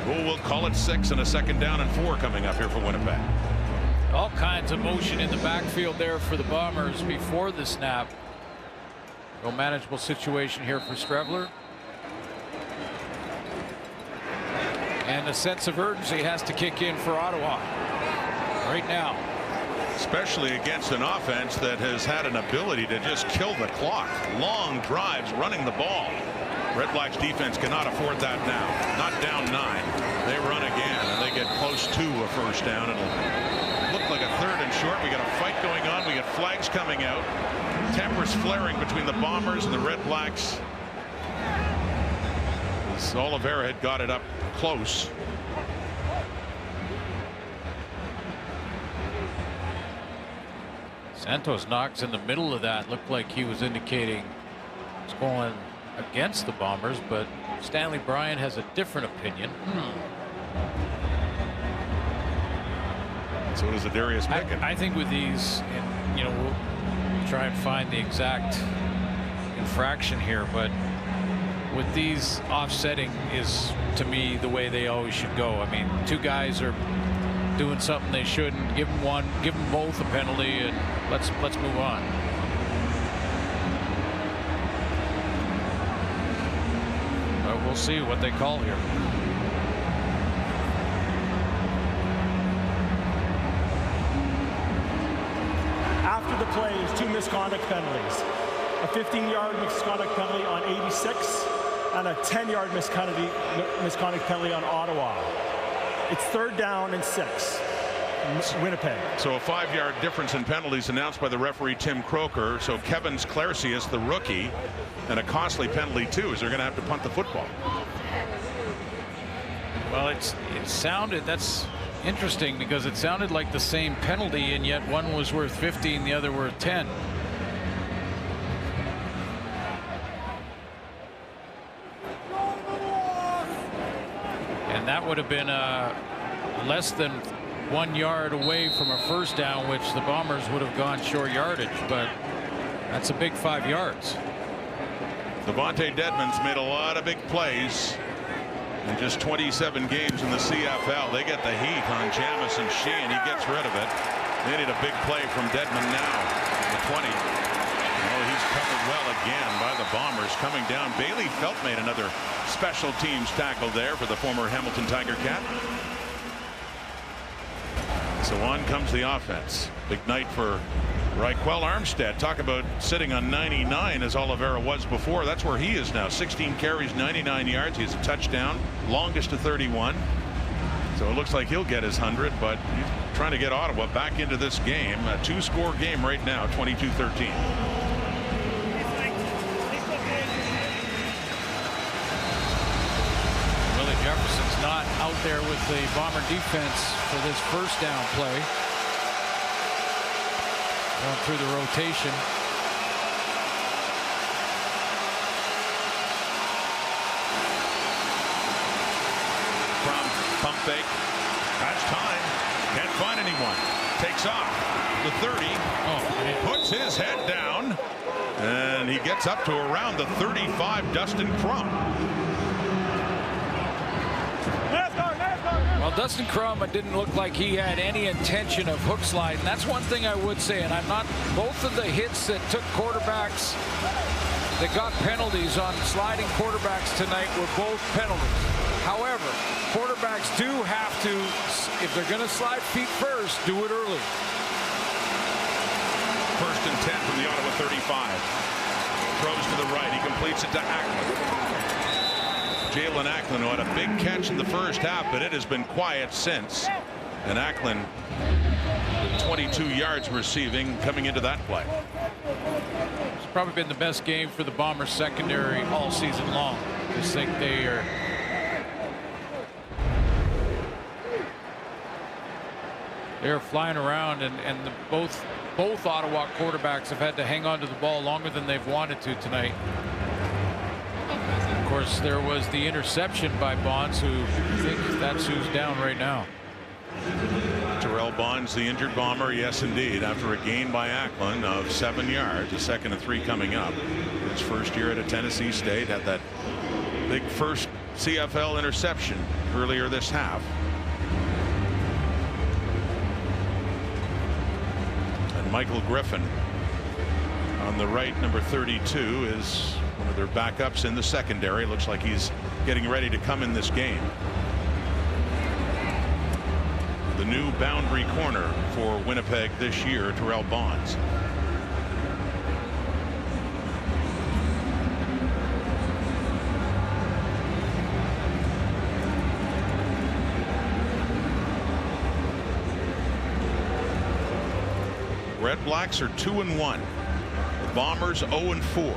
We'll call it 6, and a 2nd down and 4 coming up here for Winnipeg. All kinds of motion in the backfield there for the Bombers before the snap. No manageable situation here for Strevler. And a sense of urgency has to kick in for Ottawa right now. Especially against an offense that has had an ability to just kill the clock. Long drives running the ball. RedBlacks defense cannot afford that now. Not down 9. They run again, and they get close to a 1st down. It'll look like a 3rd and short. We got a fight going on. We got flags coming out. Tempers flaring between the Bombers and the RedBlacks. As Oliveira had got it up close. Santos-Knox in the middle of that looked like he was indicating it's going against the Bombers, but Stanley Bryan has a different opinion. So does Darius Pickett. I think with these, and, you know, we'll try and find the exact infraction here, but with these, offsetting is, to me, the way they always should go. I mean, 2 guys are doing something they shouldn't. Give them one, give them both a penalty, and let's move on. But we'll see what they call here. After the play, there's 2 misconduct penalties. A 15-yard misconduct penalty on 86 and a 10-yard misconduct penalty on Ottawa. It's 3rd down and 6. Winnipeg. So a 5-yard difference in penalties announced by the referee Tim Croker. So Kevin's Clarcius, the rookie, and a costly penalty too, as they're going to have to punt the football. Well, it sounded, that's interesting, because it sounded like the same penalty, and yet one was worth 15, the other worth 10. And that would have been less than 1 yard away from a 1st down, which the Bombers would have gone short yardage, but that's a big 5 yards. Devontae Dedmon's made a lot of big plays in just 27 games in the CFL. They get the heat on Jamison Sheehan. He gets rid of it. They need a big play from Dedmon now. The 20. Oh, he's covered well again by the Bombers coming down. Bailey Felt made another special teams tackle there for the former Hamilton Tiger Cat. So on comes the offense. Big night for Raquel Armstead. Talk about sitting on 99 as Oliveira was before. That's where he is now. 16 carries, 99 yards. He has a touchdown, longest to 31. So it looks like he'll get his 100, but he's trying to get Ottawa back into this game. A 2-score game right now, 22-13. Willie Jefferson's not out there with the Bomber defense for this first down play. Going through the rotation. From pump fake. Has time. Can't find anyone. Takes off. The 30. Puts his head down. And he gets up to around the 35. Dustin Crum. Well, Dustin Crum didn't look like he had any intention of hook slide, and that's one thing I would say. And I'm not. Both of the hits that took quarterbacks that got penalties on sliding quarterbacks tonight were both penalties. However, quarterbacks do have to, if they're going to slide feet first, do it early. First and 10 from the Ottawa 35. Throws to the right. He completes it to Ackland. Jalen Ackland, who had a big catch in the first half, but it has been quiet since. And Ackland, 22 yards receiving coming into that play. It's probably been the best game for the Bombers secondary all season long. I just think they are. They're flying around, and both Ottawa quarterbacks have had to hang on to the ball longer than they've wanted to tonight. Of course, there was the interception by Bonds, who I think that's who's down right now. Terrell Bonds, the injured Bomber, yes indeed, after a gain by Ackland of 7 yards, a 2nd and 3 coming up. His first year at a Tennessee State, had that big first CFL interception earlier this half. And Michael Griffin on the right, number 32, is one of their backups in the secondary. Looks like he's getting ready to come in this game. The new boundary corner for Winnipeg this year, Terrell Bonds. RedBlacks are 2-1. The Bombers 0-4.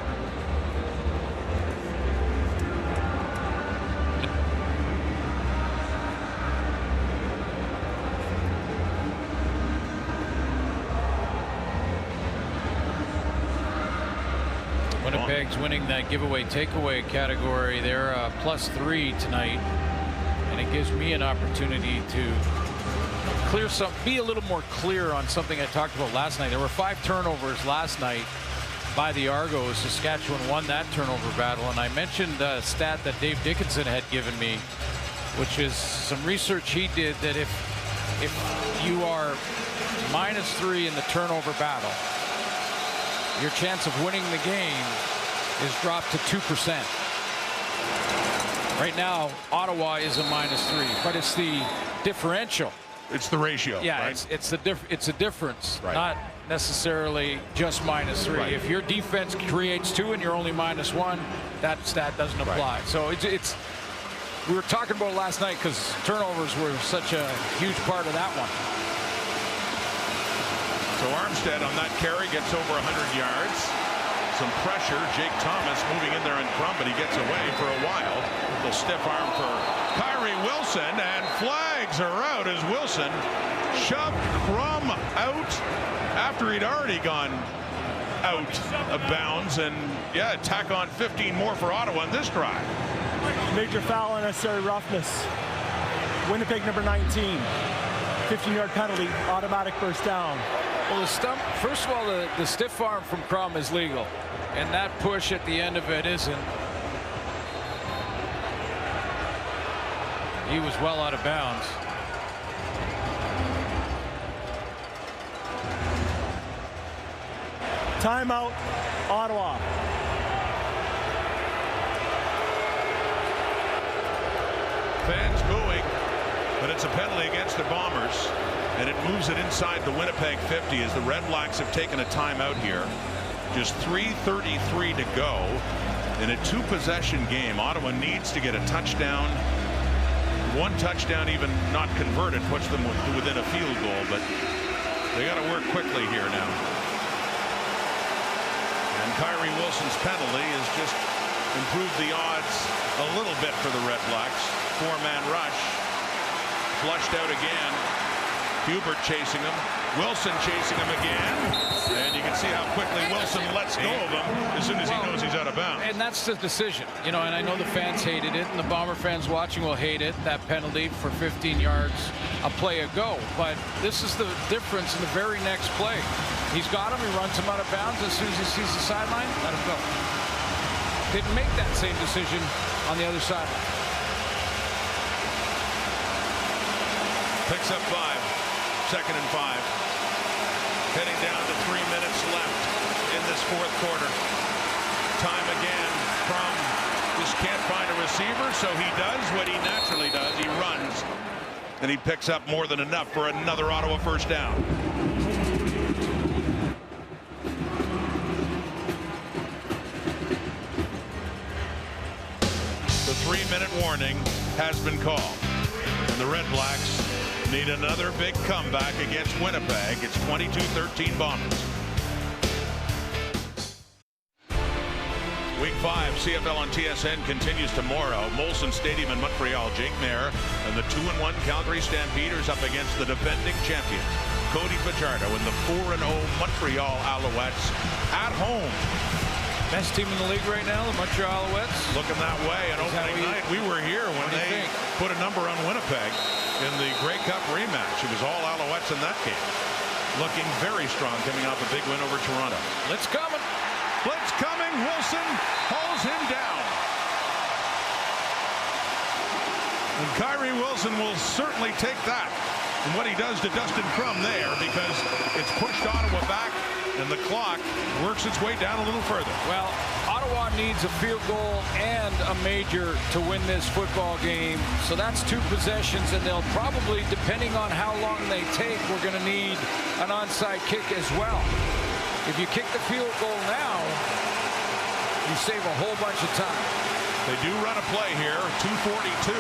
Winnipeg's winning that giveaway takeaway category. They're +3 tonight, and it gives me an opportunity to be a little more clear on something I talked about last night. There were 5 turnovers last night by the Argos. Saskatchewan won that turnover battle, and I mentioned a stat that Dave Dickinson had given me, which is some research he did, that if you are -3 in the turnover battle, your chance of winning the game is dropped to 2%. Right now, Ottawa is a -3, but it's the differential. It's the ratio. Yeah, right? it's a difference, right. Not necessarily just -3. Right. If your defense creates 2 and you're only -1, that stat doesn't apply. Right. So it's we were talking about it last night because turnovers were such a huge part of that one. So Armstead on that carry gets over 100 yards. Some pressure. Jake Thomas moving in there in Crum, but he gets away for a while. The stiff arm for Kyrie Wilson, and flags are out as Wilson shoved Crum out after he'd already gone out of bounds. And yeah, tack on 15 more for Ottawa in this drive. Major foul, unnecessary roughness. Winnipeg number 19. 15-yard penalty, automatic first down. Well, first of all, the stiff arm from Crum is legal, and that push at the end of it isn't. He was well out of bounds. Timeout, Ottawa. Fans booing, but it's a penalty against the Bombers, and it moves it inside the Winnipeg 50 as the RedBlacks have taken a timeout here. Just 3:33 to go in a 2-possession game. Ottawa needs to get a touchdown. 1 touchdown, even not converted, puts them within a field goal, but they got to work quickly here now. And Kyrie Wilson's penalty has just improved the odds a little bit for the RedBlacks. 4-man rush. flushed out again. Hubert chasing him. Wilson chasing him again. And you can see how quickly Wilson lets go of him as soon as he knows he's out of bounds. And that's the decision. You know, and I know the fans hated it, and the Bomber fans watching will hate it, that penalty for 15 yards a play ago. But this is the difference in the very next play. He's got him. He runs him out of bounds. As soon as he sees the sideline, let him go. Didn't make that same decision on the other sideline. Picks up 5. 2nd and 5. Heading down to 3 minutes left in this fourth quarter. Time again from just can't find a receiver, so he does what he naturally does. He runs, and he picks up more than enough for another Ottawa first down. The 3-minute warning has been called, and the RedBlacks need another big comeback against Winnipeg. It's 22-13 Bombers. Week 5 CFL on TSN continues tomorrow. Molson Stadium in Montreal. Jake Mayer and the 2-1 Calgary Stampeders up against the defending champions Cody Fajardo and the 4-0 Montreal Alouettes at home. Best team in the league right now, the Montreal Alouettes. Looking that way. And opening night, we were here when they put a number on Winnipeg in the Grey Cup rematch. It was all Alouettes in that game. Looking very strong, coming off a big win over Toronto. Blitz coming. Blitz coming. Wilson hauls him down. And Kyrie Wilson will certainly take that. And what he does to Dustin Crum there, because it's pushed Ottawa back and the clock works its way down a little further. Well, Ottawa needs a field goal and a major to win this football game. So that's 2 possessions, and they'll probably, depending on how long they take, we're going to need an onside kick as well. If you kick the field goal now, you save a whole bunch of time. They do run a play here, 2:42.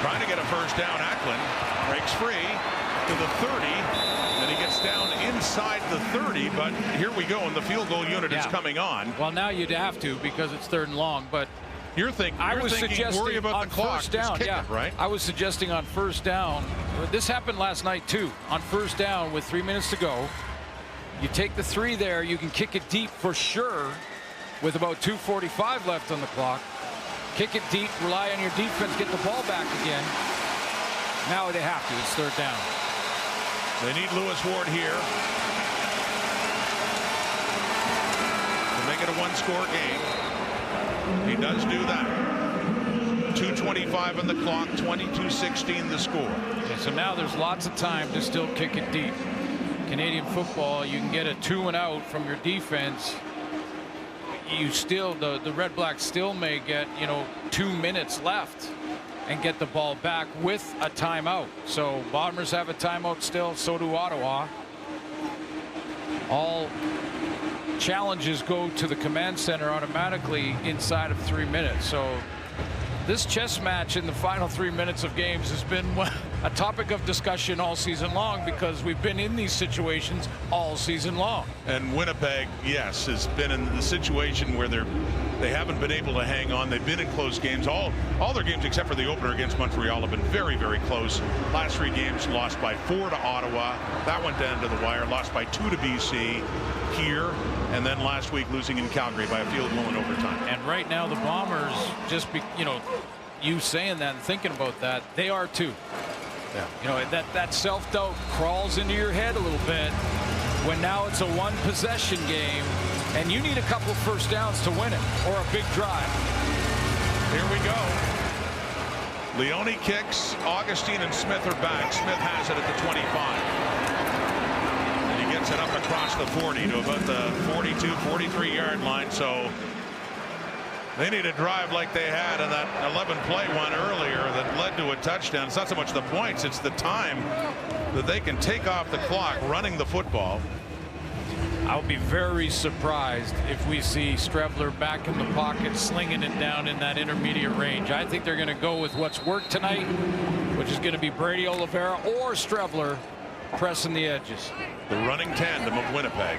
Trying to get a first down. Ackland breaks free to the 30. And he gets down inside the 30, but here we go, and the field goal unit is coming on. Well, now you'd have to because it's 3rd and long, but you're thinking worry about the clock. First down, it, right? I was suggesting on first down. This happened last night too. On first down with 3 minutes to go, you take the 3 there, you can kick it deep for sure with about 2:45 left on the clock. Kick it deep, rely on your defense, get the ball back again. Now they have to. It's 3rd down. They need Lewis Ward here to make it a 1-score game. He does do that. 2:25 on the clock, 22-16 the score. Okay, so now there's lots of time to still kick it deep. Canadian football, you can get a 2 and out from your defense. You still, the RedBlacks still may get, 2 minutes left and get the ball back with a timeout. So Bombers have a timeout still, so do Ottawa. All challenges go to the command center automatically inside of 3 minutes. So this chess match in the final 3 minutes of games has been a topic of discussion all season long because we've been in these situations all season long. And Winnipeg, yes, has been in the situation where they haven't been able to hang on. They've been in close games. All their games except for the opener against Montreal have been very, very close. Last 3 games lost by 4 to Ottawa. That went down to the wire. Lost by 2 to BC here. And then last week losing in Calgary by a field goal in overtime. And right now the Bombers, you saying that and thinking about that, they are too. Yeah. That self-doubt crawls into your head a little bit when now it's a 1-possession game and you need a couple of first downs to win it or a big drive. Here we go. Leone kicks. Augustine and Smith are back. Smith has it at the 25. And he gets it up across the 40 to about the 42, 43-yard line. So they need a drive like they had in that 11-play one earlier that led to a touchdown. It's not so much the points, it's the time that they can take off the clock running the football. I'll be very surprised if we see Strebler back in the pocket slinging it down in that intermediate range. I think they're going to go with what's worked tonight, which is going to be Brady Oliveira or Strebler pressing the edges. The running tandem of Winnipeg.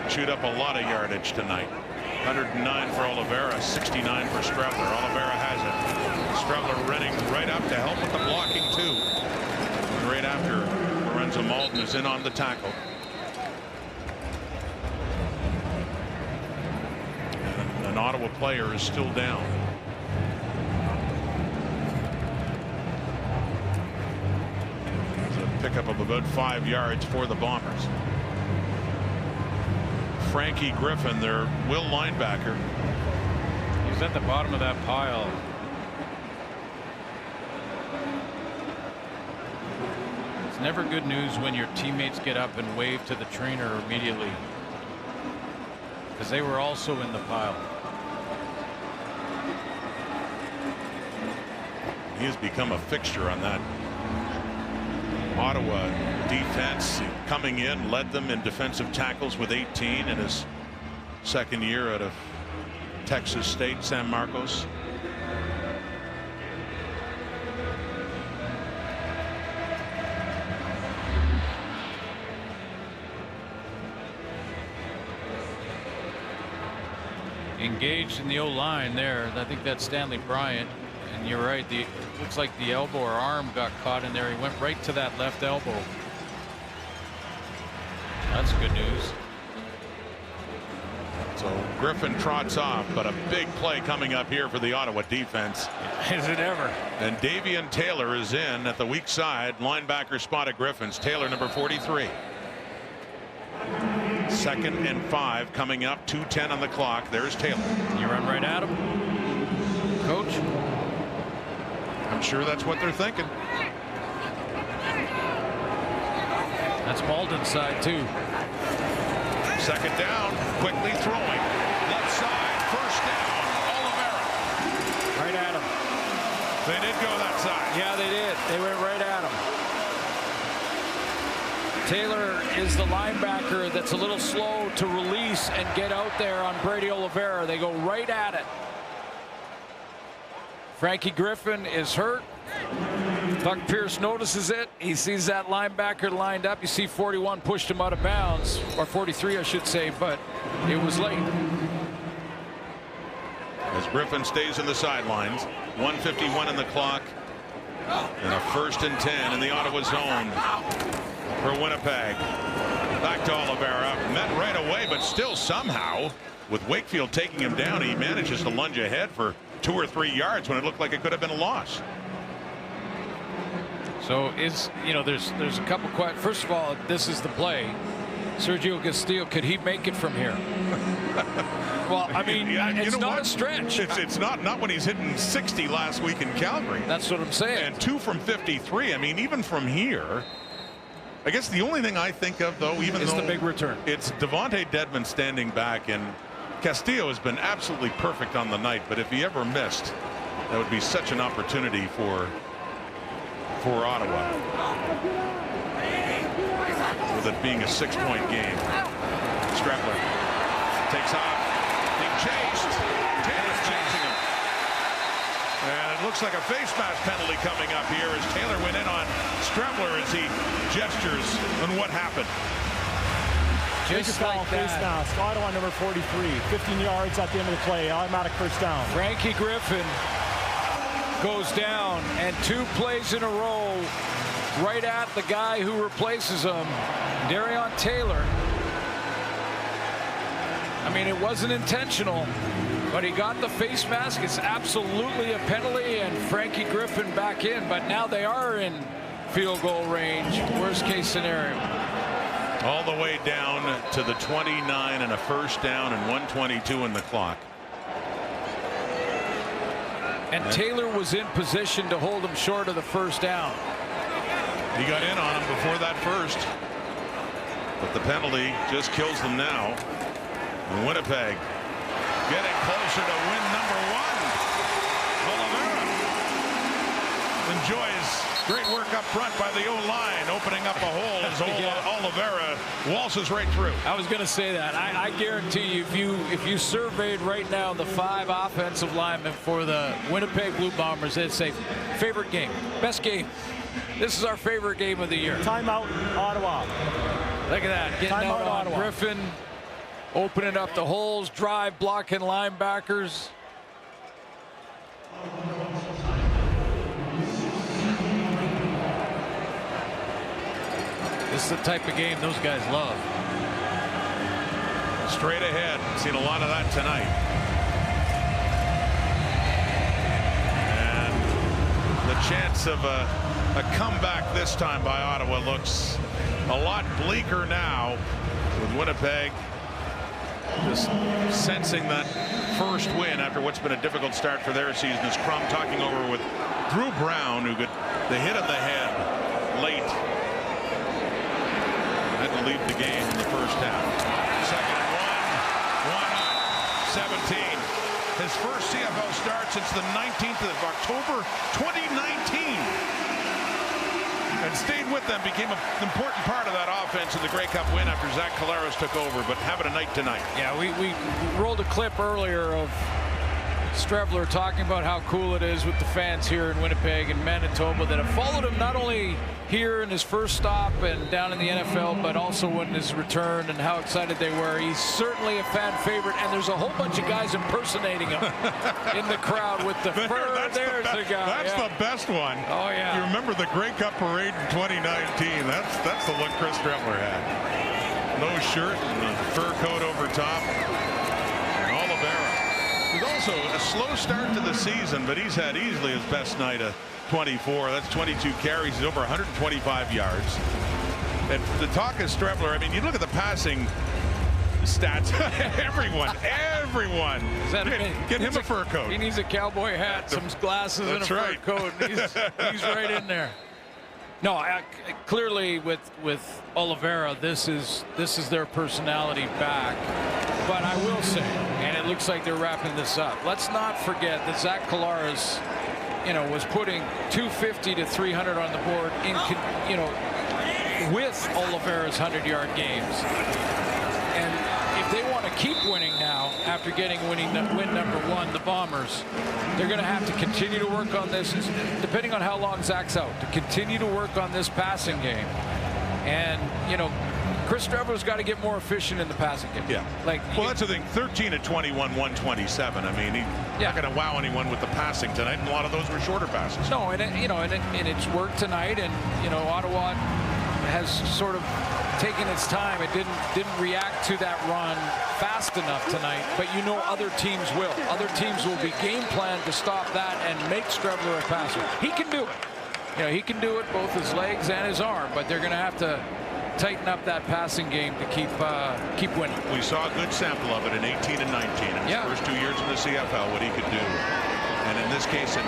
Chewed up a lot of yardage tonight. 109 for Oliveira, 69 for Strebler. Oliveira has it. Strevler running right up to help with the blocking too. And right after, Lorenzo Malden is in on the tackle. An Ottawa player is still down. It's a pickup of about 5 yards for the Bombers. Frankie Griffin, their will linebacker. He's at the bottom of that pile. It's never good news when your teammates get up and wave to the trainer immediately, because they were also in the pile. He has become a fixture on that Ottawa defense. Coming in, led them in defensive tackles with 18 in his second year out of Texas State, San Marcos. Engaged in the O-line there. I think that's Stanley Bryant. And you're right, it looks like the elbow or arm got caught in there. He went right to that left elbow. That's good news. So Griffin trots off, but a big play coming up here for the Ottawa defense. Is it ever? And Davian Taylor is in at the weak side. Linebacker spot of Griffin's. Taylor, number 43. 2nd and 5 coming up. 2:10 on the clock. There's Taylor. You run right at him, Coach? I'm sure that's what they're thinking. That's Malden's side too. 2nd down, quickly throwing. Left side, 1st down. Oliveira. Right at him. They did go that side. Yeah, they did. They went right at him. Taylor is the linebacker that's a little slow to release and get out there on Brady Oliveira. They go right at it. Frankie Griffin is hurt. Buck Pierce notices it. He sees that linebacker lined up. You see 41 pushed him out of bounds, or 43 I should say, but it was late. As Griffin stays in the sidelines, 1:51 in the clock, and a 1st and 10 in the Ottawa zone for Winnipeg. Back to Oliveira, met right away, but still somehow, with Wakefield taking him down, he manages to lunge ahead for 2 or 3 yards when it looked like it could have been a loss. So there's a couple questions. First of all, this is the play. Sergio Castillo, could he make it from here? Well, I mean, it's not a stretch. It's not when he's hitting 60 last week in Calgary. That's what I'm saying. And 2 from 53. I mean, even from here, I guess the only thing I think of, though, is the big return. It's Devontae Dedmon standing back, and Castillo has been absolutely perfect on the night. But if he ever missed, that would be such an opportunity for Ottawa, with it being a 6-point game. Strevler takes off, being chased. Taylor's chasing him, and it looks like a face mask penalty coming up here as Taylor went in on Strevler as he gestures. And what happened? Just like face that. mask. Ottawa number 43. 15 yards at the end of the play. Automatic 1st down. Frankie Griffin goes down, and 2 plays in a row right at the guy who replaces him, Darion Taylor. I mean, it wasn't intentional, but he got the face mask. It's absolutely a penalty, and Frankie Griffin back in, but now they are in field goal range, worst case scenario. All the way down to the 29 and a 1st down and 1:22 in the clock. And Taylor was in position to hold him short of the 1st down. He got in on him before that 1st, but the penalty just kills them now. And Winnipeg getting closer to win number 1. Oliveira enjoys great work up front by the O-line, opening up a hole as Oliveira waltzes right through. I was going to say that. I guarantee you, if you surveyed right now the 5 offensive linemen for the Winnipeg Blue Bombers, they'd say favorite game, best game. This is our favorite game of the year. Timeout, Ottawa. Look at that, getting Timeout, out on Ottawa. Griffin, opening up the holes, drive, blocking linebackers. This is the type of game those guys love. Straight ahead. Seen a lot of that tonight. And the chance of a comeback this time by Ottawa looks a lot bleaker now, with Winnipeg just sensing that first win after what's been a difficult start for their season. As Crum talking over with Drew Brown, who got the hit of the head late. Had to leave the game in the first half. Second and one up, 17. His first CFL start since the 19th of October 2019. And stayed with them, became an important part of that offense in the Grey Cup win after Zach Collaros took over, but having a night tonight. Yeah, we rolled a clip earlier of Streveler talking about how cool it is with the fans here in Winnipeg and Manitoba that have followed him not only here in his first stop and down in the NFL, but also in his return, and how excited they were. He's certainly a fan favorite, and there's a whole bunch of guys impersonating him in the crowd with the fur. There's the guy. That's the best one. Oh, yeah. You remember the Grey Cup parade in 2019. That's the look Chris Streveler had. No shirt and a fur coat over top. Oliveira. With also a slow start to the season, but he's had easily his best night of 24. That's 22 carries. He's over 125 yards. And the talk is Streveler. I mean, you look at the passing stats. everyone. Get him a fur coat. He needs a cowboy hat, some glasses, and a fur coat. He's right in there. No, clearly with Oliveira, this is their personality back. But I will say, and it looks like they're wrapping this up, let's not forget that Zach Collaros, was putting 250 to 300 on the board in, with Oliveira's 100-yard games. And if they want to keep winning now, after getting win number one, the Bombers, they're going to have to continue to work on this, depending on how long Zach's out, to continue to work on this passing game. And, Chris Streveler's got to get more efficient in the passing game. Yeah. That's the thing. 13 at 21, 127. I mean, he's not going to wow anyone with the passing tonight, and a lot of those were shorter passes. No, and it's worked tonight, and Ottawa has sort of taken its time. It didn't react to that run fast enough tonight, but other teams will. Other teams will be game planned to stop that and make Streveler a passer. He can do it. He can do it, both his legs and his arm, but they're going to have to tighten up that passing game to keep winning. We saw a good sample of it in 18 and 19 in his first 2 years in the CFL, what he could do. And in this case, a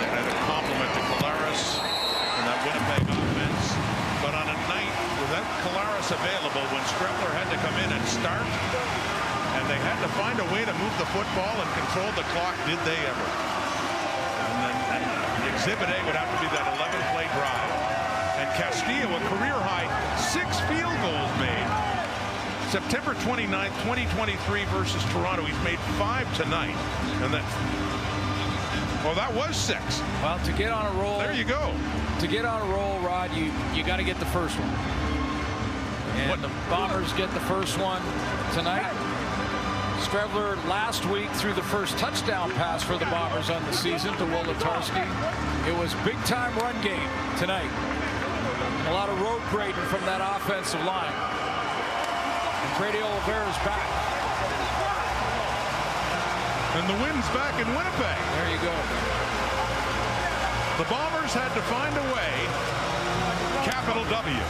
compliment to Collaros and that Winnipeg offense. But on a night with that Collaros available, when Streveler had to come in and start, and they had to find a way to move the football and control the clock, did they ever? And Exhibit A would have to be that 11-play drive. And Castillo, a career-high 6 field goals made. September 29th, 2023 versus Toronto. He's made 5 tonight. And that was 6. Well, to get on a roll. There you go. To get on a roll, Rod, you got to get the first one. And the Bombers get the first one tonight. Streveler last week threw the first touchdown pass for the Bombers on the season to Wolotarski. It was big-time run game tonight. A lot of road grading from that offensive line. And Brady Oliveira's back. And the wind's back in Winnipeg. There you go. The Bombers had to find a way. Capital W.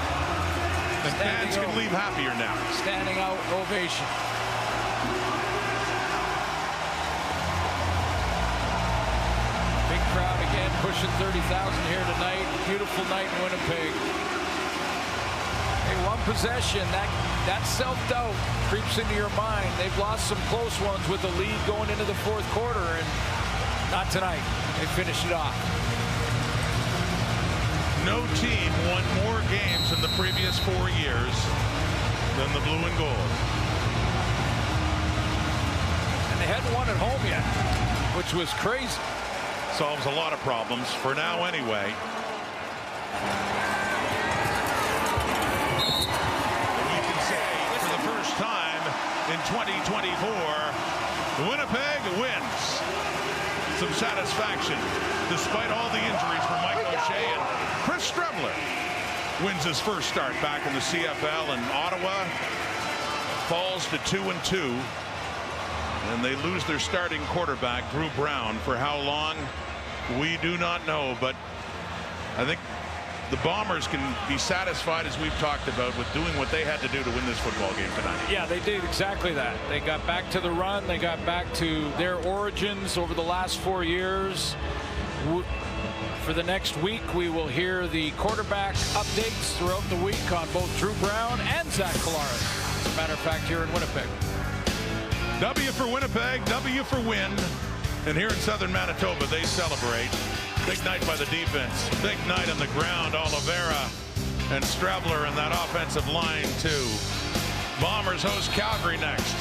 The fans can leave happier now. Standing out ovation. Big crowd again, pushing 30,000 here tonight. Beautiful night in Winnipeg. Hey, one possession, that self-doubt creeps into your mind. They've lost some close ones with the lead going into the fourth quarter, and not tonight. They finished it off. No team won more games in the previous 4 years than the Blue and Gold. And they hadn't won at home yet, which was crazy. Solves a lot of problems, for now anyway. We can say, for the first time in 2024, Winnipeg wins. Some satisfaction, despite all the injuries for Mike O'Shea and Chris Streveler. wins his first start back in the CFL, and Ottawa falls to 2-2. And they lose their starting quarterback, Drew Brown, for how long, we do not know. But I think the Bombers can be satisfied, as we've talked about, with doing what they had to do to win this football game tonight. Yeah, they did exactly that. They got back to the run. They got back to their origins over the last 4 years. For the next week, we will hear the quarterback updates throughout the week on both Drew Brown and Zach Collaros. As a matter of fact, here in Winnipeg. W for Winnipeg, W for win. And here in southern Manitoba, they celebrate. Big night by the defense. Big night on the ground. Oliveira and Strebler in that offensive line, too. Bombers host Calgary next.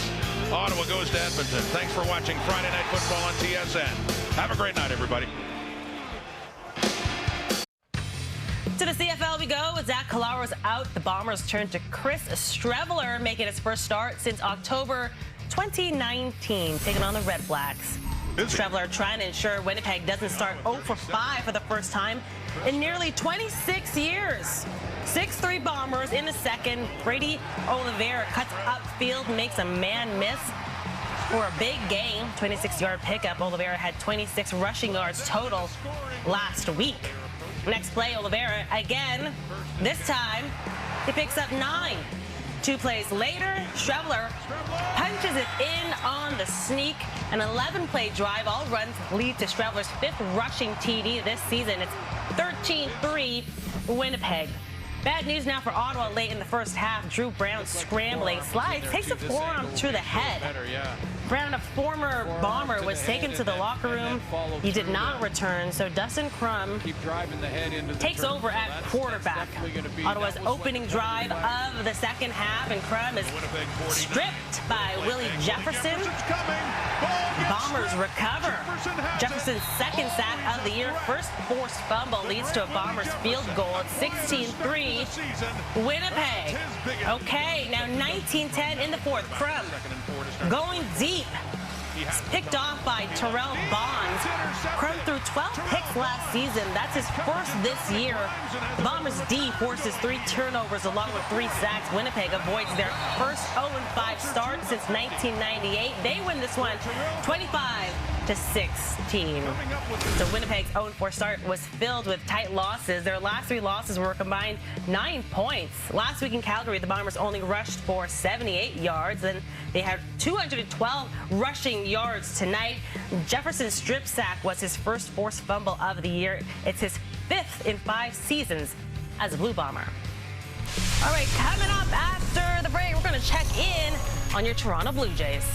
Ottawa goes to Edmonton. Thanks for watching Friday Night Football on TSN. Have a great night, everybody. To the CFL we go. With Zach Collaros out, the Bombers turn to Chris Strebler, making his first start since October 2019, taking on the RedBlacks. Strebler trying to ensure Winnipeg doesn't start 0 for 5 for the first time in nearly 26 years. 6-3 Bombers in the second. Brady Oliveira cuts upfield, makes a man miss for a big gain. 26-yard pickup. Oliveira had 26 rushing yards total last week. Next play, Oliveira again. This time, he picks up 9. 2 plays later, Strebler punches it in on the sneak. An 11-play drive. All runs lead to Strebler's 5th rushing TD this season. It's 13-3 Winnipeg. Bad news now for Ottawa late in the first half. Drew Brown scrambling, slides, takes a forearm to the head. Brown, a former Bomber, was taken to the locker room. He did not return, so Dustin Crum takes over at quarterback. Ottawa's opening drive of the second half, and Crum is stripped by Willie Jefferson. Bombers recover. Jefferson's second sack of the year. First forced fumble leads to a Bombers field goal at 16-3 Winnipeg. Okay, now 19-10 in the fourth. Crum going deep. Picked off by Terrell Bonds. Crum threw 12 picks last season. That's his first this year. The Bombers D forces 3 turnovers along with 3 sacks. Winnipeg avoids their first 0-5 start since 1998. They win this one 25-16. So Winnipeg's 0-4 start was filled with tight losses. Their last 3 losses were combined 9 points. Last week in Calgary, the Bombers only rushed for 78 yards. Then they had 212 rushing yards tonight. Jefferson's strip sack was his first forced fumble of the year. It's his 5th in 5 seasons as a Blue Bomber. All right, coming up after the break, we're going to check in on your Toronto Blue Jays.